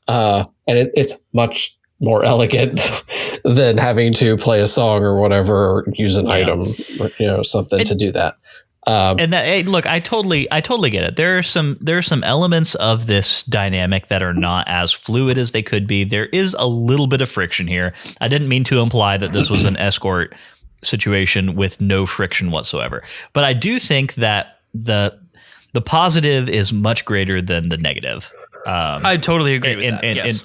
And it's much more elegant than having to play a song or whatever, or use an item or something to do that. Look, I totally get it. There are some elements of this dynamic that are not as fluid as they could be. There is a little bit of friction here. I didn't mean to imply that this was an escort situation with no friction whatsoever, but I do think that the positive is much greater than the negative. I totally agree with that. Yes.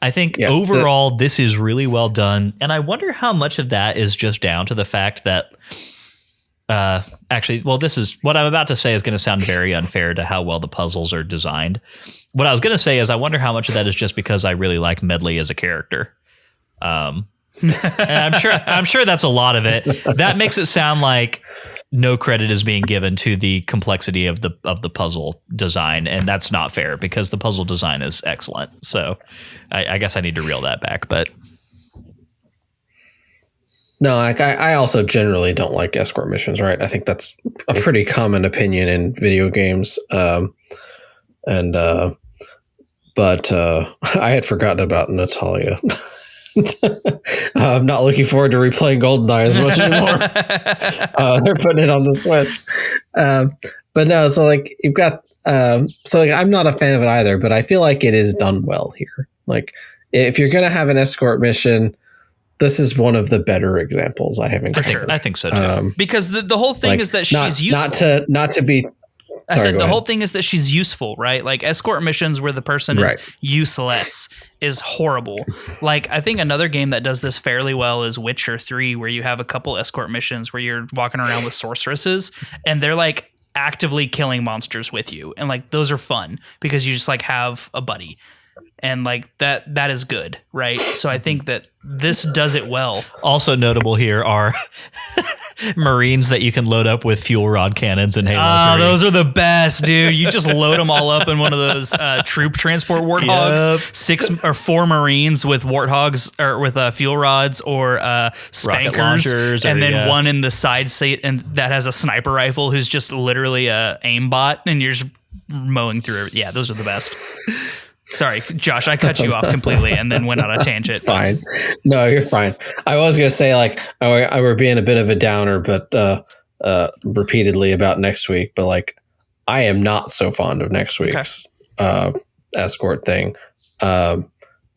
I think overall this is really well done, and I wonder how much of that is just down to the fact that this is what I'm about to say is going to sound very unfair to how well the puzzles are designed. What I was going to say is I wonder how much of that is just because I really like Medley as a character. And I'm sure that's a lot of it. That makes it sound like no credit is being given to the complexity of the puzzle design, and that's not fair because the puzzle design is excellent. So I guess I need to reel that back, but no, I also generally don't like escort missions, right? I think that's a pretty common opinion in video games. But I had forgotten about Natalia. I'm not looking forward to replaying GoldenEye as much anymore. They're putting it on the Switch. But no, so like you've got, so like I'm not a fan of it either, but I feel like it is done well here. Like if you're going to have an escort mission, this is one of the better examples I have encountered. I think so too. Because the whole thing is that she's useful. Not to be. I said the whole thing is that she's useful, right? Like escort missions where the person is useless is horrible. Like I think another game that does this fairly well is Witcher 3, where you have a couple escort missions where you're walking around with sorceresses and they're like actively killing monsters with you. And like those are fun because you just like have a buddy. And like that is good, right? So I think that this does it well. Also notable here are Marines that you can load up with fuel rod cannons and Halo 3. Those are the best, dude. You just load them all up in one of those troop transport warthogs. Yep. 4 Marines with warthogs or with fuel rods or spankers, launchers, and then one in the side seat and that has a sniper rifle who's just literally a aimbot, and you're just mowing through it. Yeah, those are the best. Sorry, Josh, I cut you off completely and then went on a tangent. It's fine. No, you're fine. I was going to say, like, I were being a bit of a downer, but repeatedly about next week. But, like, I am not so fond of next week's escort thing. I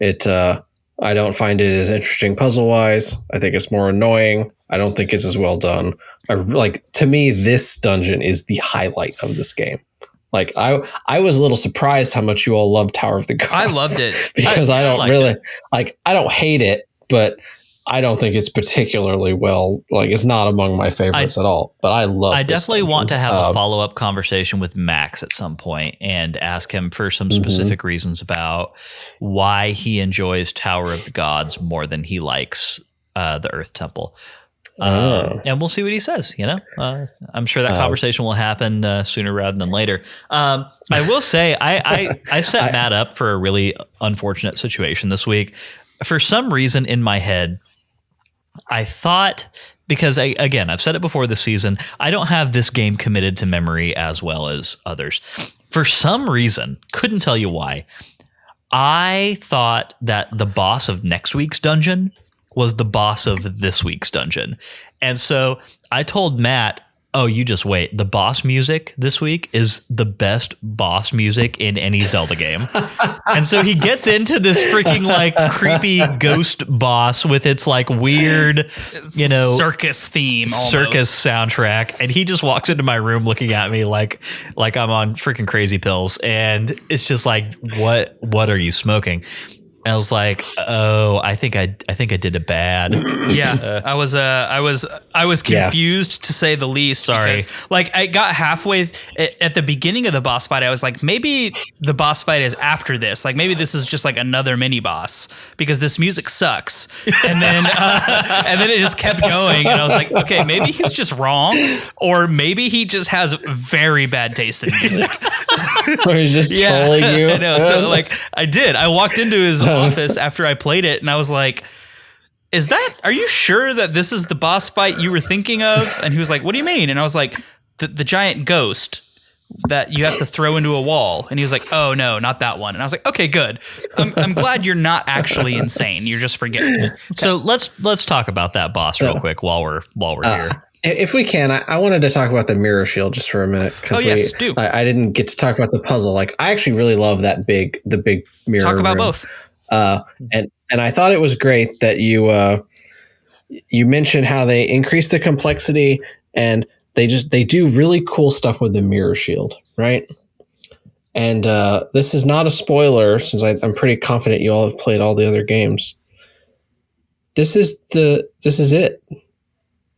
don't find it as interesting puzzle-wise. I think it's more annoying. I don't think it's as well done. To me, this dungeon is the highlight of this game. Like I was a little surprised how much you all love Tower of the Gods. I loved it because I don't really like. I don't hate it, but I don't think it's particularly well. Like it's not among my favorites at all. But I love. I definitely want to have a follow-up conversation with Max at some point and ask him for some specific reasons about why he enjoys Tower of the Gods more than he likes the Earth Temple. And we'll see what he says. I'm sure that conversation will happen sooner rather than later. I will say I set Matt up for a really unfortunate situation this week. For some reason in my head, I thought, because I've said it before this season, I don't have this game committed to memory as well as others. For some reason, couldn't tell you why, I thought that the boss of next week's dungeon was the boss of this week's dungeon. And so I told Matt, oh, you just wait. The boss music this week is the best boss music in any Zelda game. And so he gets into this freaking like creepy ghost boss with its like weird, circus theme, circus soundtrack. And he just walks into my room looking at me like I'm on freaking crazy pills. And it's just like, what are you smoking? I was like, oh, I think I did it bad. Yeah, I was confused to say the least. Sorry. Because, like I got halfway at the beginning of the boss fight. I was like, maybe the boss fight is after this. Like maybe this is just like another mini boss because this music sucks. And then it just kept going. And I was like, okay, maybe he's just wrong, or maybe he just has very bad taste in music. Or he's just trolling you. I know. So like I walked into his office after I played it and I was like, are you sure that this is the boss fight you were thinking of? And he was like, what do you mean? And I was like, the giant ghost that you have to throw into a wall. And he was like, oh no, not that one. And I was like, okay, good. I'm glad you're not actually insane. You're just forgetting. Okay. So let's talk about that boss real quick while we're here. If we can, I wanted to talk about the mirror shield just for a minute. Yes, do. I didn't get to talk about the puzzle. Like I actually really love the big mirror. Talk about room. both. And I thought it was great that you mentioned how they increase the complexity and they do really cool stuff with the mirror shield, right? And this is not a spoiler since I'm pretty confident you all have played all the other games. This is it.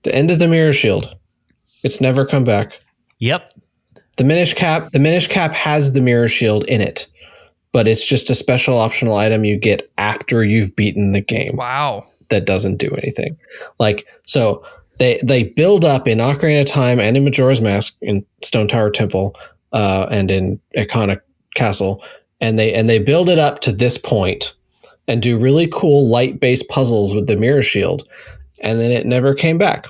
The end of the mirror shield. It's never come back. Yep. The Minish Cap has the mirror shield in it. but it's just a special optional item you get after you've beaten the game. Wow. That doesn't do anything. Like, so they build up in Ocarina of Time and in Majora's Mask, in Stone Tower Temple, and in Iconic Castle, and they build it up to this point and do really cool light-based puzzles with the mirror shield, and then it never came back.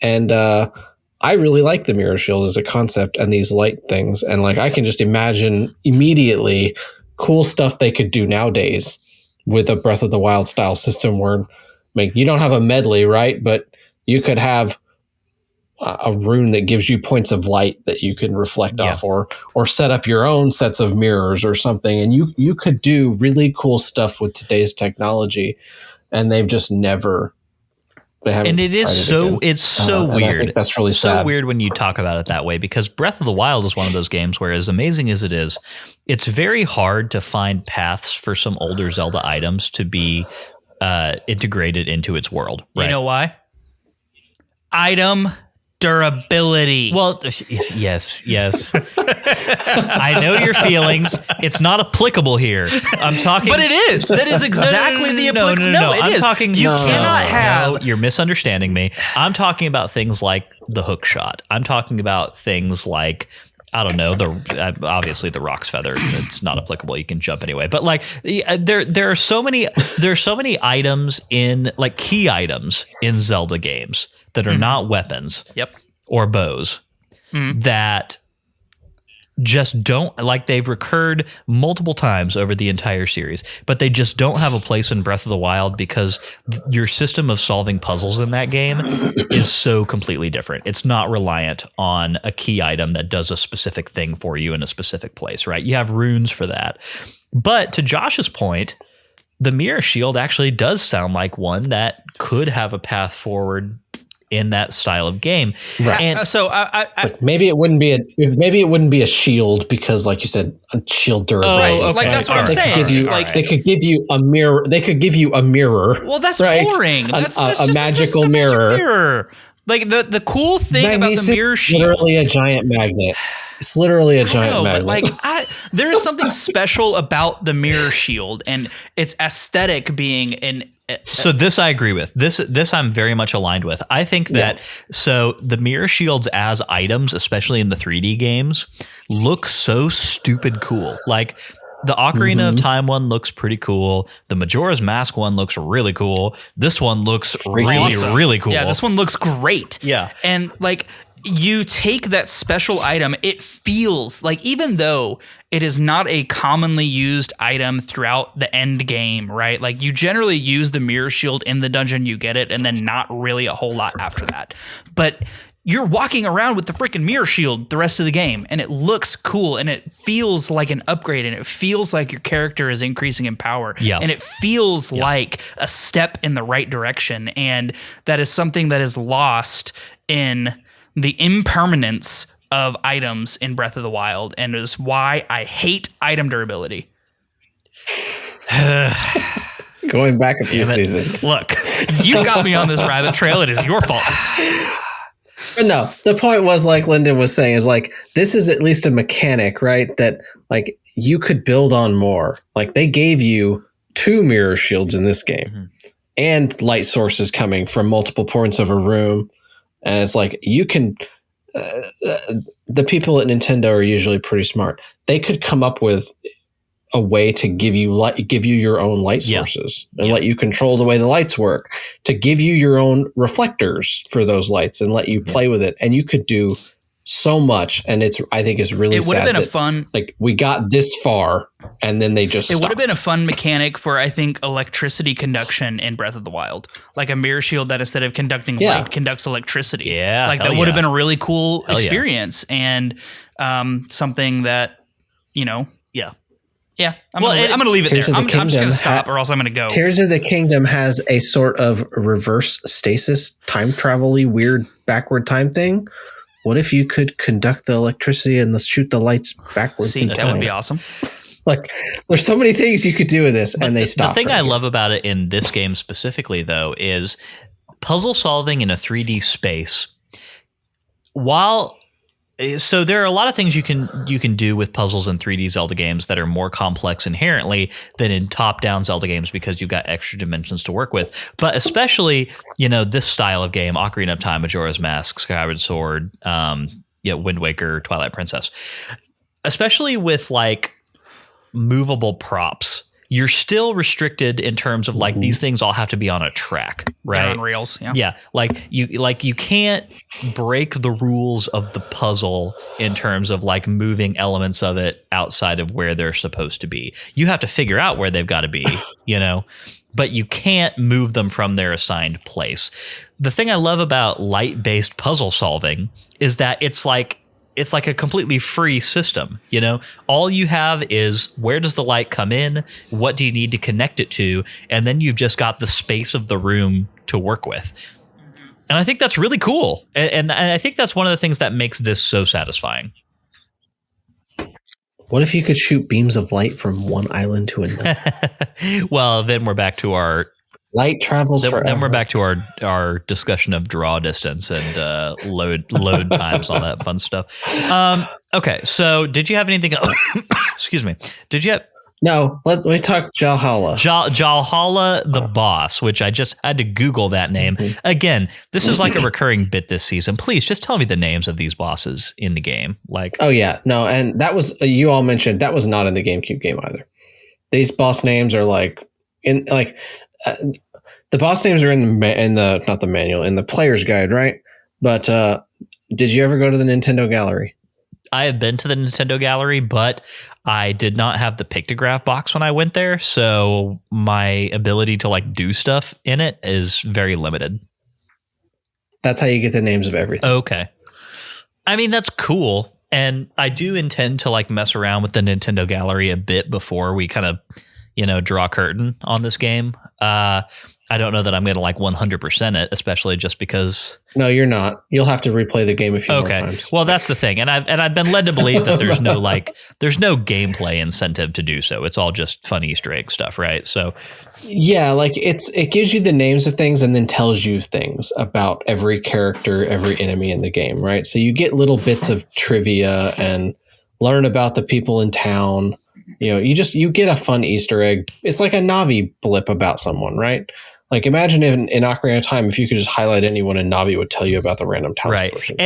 And I really like the mirror shield as a concept and these light things, and like I can just imagine immediately cool stuff they could do nowadays with a Breath of the Wild style system where, like, you don't have a medley, right? But you could have a rune that gives you points of light that you can reflect off, or set up your own sets of mirrors or something. And you could do really cool stuff with today's technology, and they've just never. And it is so weird. I think that's really so sad. weird when you talk about it that way, because Breath of the Wild is one of those games where, as amazing as it is, it's very hard to find paths for some older Zelda items to be integrated into its world. Right? You know why? Item durability. Well, yes. I know your feelings. It's not applicable here. I'm talking, but it is. That is exactly the applicable. No, it I'm is. talking. You cannot have. No, you're misunderstanding me. I'm talking about things like the hook shot. I'm talking about things like, I don't know, obviously the Rock's Feather. It's not applicable. You can jump anyway. But like there are so many items in, like, key items in Zelda games that are not weapons. Yep. Or bows that just don't, like, they've recurred multiple times over the entire series, but they just don't have a place in Breath of the Wild because your system of solving puzzles in that game is so completely different. It's not reliant on a key item that does a specific thing for you in a specific place, right? You have runes for that. But to Josh's point, the Mirror Shield actually does sound like one that could have a path forward in that style of game. Right. And so maybe it wouldn't be a shield because, like you said, a shield durability. Oh, okay. Like, that's what I'm saying. They could give you a mirror. They could give you a mirror. Well, that's right? boring. That's a magical mirror. Like the cool thing about the Mirror Shield, literally a giant magnet. It's literally a giant magnet. But like, there is something special about the Mirror Shield and its aesthetic being so this I agree with. This I'm very much aligned with. I think that so the Mirror Shields as items, especially in the 3D games, look so stupid cool. Like the Ocarina of Time one looks pretty cool. The Majora's Mask one looks really cool. This one looks really cool. Yeah, this one looks great. Yeah. And like, you take that special item, it feels like, even though it is not a commonly used item throughout the end game, right? Like, you generally use the Mirror Shield in the dungeon, you get it, and then not really a whole lot after that. But you're walking around with the freaking Mirror Shield the rest of the game, and it looks cool, and it feels like an upgrade, and it feels like your character is increasing in power, and it feels like a step in the right direction, and that is something that is lost in the impermanence of items in Breath of the Wild, and is why I hate item durability. Going back a few seasons. Look, you got me on this rabbit trail. It is your fault. But no, the point was, like Lyndon was saying, is like, this is at least a mechanic, right? That, like, you could build on more. Like, they gave you 2 mirror shields in this game and light sources coming from multiple points of a room. And it's like, you can, the people at Nintendo are usually pretty smart. They could come up with a way to give you your own light sources and let you control the way the lights work, to give you your own reflectors for those lights and let you play with it. And you could do so much. And I think it's really sad. It would have been a fun, like, we got this far and then they just stopped. Would have been a fun mechanic for, I think, electricity conduction in Breath of the Wild, like a mirror shield that instead of conducting light conducts electricity. Yeah. Like, that would have been a really cool experience and something that, you know, yeah, I'm going to leave it there. I'm just going to stop or else I'm going to go. Tears of the Kingdom has a sort of reverse stasis, time travel-y, weird backward time thing. What if you could conduct the electricity and shoot the lights backwards? See, that would be awesome. Like, there's so many things you could do with this, and they stopped. The thing I love about it in this game specifically, though, is puzzle solving in a 3D space. While So there are a lot of things you can do with puzzles in 3D Zelda games that are more complex inherently than in top-down Zelda games because you've got extra dimensions to work with. But especially, this style of game, Ocarina of Time, Majora's Mask, Skyward Sword, Wind Waker, Twilight Princess, especially with like movable props. You're still restricted in terms of like these things all have to be on a track, right? They're on rails, yeah. Yeah, you can't break the rules of the puzzle in terms of like moving elements of it outside of where they're supposed to be. You have to figure out where they've got to be, but you can't move them from their assigned place. The thing I love about light-based puzzle solving is that it's like a completely free system. All you have is where does the light come in? What do you need to connect it to? And then you've just got the space of the room to work with. And I think that's really cool. And I think that's one of the things that makes this so satisfying. What if you could shoot beams of light from one island to another? Well, then we're back to our light travels forever. Then we're back to our discussion of draw distance and load times, all that fun stuff. Okay, so did you have anything? Excuse me. Did you have? No, let me talk Jalhala. Jalhala the boss, which I just had to Google that name. Again, this is like a recurring bit this season. Please just tell me the names of these bosses in the game. Oh yeah, no, and that was you all mentioned that was not in the GameCube game either. These boss names are the boss names are in the not the manual, in the player's guide, right? But did you ever go to the Nintendo Gallery? I have been to the Nintendo Gallery, but I did not have the pictograph box when I went there, so my ability to like do stuff in it is very limited. That's how you get the names of everything. Okay. I mean, that's cool. And I do intend to like mess around with the Nintendo Gallery a bit before we kind of, draw curtain on this game. I don't know that I'm going to like 100% it, especially just because. No, you're not. You'll have to replay the game a few more times. Well, that's the thing, and I've been led to believe that there's no gameplay incentive to do so. It's all just fun Easter egg stuff, right? So. Yeah, it gives you the names of things and then tells you things about every character, every enemy in the game, right? So you get little bits of trivia and learn about the people in town. You get a fun Easter egg. It's like a Navi blip about someone, right? Like imagine in Ocarina of Time, if you could just highlight anyone and Navi would tell you about the random townsperson.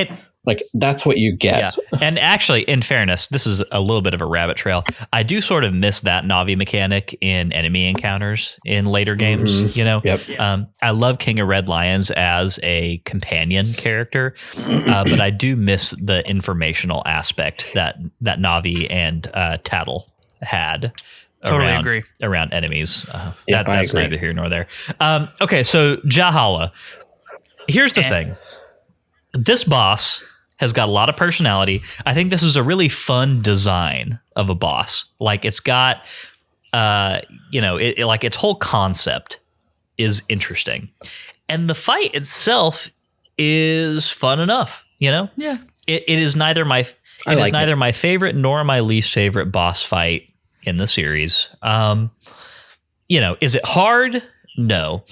Right. That's what you get. Yeah. And actually, in fairness, this is a little bit of a rabbit trail. I do sort of miss that Navi mechanic in enemy encounters in later games. Yep. I love King of Red Lions as a companion character, but I do miss the informational aspect that Navi and Tattle had. Totally agree. Around enemies. That's neither here nor there. Okay, so Jalhala. Here's the thing. This boss has got a lot of personality. I think this is a really fun design of a boss. Like it's got, its whole concept is interesting. And the fight itself is fun enough, Yeah. It is neither my favorite nor my least favorite boss fight in the series. Is it hard? No.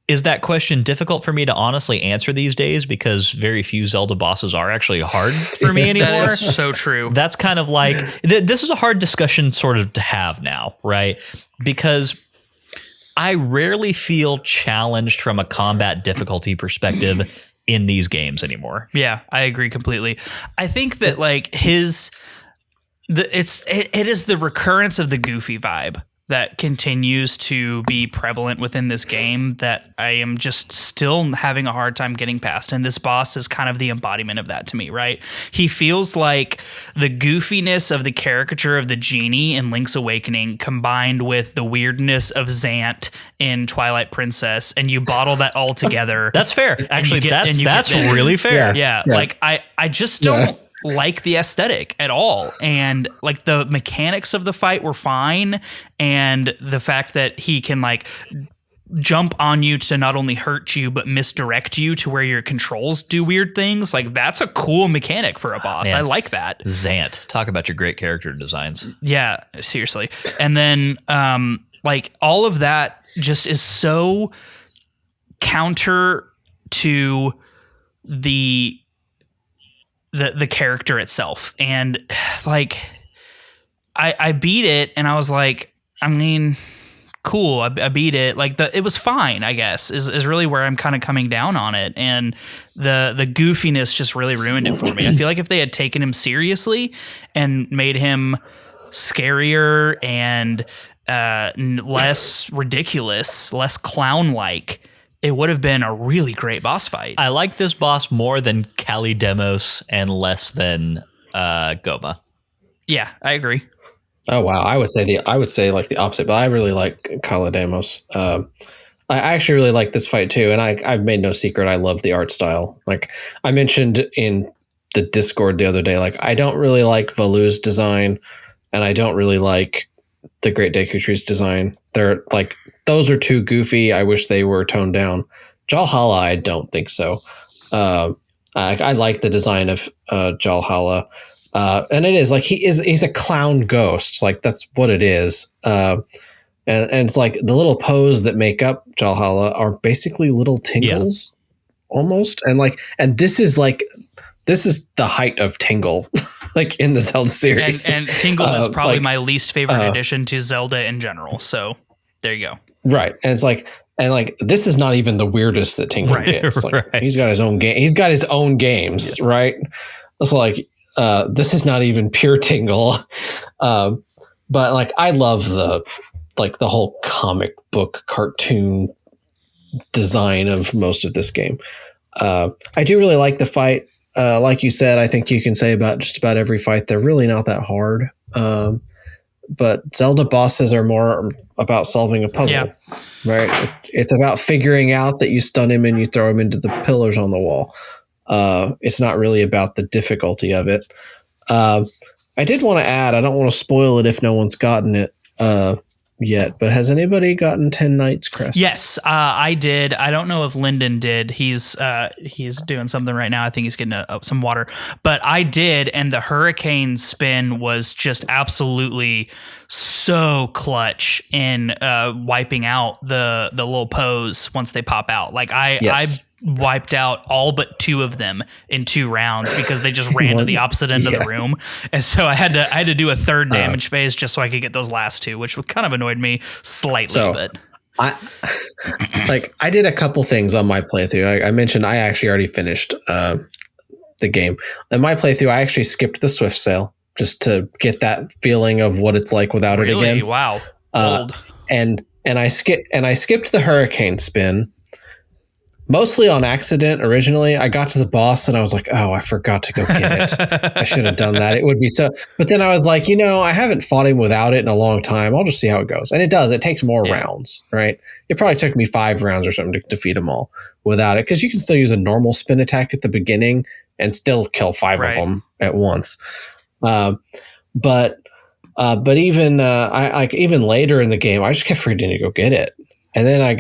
Is that question difficult for me to honestly answer these days because very few Zelda bosses are actually hard for me anymore? That is so true. That's kind of like, this is a hard discussion sort of to have now, right? Because I rarely feel challenged from a combat difficulty perspective in these games anymore. Yeah, I agree completely. I think that like it is the recurrence of the goofy vibe that continues to be prevalent within this game that I am just still having a hard time getting past. And this boss is kind of the embodiment of that to me, right? He feels like the goofiness of the caricature of the genie in Link's Awakening combined with the weirdness of Zant in Twilight Princess, and you bottle that all together. That's fair. Actually, that's really fair. Yeah. Like I just don't like the aesthetic at all, and like the mechanics of the fight were fine, and the fact that he can like jump on you to not only hurt you but misdirect you to where your controls do weird things, like that's a cool mechanic for a boss. Man, I like that. Zant, talk about your great character designs. Yeah, seriously. And then like all of that just is so counter to the the character itself. And like I beat it and I was like, I mean, cool, I beat it. Like it was fine, I guess, is really where I'm kind of coming down on it. And the goofiness just really ruined it for me. I feel like if they had taken him seriously and made him scarier and less ridiculous, less clown-like, it would have been a really great boss fight. I like this boss more than Kali Demos and less than Goma. Yeah, I agree. Oh wow, I would say like the opposite, but I really like Kalidamos. I actually really like this fight too, and I've made no secret I love the art style. Like I mentioned in the Discord the other day, like I don't really like Valu's design, and I don't really like the Great Dekutru's design. They're like those are too goofy. I wish they were toned down. Jalhala, I don't think so. I like the design of Jalhala. And it is like he's a clown ghost. Like that's what it is. And it's like the little pose that make up Jalhala are basically little tingles almost. And this is the height of Tingle, like in the Zelda series. And Tingle is probably my least favorite addition to Zelda in general. So there you go. Right. And it's like, this is not even the weirdest that Tingle gets. Like he's got his own game. He's got his own games, right? It's like, this is not even pure Tingle. But like, I love the whole comic book cartoon design of most of this game. I do really like the fight. Like you said, I think you can say about just about every fight, they're really not that hard. But Zelda bosses are more about solving a puzzle, right? It's about figuring out that you stun him and you throw him into the pillars on the wall. It's not really about the difficulty of it. I did want to add, I don't want to spoil it if no one's gotten it yet, but has anybody gotten 10 Nights Crest? Yes, I did. I don't know if Lyndon did. He's doing something right now. I think he's getting some water, but I did. And the hurricane spin was just absolutely so clutch in wiping out the little pose once they pop out. Like I wiped out all but 2 of them in 2 rounds because they just ran to the opposite end of the room, and so I had to do a third damage phase just so I could get those last 2, which kind of annoyed me slightly. But I did a couple things on my playthrough. I mentioned I actually already finished the game. In my playthrough, I actually skipped the Swift Sail just to get that feeling of what it's like without it again. Wow, bold. And I skipped the hurricane spin. Mostly on accident. Originally, I got to the boss and I was like, "Oh, I forgot to go get it. I should have done that. It would be so." But then I was like, I haven't fought him without it in a long time. I'll just see how it goes. And it does. It takes more rounds, right? It probably took me 5 rounds or something to defeat them all without it, because you can still use a normal spin attack at the beginning and still kill 5 of them at once. But even even later in the game, I just kept forgetting to go get it. And then I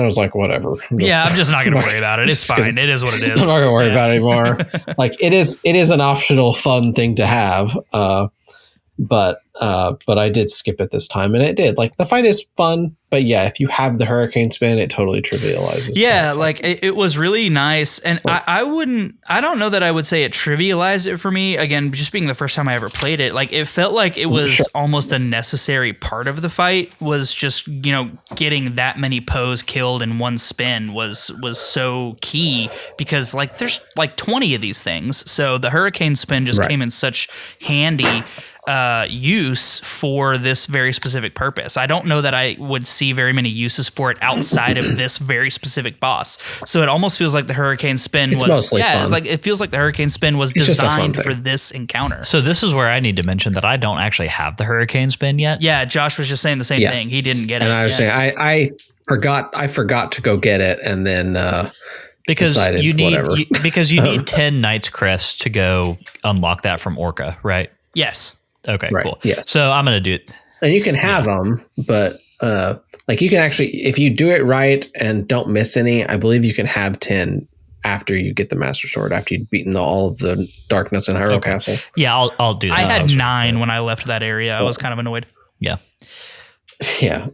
was like, whatever. I'm just not going to worry about it. It's fine. It is what it is. I'm not going to worry about it anymore. Like it is an optional fun thing to have. But I did skip it this time, and it did. Like the fight is fun, but yeah, if you have the hurricane spin, it totally trivializes. Yeah, like it was really nice, and I don't know that I would say it trivialized it for me. Again, just being the first time I ever played it, like it felt like it was almost a necessary part of the fight. Was just getting that many Poes killed in one spin was so key, because like there's like 20 of these things, so the hurricane spin just came in such handy use for this very specific purpose. I don't know that I would see very many uses for it outside of this very specific boss. So it almost feels like the hurricane spin was mostly fun. It's like it feels like the hurricane spin was designed for this encounter. So this is where I need to mention that I don't actually have the hurricane spin yet. Yeah, Josh was just saying the same thing. He didn't get it. And I was saying I forgot to go get it, and then because you need 10 Nights Crest to go unlock that from Orca, right? Yes. Okay, right. Cool. Yes. So I'm going to do it. And you can have them, but like you can actually, if you do it right and don't miss any, I believe you can have 10 after you get the Master Sword, after you've beaten all of the Darkness in Hyrule Castle. Yeah, I'll do that. I had 9 when I left that area. I was kind of annoyed. Yeah. Yeah.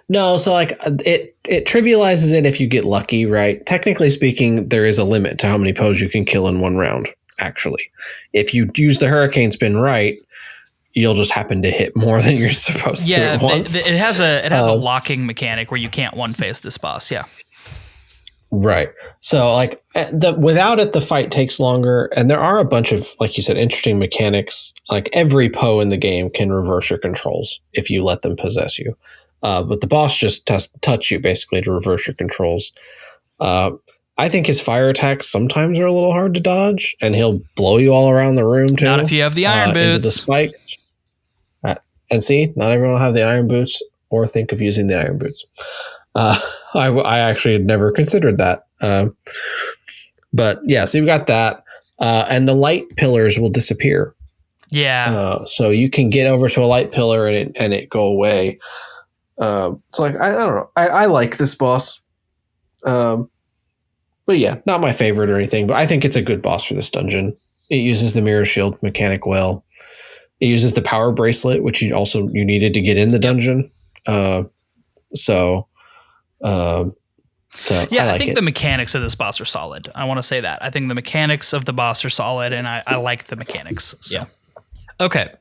No, so like it trivializes it if you get lucky, right? Technically speaking, there is a limit to how many Poes you can kill in one round. actually. If you use the hurricane spin right, you'll just happen to hit more than you're supposed to at once. It has a locking mechanic where you can't one face this boss. Yeah. Right. So like without it, the fight takes longer. And there are a bunch of, like you said, interesting mechanics. Like every Poe in the game can reverse your controls if you let them possess you. But the boss just touch you basically to reverse your controls. I think his fire attacks sometimes are a little hard to dodge, and he'll blow you all around the room too. Not if you have the iron boots. The spikes. And see, not everyone will have the iron boots or think of using the iron boots. I actually had never considered that. But yeah, so you've got that. And the light pillars will disappear. Yeah. So you can get over to a light pillar and it go away. So like, I don't know. I like this boss. But yeah, not my favorite or anything, but I think it's a good boss for this dungeon. It uses the mirror shield mechanic well. It uses the power bracelet, which you needed to get in the dungeon. I think the mechanics of this boss are solid. I want to say that. I think the mechanics of the boss are solid, and I like the mechanics. So. Yeah. Okay.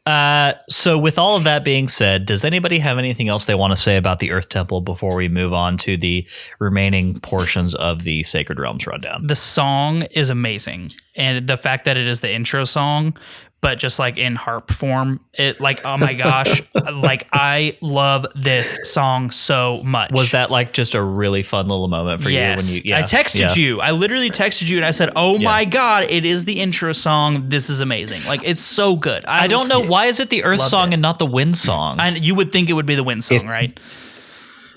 So with all of that being said, does anybody have anything else they want to say about the Earth Temple before we move on to the remaining portions of the Sacred Realms rundown? The song is amazing. And the fact that it is the intro song, but just like in harp form, it like, oh my gosh, like I love this song so much. Was that like just a really fun little moment for you? When you, I texted you. I literally texted you and I said, oh my God, it is the intro song. This is amazing. Like it's so good. I don't know. Why is it the Earth song and not the Wind song? And you would think it would be the Wind song, right?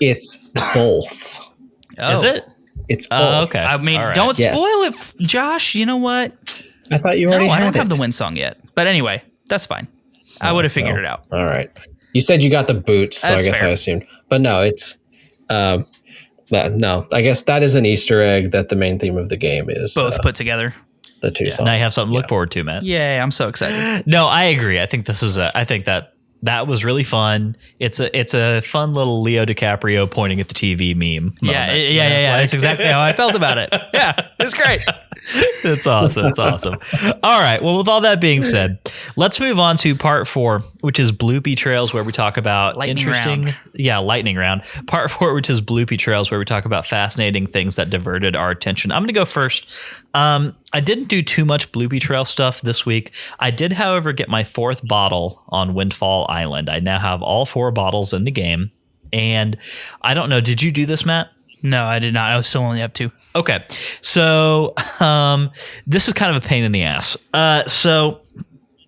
It's both. Is it? It's both. Okay. I mean, don't spoil it, Josh. You know what? I thought you already had it. I don't have the Wind song yet. But anyway, that's fine. I would have figured it out. All right. You said you got the boots, so That's I guess fair. I assumed. But no, it's no. I guess that is an Easter egg that the main theme of the game is Both put together. the two songs. Now you have something to look forward to, Matt. Yay, I'm so excited. No, I agree. I think I think that was really fun. It's a fun little Leo DiCaprio pointing at the TV meme. Yeah. Like, That's exactly how I felt about it. Yeah, it's great. It's awesome. It's awesome. All right. Well, with all that being said, let's move on to part 4, which is Bloopy Trails, where we talk about Lightning round. Lightning round. Part 4, which is Bloopy Trails, where we talk about fascinating things that diverted our attention. I'm going to go first. I didn't do too much Bloopy Trail stuff this week. I did, however, get my 4th bottle on Windfall Island. I now have all 4 bottles in the game. And I don't know, did you do this, Matt? No, I did not. I still only have 2. Okay. So this is kind of a pain in the ass. So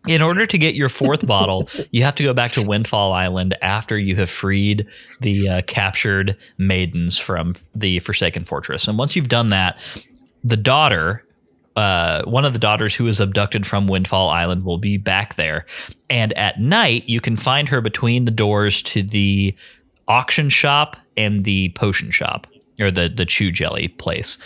in order to get your 4th bottle, you have to go back to Windfall Island after you have freed the captured maidens from the Forsaken Fortress. And once you've done that, the daughter, one of the daughters who was abducted from Windfall Island will be back there. And at night, you can find her between the doors to the auction shop and the potion shop, or the chew jelly place.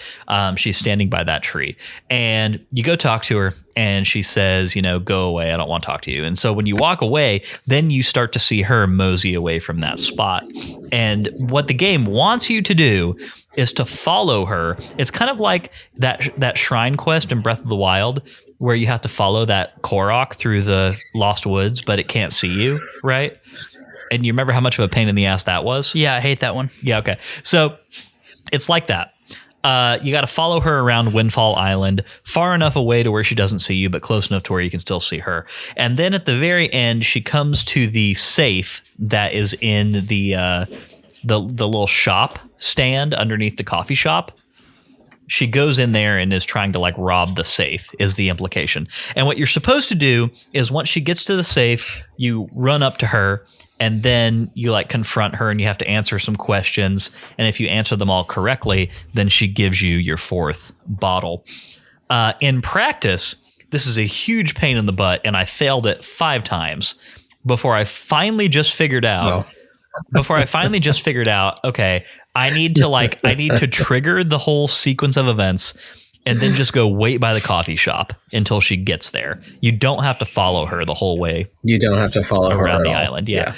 She's standing by that tree, and you go talk to her, and she says, go away. I don't want to talk to you. And so when you walk away, then you start to see her mosey away from that spot. And what the game wants you to do is to follow her. It's kind of like that shrine quest in Breath of the Wild, where you have to follow that Korok through the Lost Woods, but it can't see you, right? And you remember how much of a pain in the ass that was? Yeah, I hate that one. Yeah, okay. So it's like that. You got to follow her around Windfall Island, far enough away to where she doesn't see you, but close enough to where you can still see her. And then at the very end, she comes to the safe that is in the little shop stand underneath the coffee shop. She goes in there and is trying to rob the safe, is the implication. And what you're supposed to do is once she gets to the safe, you run up to her and then you confront her and you have to answer some questions. And if you answer them all correctly, then she gives you your 4th bottle. In practice, this is a huge pain in the butt, and I failed it 5 times before I finally just figured out. Okay, I need to trigger the whole sequence of events and then just go wait by the coffee shop until she gets there. You don't have to follow her the whole way. You don't have to follow her around the all. island. Yeah.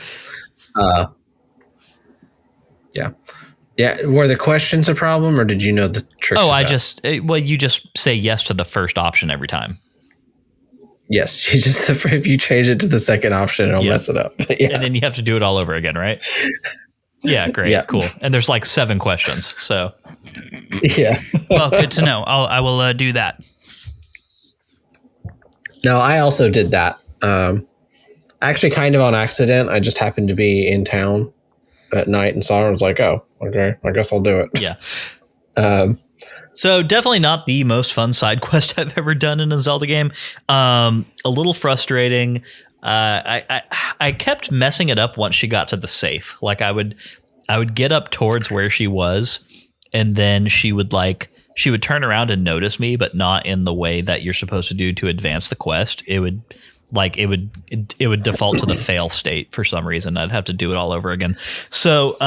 Yeah. Were the questions a problem, or did you know the trick? Oh, you just say yes to the first option every time. Yes, you just if you change it to the second option, it'll mess it up. Yeah. And then you have to do it all over again, right? Yeah, great, cool. And there's like 7 questions, so yeah. Well, good to know. I will do that. No, I also did that. Actually, kind of on accident. I just happened to be in town at night and saw it and was like, oh, okay, I guess I'll do it. Yeah. So definitely not the most fun side quest I've ever done in a Zelda game. A little frustrating. I kept messing it up once she got to the safe. Like I would get up towards where she was, and then she would turn around and notice me, but not in the way that you're supposed to do to advance the quest. It would default to the fail state for some reason. I'd have to do it all over again. So,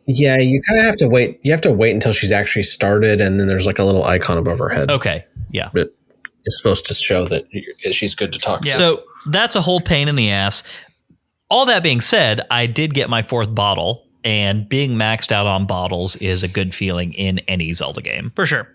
yeah, you kind of have to wait. You have to wait until she's actually started, and then there's like a little icon above her head. Okay, yeah, that is supposed to show that she's good to talk to. So that's a whole pain in the ass. All that being said, I did get my 4th bottle, and being maxed out on bottles is a good feeling in any Zelda game. For sure.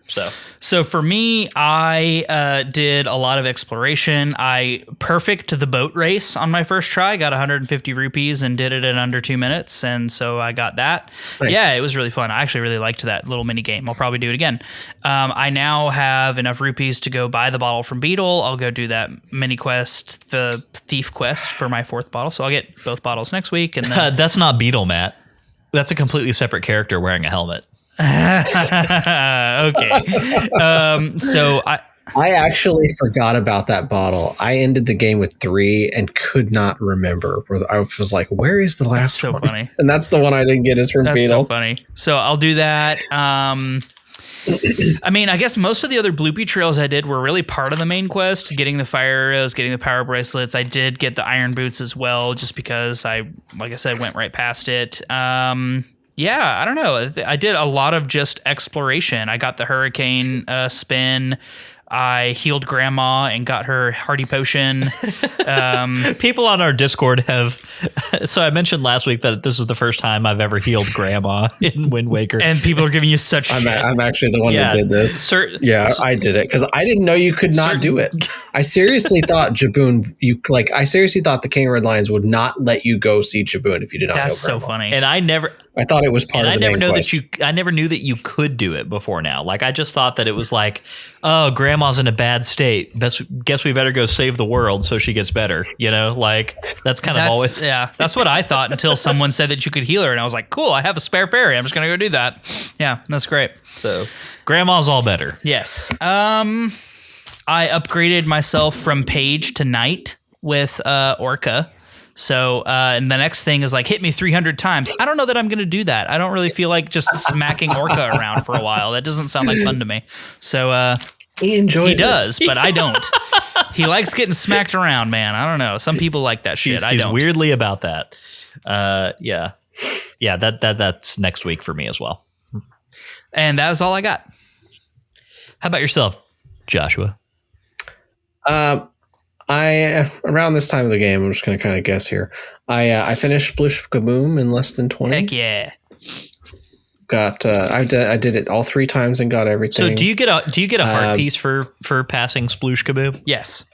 So for me, I did a lot of exploration. I perfected the boat race on my first try, got 150 rupees and did it in under 2 minutes. And so I got that. Nice. Yeah, it was really fun. I actually really liked that little mini game. I'll probably do it again. I now have enough rupees to go buy the bottle from Beetle. I'll go do that mini quest, the thief quest for my 4th bottle. So I'll get both bottles next week. And then that's not Beetle, Matt. That's a completely separate character wearing a helmet. Okay. So I actually forgot about that bottle. I ended the game with 3 and could not remember. I was like, where is the last one? So funny. And that's the one I didn't get is from Beetle. That's so funny. So I'll do that. I mean, I guess most of the other bloopy trails I did were really part of the main quest, getting the fire arrows, getting the power bracelets. I did get the iron boots as well, just because like I said, went right past it. Yeah, I don't know. I did a lot of just exploration. I got the hurricane spin. I healed Grandma and got her hearty potion. People on our Discord have... So I mentioned last week that this is the first time I've ever healed Grandma in Wind Waker. And people are giving you such shit. I'm actually the one who did this. I did it because I didn't know you could not do it. I seriously thought Jaboon... I seriously thought the King of Red Lions would not let you go see Jaboon if you did not know Grandma. That's so funny. And I thought it was part of the main quest. I never knew that you could do it before now. Like, I just thought that it was like, oh, Grandma's in a bad state. Guess we better go save the world so she gets better. You know, like, that's always... Yeah, that's what I thought until someone said that you could heal her. And I was like, cool, I have a spare fairy. I'm just going to go do that. Yeah, that's great. So, Grandma's all better. Yes. I upgraded myself from Page to Knight with Orca. So, and the next thing is like, hit me 300 times. I don't know that I'm going to do that. I don't really feel like just smacking Orca around for a while. That doesn't sound like fun to me. So, he enjoys it. He does, but I don't. He likes getting smacked around, man. I don't know. Some people like that shit. I don't. He's weirdly about that. Yeah. That's next week for me as well. And that was all I got. How about yourself, Joshua? I around this time of the game, I'm just going to kind of guess here. I finished Sploosh Kaboom in less than 20. Heck yeah! I did it all 3 times and got everything. So do you get a heart piece for passing Sploosh Kaboom? Yes.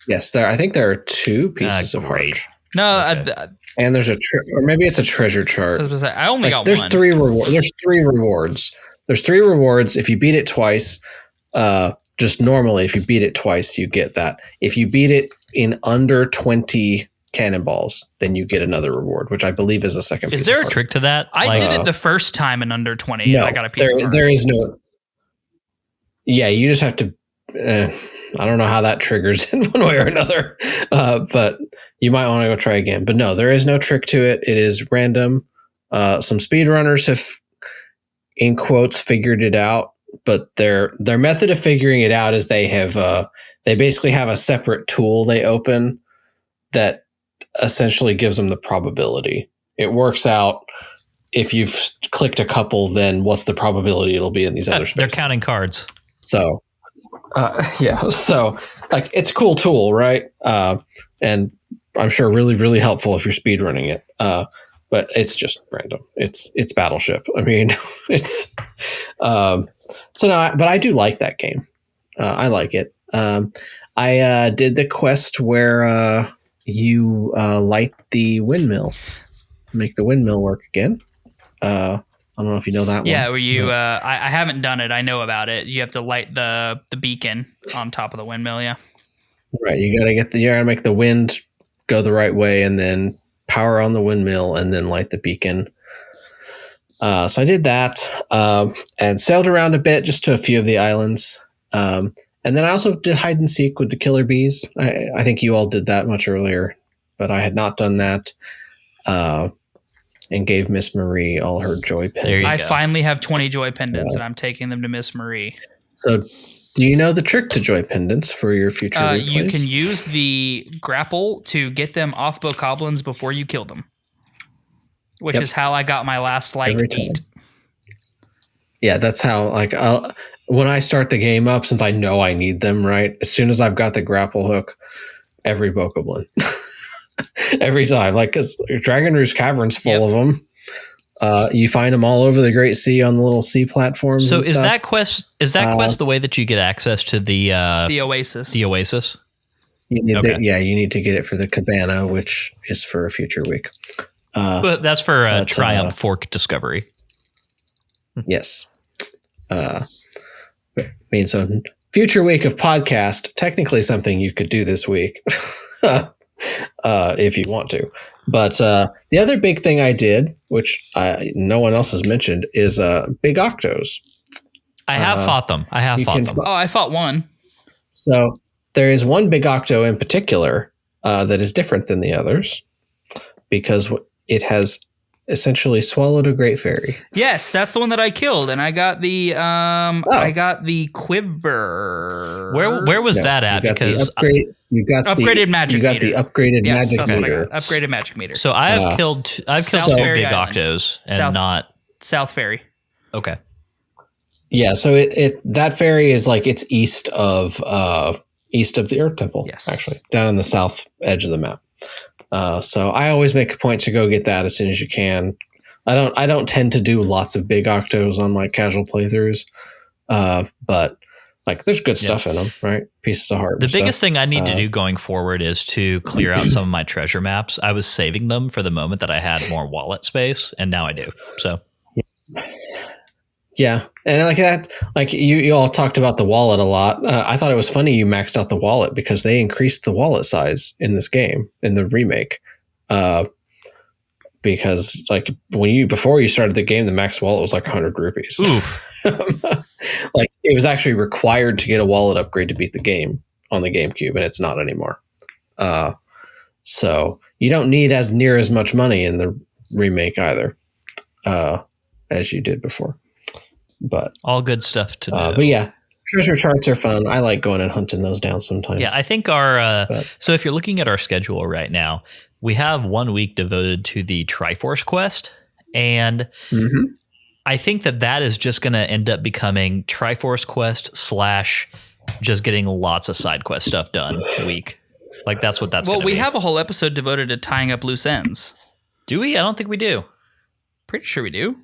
Yes, I think there are 2 pieces of heart. No, okay. And there's or maybe it's a treasure chart. I only got there's one. There's 3 rewards. There's 3 rewards if you beat it twice. Just normally, if you beat it twice, you get that. If you beat it in under 20 cannonballs, then you get another reward, which I believe is a second piece. Is there a trick to that? I did it the first time in under 20, and I got a piece of heart. There is no... Yeah, you just have to... I don't know how that triggers in one way or another, but you might want to go try again. But no, there is no trick to it. It is random. Some speedrunners have, in quotes, figured it out. But their method of figuring it out is they basically have a separate tool they open that essentially gives them the probability. It works out if you've clicked a couple, then what's the probability it'll be in these other spaces? They're counting cards. So, so like it's a cool tool, right? And I'm sure really, really helpful if you're speedrunning it. But it's just random. It's Battleship. I mean, it's so no, but I do like that game. I like it. I did the quest where you light the windmill, make the windmill work again. I don't know if you know that one. Yeah, where you? I haven't done it. I know about it. You have to light the beacon on top of the windmill. Yeah. Right. You gotta make the wind go the right way, and then power on the windmill, and then light the beacon. So I did that and sailed around a bit, just to a few of the islands. And then I also did hide and seek with the killer bees. I think you all did that much earlier, but I had not done that. And gave Miss Marie all her joy pendants. I finally have 20 joy pendants, and I'm taking them to Miss Marie. So, do you know the trick to joy pendants for your future replays? You can use the grapple to get them off bokoblins before you kill them, which is how I got my last Every time. 8. Yeah, that's how. When I start the game up, since I know I need them, right? As soon as I've got the grapple hook, every bokoblin. Every time, because Dragon Roost Cavern's full of them. You find them all over the Great Sea on the little sea platforms. So and is stuff. that quest the way that you get access to the Oasis? The Oasis. You need to get it for the Cabana, which is for a future week. But that's for Triumph Fork Discovery. Yes. So future week of podcast, technically something you could do this week. If you want to. But the other big thing I did, which no one else has mentioned, is big octos. I have fought them. Oh, I fought one. So there is one big octo in particular that is different than the others because it has essentially swallowed a great fairy. Yes, that's the one that I killed, and I got the quiver. Where was that at? Because upgraded magic meter. You got the upgraded magic meter. Upgraded magic meter. So I've killed two big octos and not South Ferry. Okay. Yeah, so that fairy is it's east of the Earth Temple. Yes, actually, down on the south edge of the map. So I always make a point to go get that as soon as you can. I don't tend to do lots of big octos on my casual playthroughs, but there's good stuff in them, right? Pieces of heart. The biggest thing I need to do going forward is to clear out some of my treasure maps. I was saving them for the moment that I had more wallet space, and now I do. So. Yeah, and that, you all talked about the wallet a lot. I thought it was funny you maxed out the wallet because they increased the wallet size in this game, in the remake. Because before you started the game, the max wallet was 100 rupees. Oof. It was actually required to get a wallet upgrade to beat the game on the GameCube, and it's not anymore. So you don't need near as much money in the remake either, as you did before. But all good stuff to know. But yeah, treasure charts are fun. I like going and hunting those down sometimes. Yeah, I think so if you're looking at our schedule right now, we have 1 week devoted to the Triforce quest, and I think that is just going to end up becoming Triforce quest / just getting lots of side quest stuff done week. That's what that's. Well, we be. have a whole episode devoted to tying up loose ends. Do we? I don't think we do. Pretty sure we do.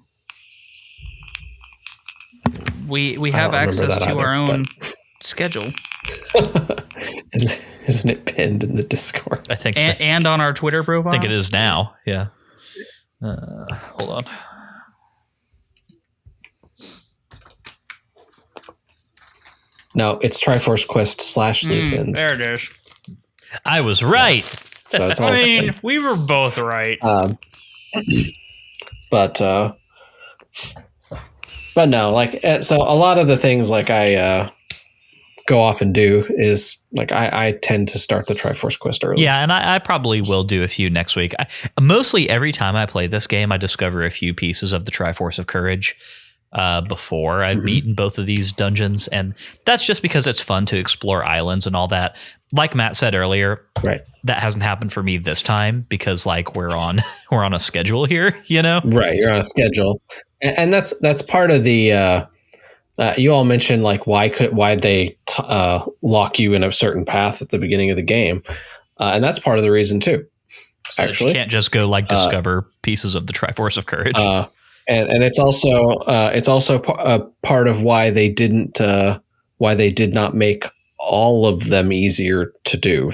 We have access to our own schedule. Isn't it pinned in the Discord? I think so. And on our Twitter profile? I think it is now. Yeah. Hold on. No, it's Triforce Quest / Loose Ends. There it is. I was right. So it's all we were both right. But no, so a lot of the things I go off and do is I tend to start the Triforce quest early. Yeah, and I probably will do a few next week. Mostly every time I play this game, I discover a few pieces of the Triforce of Courage before I've beaten both of these dungeons, and that's just because it's fun to explore islands and all that. Like Matt said earlier, right? That hasn't happened for me this time because we're on a schedule here, you know? Right, you're on a schedule. And that's part of the you all mentioned why they lock you in a certain path at the beginning of the game, and that's part of the reason too. So actually, you can't just go discover pieces of the Triforce of Courage, and it's also part of why they did not make all of them easier to do.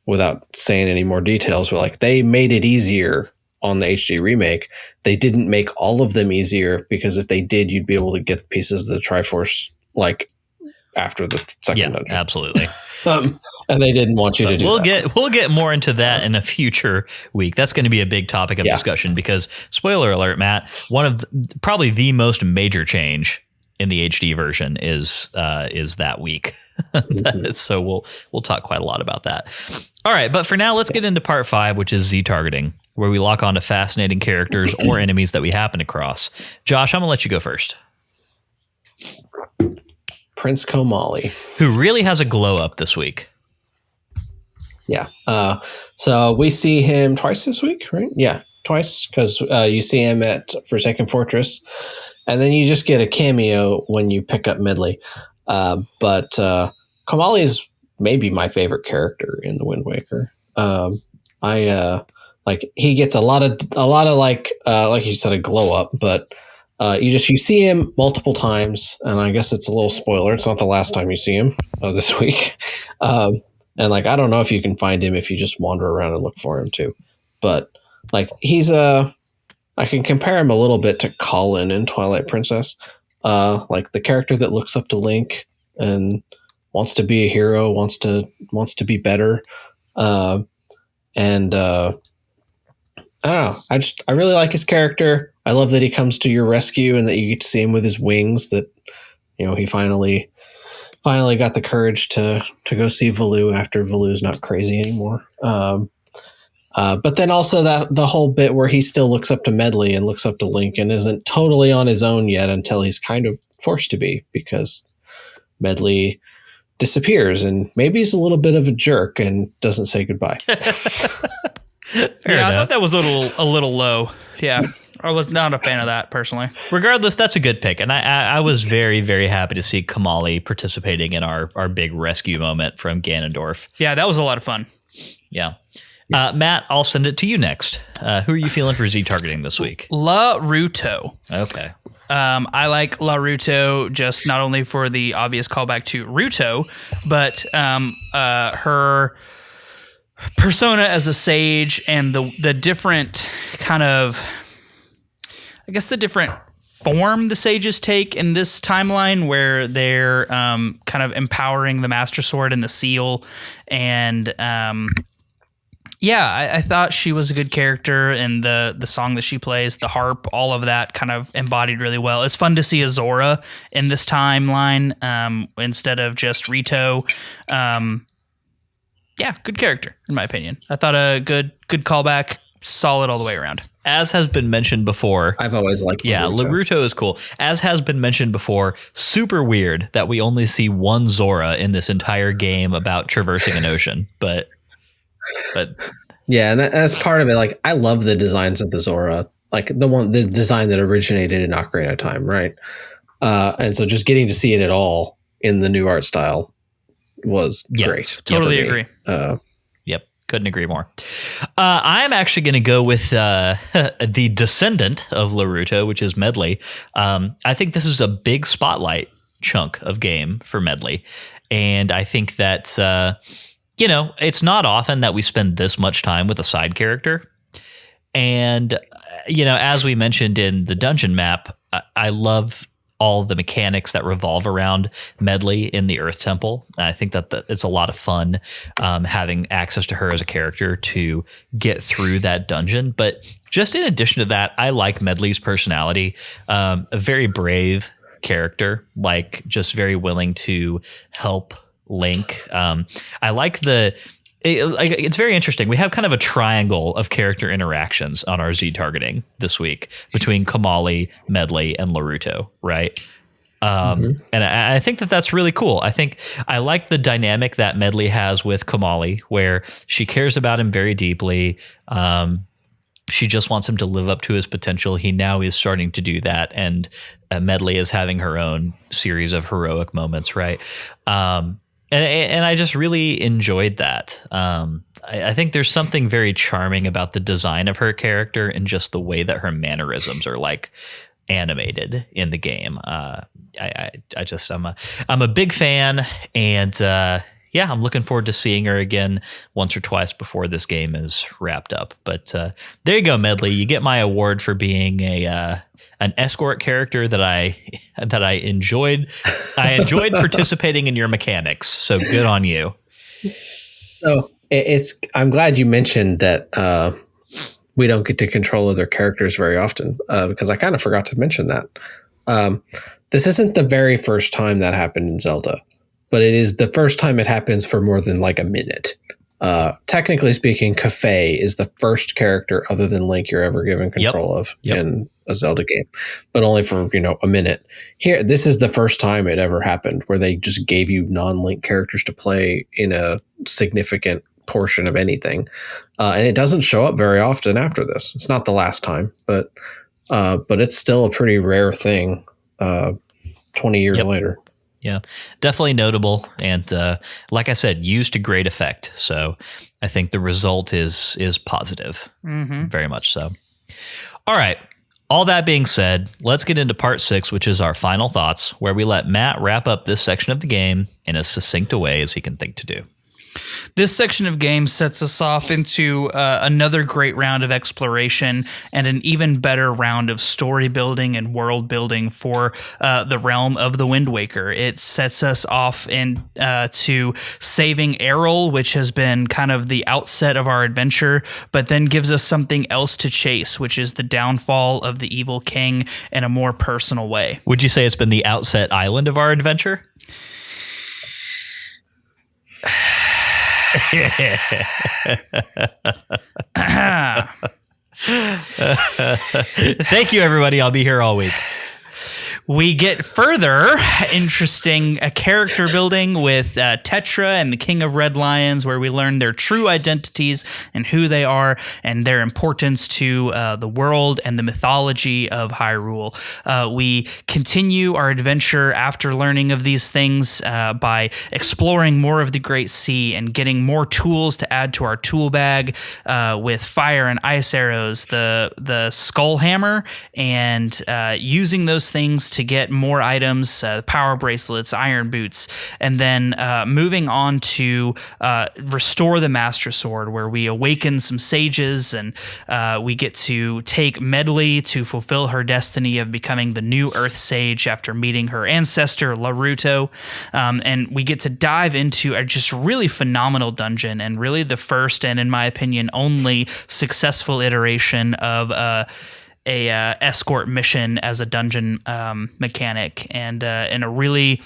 Without saying any more details, but like they made it easier on the HD remake. They didn't make all of them easier because if they did, you'd be able to get pieces of the Triforce like after the second dungeon. Absolutely. And they didn't want you to do that. We'll get more into that in a future week. That's going to be a big topic of discussion because, spoiler alert, Matt, one of probably the most major change in the HD version is that week. So we'll talk quite a lot about that. All right, but for now, let's get into part 5, which is Z targeting, where we lock on to fascinating characters or enemies that we happen across. Josh, I'm gonna let you go first. Prince Komali, who really has a glow up this week. Yeah. So we see him twice this week, right? Yeah, twice, because you see him at Forsaken Fortress, and then you just get a cameo when you pick up Medley. But Komali is maybe my favorite character in the Wind Waker. He gets a lot of like you said, a glow up, but you see him multiple times, and I guess it's a little spoiler. It's not the last time you see him this week. And like, I don't know if you can find him if you just wander around and look for him too. But like, he's I can compare him a little bit to Colin in Twilight Princess. Like the character that looks up to Link and wants to be a hero, wants to be better. I don't know. I really like his character. I love that he comes to your rescue and that you get to see him with his wings, that, he finally got the courage to go see Valoo after Valoo's not crazy anymore. But then also that the whole bit where he still looks up to Medley and looks up to Link and isn't totally on his own yet until he's kind of forced to be, because Medley disappears and maybe he's a little bit of a jerk and doesn't say goodbye. Fair enough. I thought that was a little low. Yeah. I was not a fan of that personally. Regardless, that's a good pick. And I was very, very happy to see Komali participating in our big rescue moment from Ganondorf. Yeah, that was a lot of fun. Yeah. Matt, I'll send it to you next. Who are you feeling for Z targeting this week? Laruto. Okay. I like Laruto just not only for the obvious callback to Ruto, but her persona as a sage and the different kind of, I guess, the different form the sages take in this timeline, where they're kind of empowering the Master Sword and the seal. And I thought she was a good character, and the song that she plays, the harp, all of that kind of embodied really well. It's fun to see a Zora in this timeline instead of just Rito. Good character, in my opinion. I thought a good callback, solid all the way around. As has been mentioned before, I've always liked Laruto. Yeah, Laruto is cool. As has been mentioned before, super weird that we only see one Zora in this entire game about traversing an ocean. But yeah, and that's part of it. Like, I love the designs of the Zora, like the design that originated in Ocarina of Time, right? And so just getting to see it at all in the new art style was great. Totally agree. Yep, couldn't agree more. I'm actually going to go with the descendant of Laruto, which is Medley. I think this is a big spotlight chunk of game for Medley, and I think that it's not often that we spend this much time with a side character. And as we mentioned in the dungeon map, I love all the mechanics that revolve around Medley in the Earth Temple. I think that it's a lot of fun having access to her as a character to get through that dungeon. But just in addition to that, I like Medley's personality. A very brave character, like just very willing to help Link. I like it's very interesting. We have kind of a triangle of character interactions on our Z targeting this week between Komali, Medley, and Laruto, right? And I think that that's really cool. I think I like the dynamic that Medley has with Komali, where she cares about him very deeply. She just wants him to live up to his potential. He now is starting to do that, and Medley is having her own series of heroic moments, right? And I just really enjoyed that. I think there's something very charming about the design of her character and just the way that her mannerisms are like animated in the game. I'm a big fan, and I'm looking forward to seeing her again once or twice before this game is wrapped up. But there you go, Medley. You get my award for being an escort character that I enjoyed. I enjoyed participating in your mechanics. So good on you. So I'm glad you mentioned that we don't get to control other characters very often, because I kind of forgot to mention that. This isn't the very first time that happened in Zelda, but it is the first time it happens for more than like a minute. Technically speaking, Kafei is the first character other than Link you're ever given control of in a Zelda game, but only for, a minute. Here, this is the first time it ever happened where they just gave you non-Link characters to play in a significant portion of anything. And it doesn't show up very often after this. It's not the last time, but it's still a pretty rare thing 20 years later. Yeah, definitely notable. And like I said, used to great effect. So I think the result is positive. Mm-hmm. Very much so. All right. All that being said, let's get into part 6, which is our final thoughts, where we let Matt wrap up this section of the game in as succinct a way as he can think to do. This section of games sets us off into another great round of exploration and an even better round of story building and world building for the realm of the Wind Waker. It sets us off to saving Errol, which has been kind of the outset of our adventure, but then gives us something else to chase, which is the downfall of the evil king in a more personal way. Would you say it's been the outset island of our adventure? Thank you, everybody. I'll be here all week. We get further interesting character building with Tetra and the King of Red Lions, where we learn their true identities and who they are and their importance to the world and the mythology of Hyrule. We continue our adventure after learning of these things by exploring more of the Great Sea and getting more tools to add to our tool bag with fire and ice arrows, the skull hammer, and using those things to get more items, power bracelets, iron boots, and then moving on to restore the Master Sword, where we awaken some sages, and we get to take Medley to fulfill her destiny of becoming the new Earth Sage after meeting her ancestor, Laruto. And we get to dive into a just really phenomenal dungeon, and really the first and, in my opinion, only successful iteration of a escort mission as a dungeon mechanic, and a really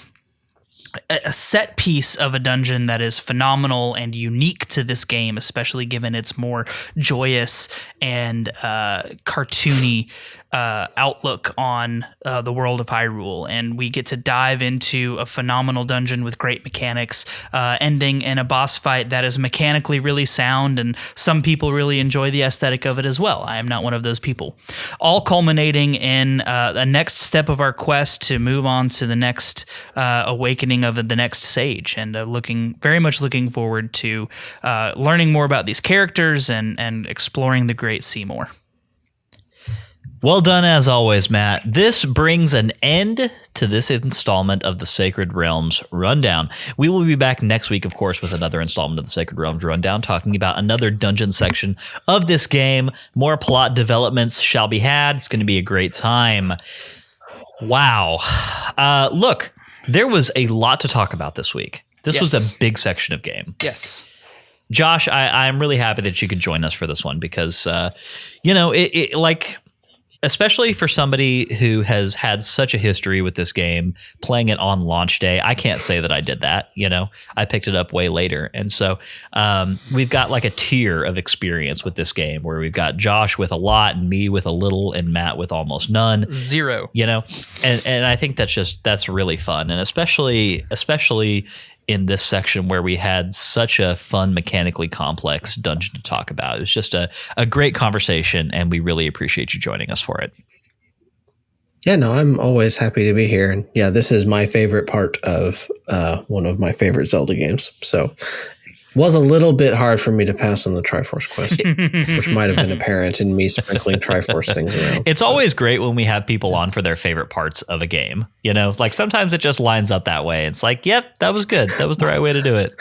a set piece of a dungeon that is phenomenal and unique to this game, especially given its more joyous and cartoony outlook on the world of Hyrule. And we get to dive into a phenomenal dungeon with great mechanics, ending in a boss fight that is mechanically really sound, and some people really enjoy the aesthetic of it as well. I am not one of those people. All culminating in the next step of our quest to move on to the next awakening of the next sage, and very much looking forward to learning more about these characters and exploring the Great Sea more. Well done, as always, Matt. This brings an end to this installment of the Sacred Realms Rundown. We will be back next week, of course, with another installment of the Sacred Realms Rundown, talking about another dungeon section of this game. More plot developments shall be had. It's going to be a great time. Wow. Look, there was a lot to talk about this week. This was a big section of game. Yes. Josh, I'm really happy that you could join us for this one, because, especially for somebody who has had such a history with this game, playing it on launch day, I can't say that I did that. I picked it up way later. And so we've got like a tier of experience with this game, where we've got Josh with a lot, and me with a little, and Matt with almost none. Zero. And I think that's really fun. And especially in this section where we had such a fun, mechanically complex dungeon to talk about. It was just a great conversation, and we really appreciate you joining us for it. Yeah, no, I'm always happy to be here. And yeah, this is my favorite part of one of my favorite Zelda games. So was a little bit hard for me to pass on the Triforce quest, which might have been apparent in me sprinkling Triforce things around. It's always great when we have people on for their favorite parts of a game. You know, like sometimes it just lines up that way. It's like, yep, that was good. That was the right way to do it.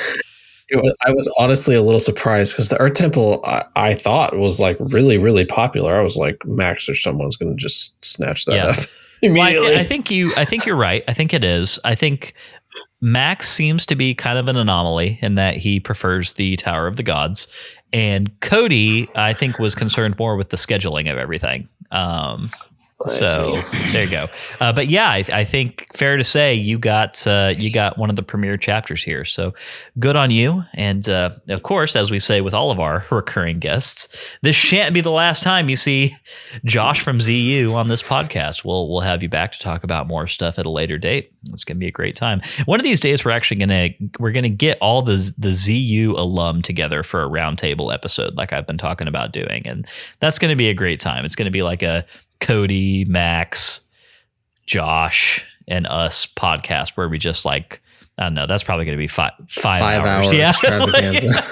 I was honestly a little surprised because the Earth Temple I thought was like really, really popular. I was like, Max or someone's going to just snatch that up immediately. Well, I think you're right. I think it is. I think Max seems to be kind of an anomaly in that he prefers the Tower of the Gods, and Cody, I think, was concerned more with the scheduling of everything. So there you go. But yeah, I think fair to say you got one of the premier chapters here. So good on you. And of course, as we say with all of our recurring guests, this shan't be the last time you see Josh from ZU on this podcast. We'll have you back to talk about more stuff at a later date. It's going to be a great time. One of these days, we're actually gonna get all the ZU alum together for a roundtable episode, like I've been talking about doing, and that's going to be a great time. It's going to be like a Cody, Max, Josh, and us podcast where we just like, I don't know, that's probably going to be five hours. Yeah. Extravaganza.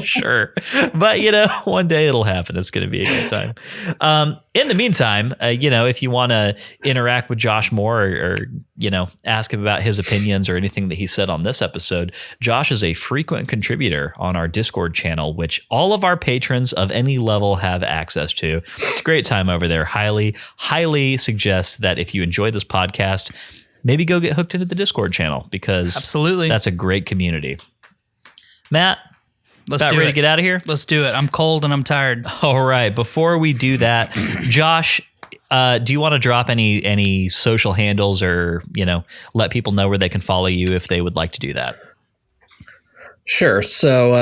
Sure. But, you know, one day it'll happen. It's going to be a good time. In the meantime, you know, if you want to interact with Josh more or, you know, ask him about his opinions or anything that he said on this episode, Josh is a frequent contributor on our Discord channel, which all of our patrons of any level have access to. It's a great time over there. Highly, highly suggest that if you enjoy this podcast, maybe go get hooked into the Discord channel because absolutely, that's a great community. Matt, let's about do ready it. to get out of here? Let's do it. I'm cold and I'm tired. All right. Before we do that, Josh, do you want to drop any social handles or, you know, let people know where they can follow you if they would like to do that? Sure. So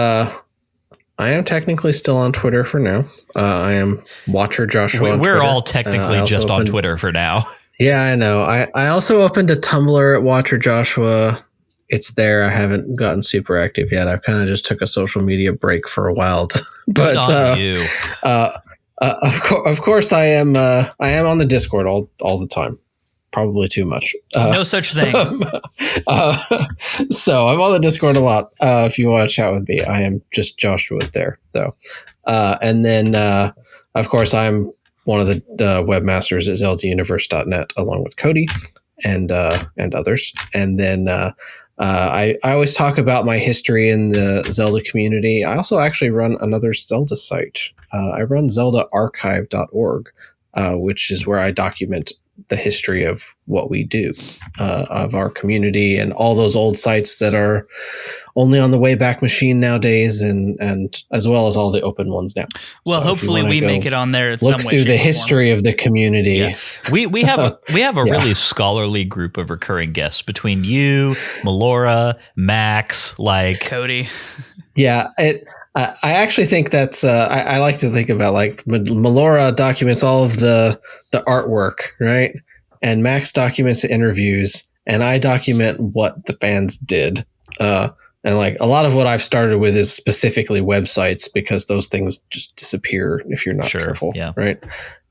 I am technically still on Twitter for now. I am Watcher Joshua. We're all technically just on Twitter for now. Yeah, I know. I also opened a Tumblr at Watcher Joshua. It's there. I haven't gotten super active yet. I've kind of just took a social media break for a while. But of course, I am on the Discord all the time. Probably too much. No such thing. So I'm on the Discord a lot. If you want to chat with me, I am just Joshua there, though. And then, of course, I'm one of the webmasters at ZeldaUniverse.net, along with Cody and others. And then I always talk about my history in the Zelda community. I also actually run another Zelda site. I run ZeldaArchive.org, which is where I document the history of what we do, of our community and all those old sites that are only on the Wayback Machine nowadays, and as well as all the open ones now. Well, so hopefully we make it on there. Look through the history of the community. Yeah. We have a really scholarly group of recurring guests between you, Melora, Max, like Cody. Yeah, I actually think that's I like to think about like Melora documents all of the artwork, right? And Max documents the interviews, and I document what the fans did. And like a lot of what I've started with is specifically websites because those things just disappear if you're not careful, right?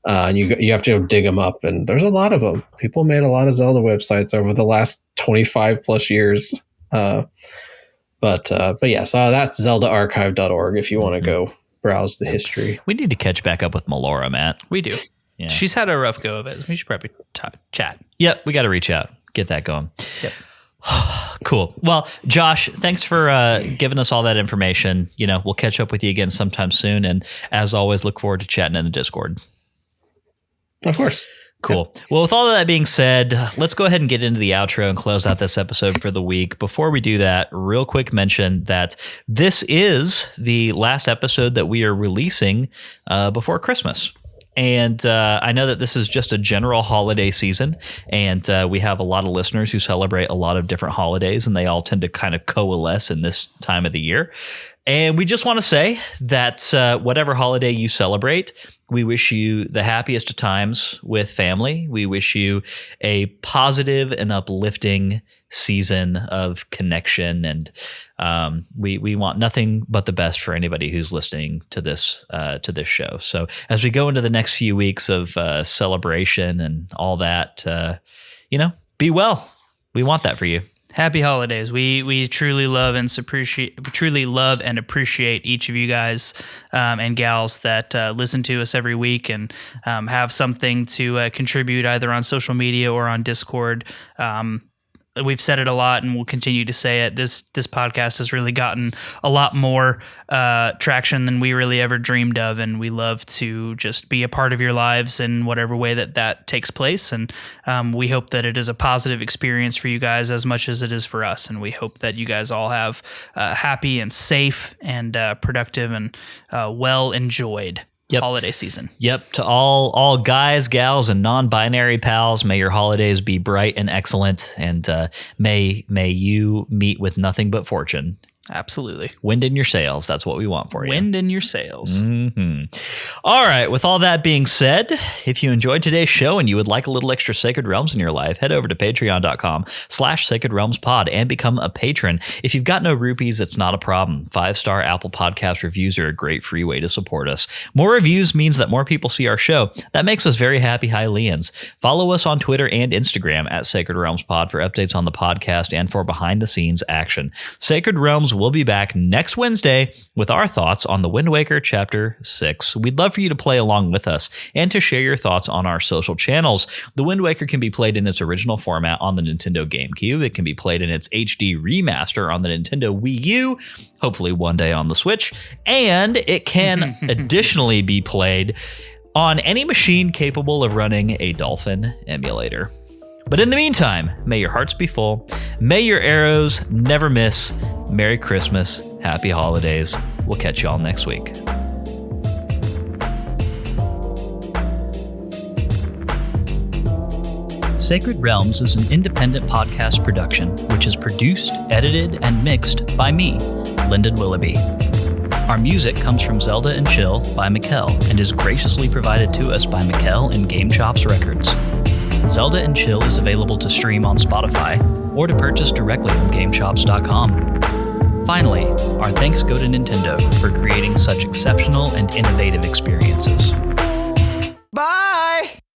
And you have to go dig them up, and there's a lot of them. People made a lot of Zelda websites over the last 25 plus years. But yeah, so that's ZeldaArchive.org if you want to go browse the history. We need to catch back up with Melora, Matt. We do. Yeah. She's had a rough go of it. We should probably chat. Yep, we got to reach out, get that going. Yep. Cool. Well, Josh, thanks for giving us all that information. You know, we'll catch up with you again sometime soon. And as always, look forward to chatting in the Discord. Of course. Cool. Yeah. Well, with all of that being said, let's go ahead and get into the outro and close out this episode for the week. Before we do that, real quick mention that this is the last episode that we are releasing before Christmas. And I know that this is just a general holiday season, and we have a lot of listeners who celebrate a lot of different holidays, and they all tend to kind of coalesce in this time of the year. And we just want to say that whatever holiday you celebrate, we wish you the happiest of times with family. We wish you a positive and uplifting season of connection. And we want nothing but the best for anybody who's listening to this show. So as we go into the next few weeks of celebration and all that, be well. We want that for you. Happy holidays. We truly love and appreciate each of you guys and gals that listen to us every week and have something to contribute either on social media or on Discord. We've said it a lot and we'll continue to say it. This podcast has really gotten a lot more traction than we really ever dreamed of, and we love to just be a part of your lives in whatever way that takes place. And we hope that it is a positive experience for you guys as much as it is for us. And we hope that you guys all have happy and safe and productive and well enjoyed holiday season. Yep. To all guys, gals, and non-binary pals, may your holidays be bright and excellent, and may you meet with nothing but fortune. Absolutely. Wind in your sails. That's what we want for you. Wind in your sails. Mm-hmm. All right. With all that being said, if you enjoyed today's show and you would like a little extra Sacred Realms in your life, head over to patreon.com/Sacred Realms Pod and become a patron. If you've got no rupees, it's not a problem. 5-star Apple Podcast reviews are a great free way to support us. More reviews means that more people see our show. That makes us very happy Hylians. Follow us on Twitter and Instagram at Sacred Realms Pod for updates on the podcast and for behind the scenes action. Sacred Realms will be back next Wednesday with our thoughts on The Wind Waker Chapter 6. We'd love for you to play along with us and to share your thoughts on our social channels. The Wind Waker can be played in its original format on the Nintendo GameCube. It can be played in its HD remaster on the Nintendo Wii U, hopefully one day on the Switch, and it can additionally be played on any machine capable of running a Dolphin emulator. But in the meantime, may your hearts be full. May your arrows never miss. Merry Christmas. Happy holidays. We'll catch you all next week. Sacred Realms is an independent podcast production, which is produced, edited, and mixed by me, Lyndon Willoughby. Our music comes from Zelda and Chill by Mikkel and is graciously provided to us by Mikkel and Game Chops Records. Zelda and Chill is available to stream on Spotify or to purchase directly from GameChops.com. Finally, our thanks go to Nintendo for creating such exceptional and innovative experiences.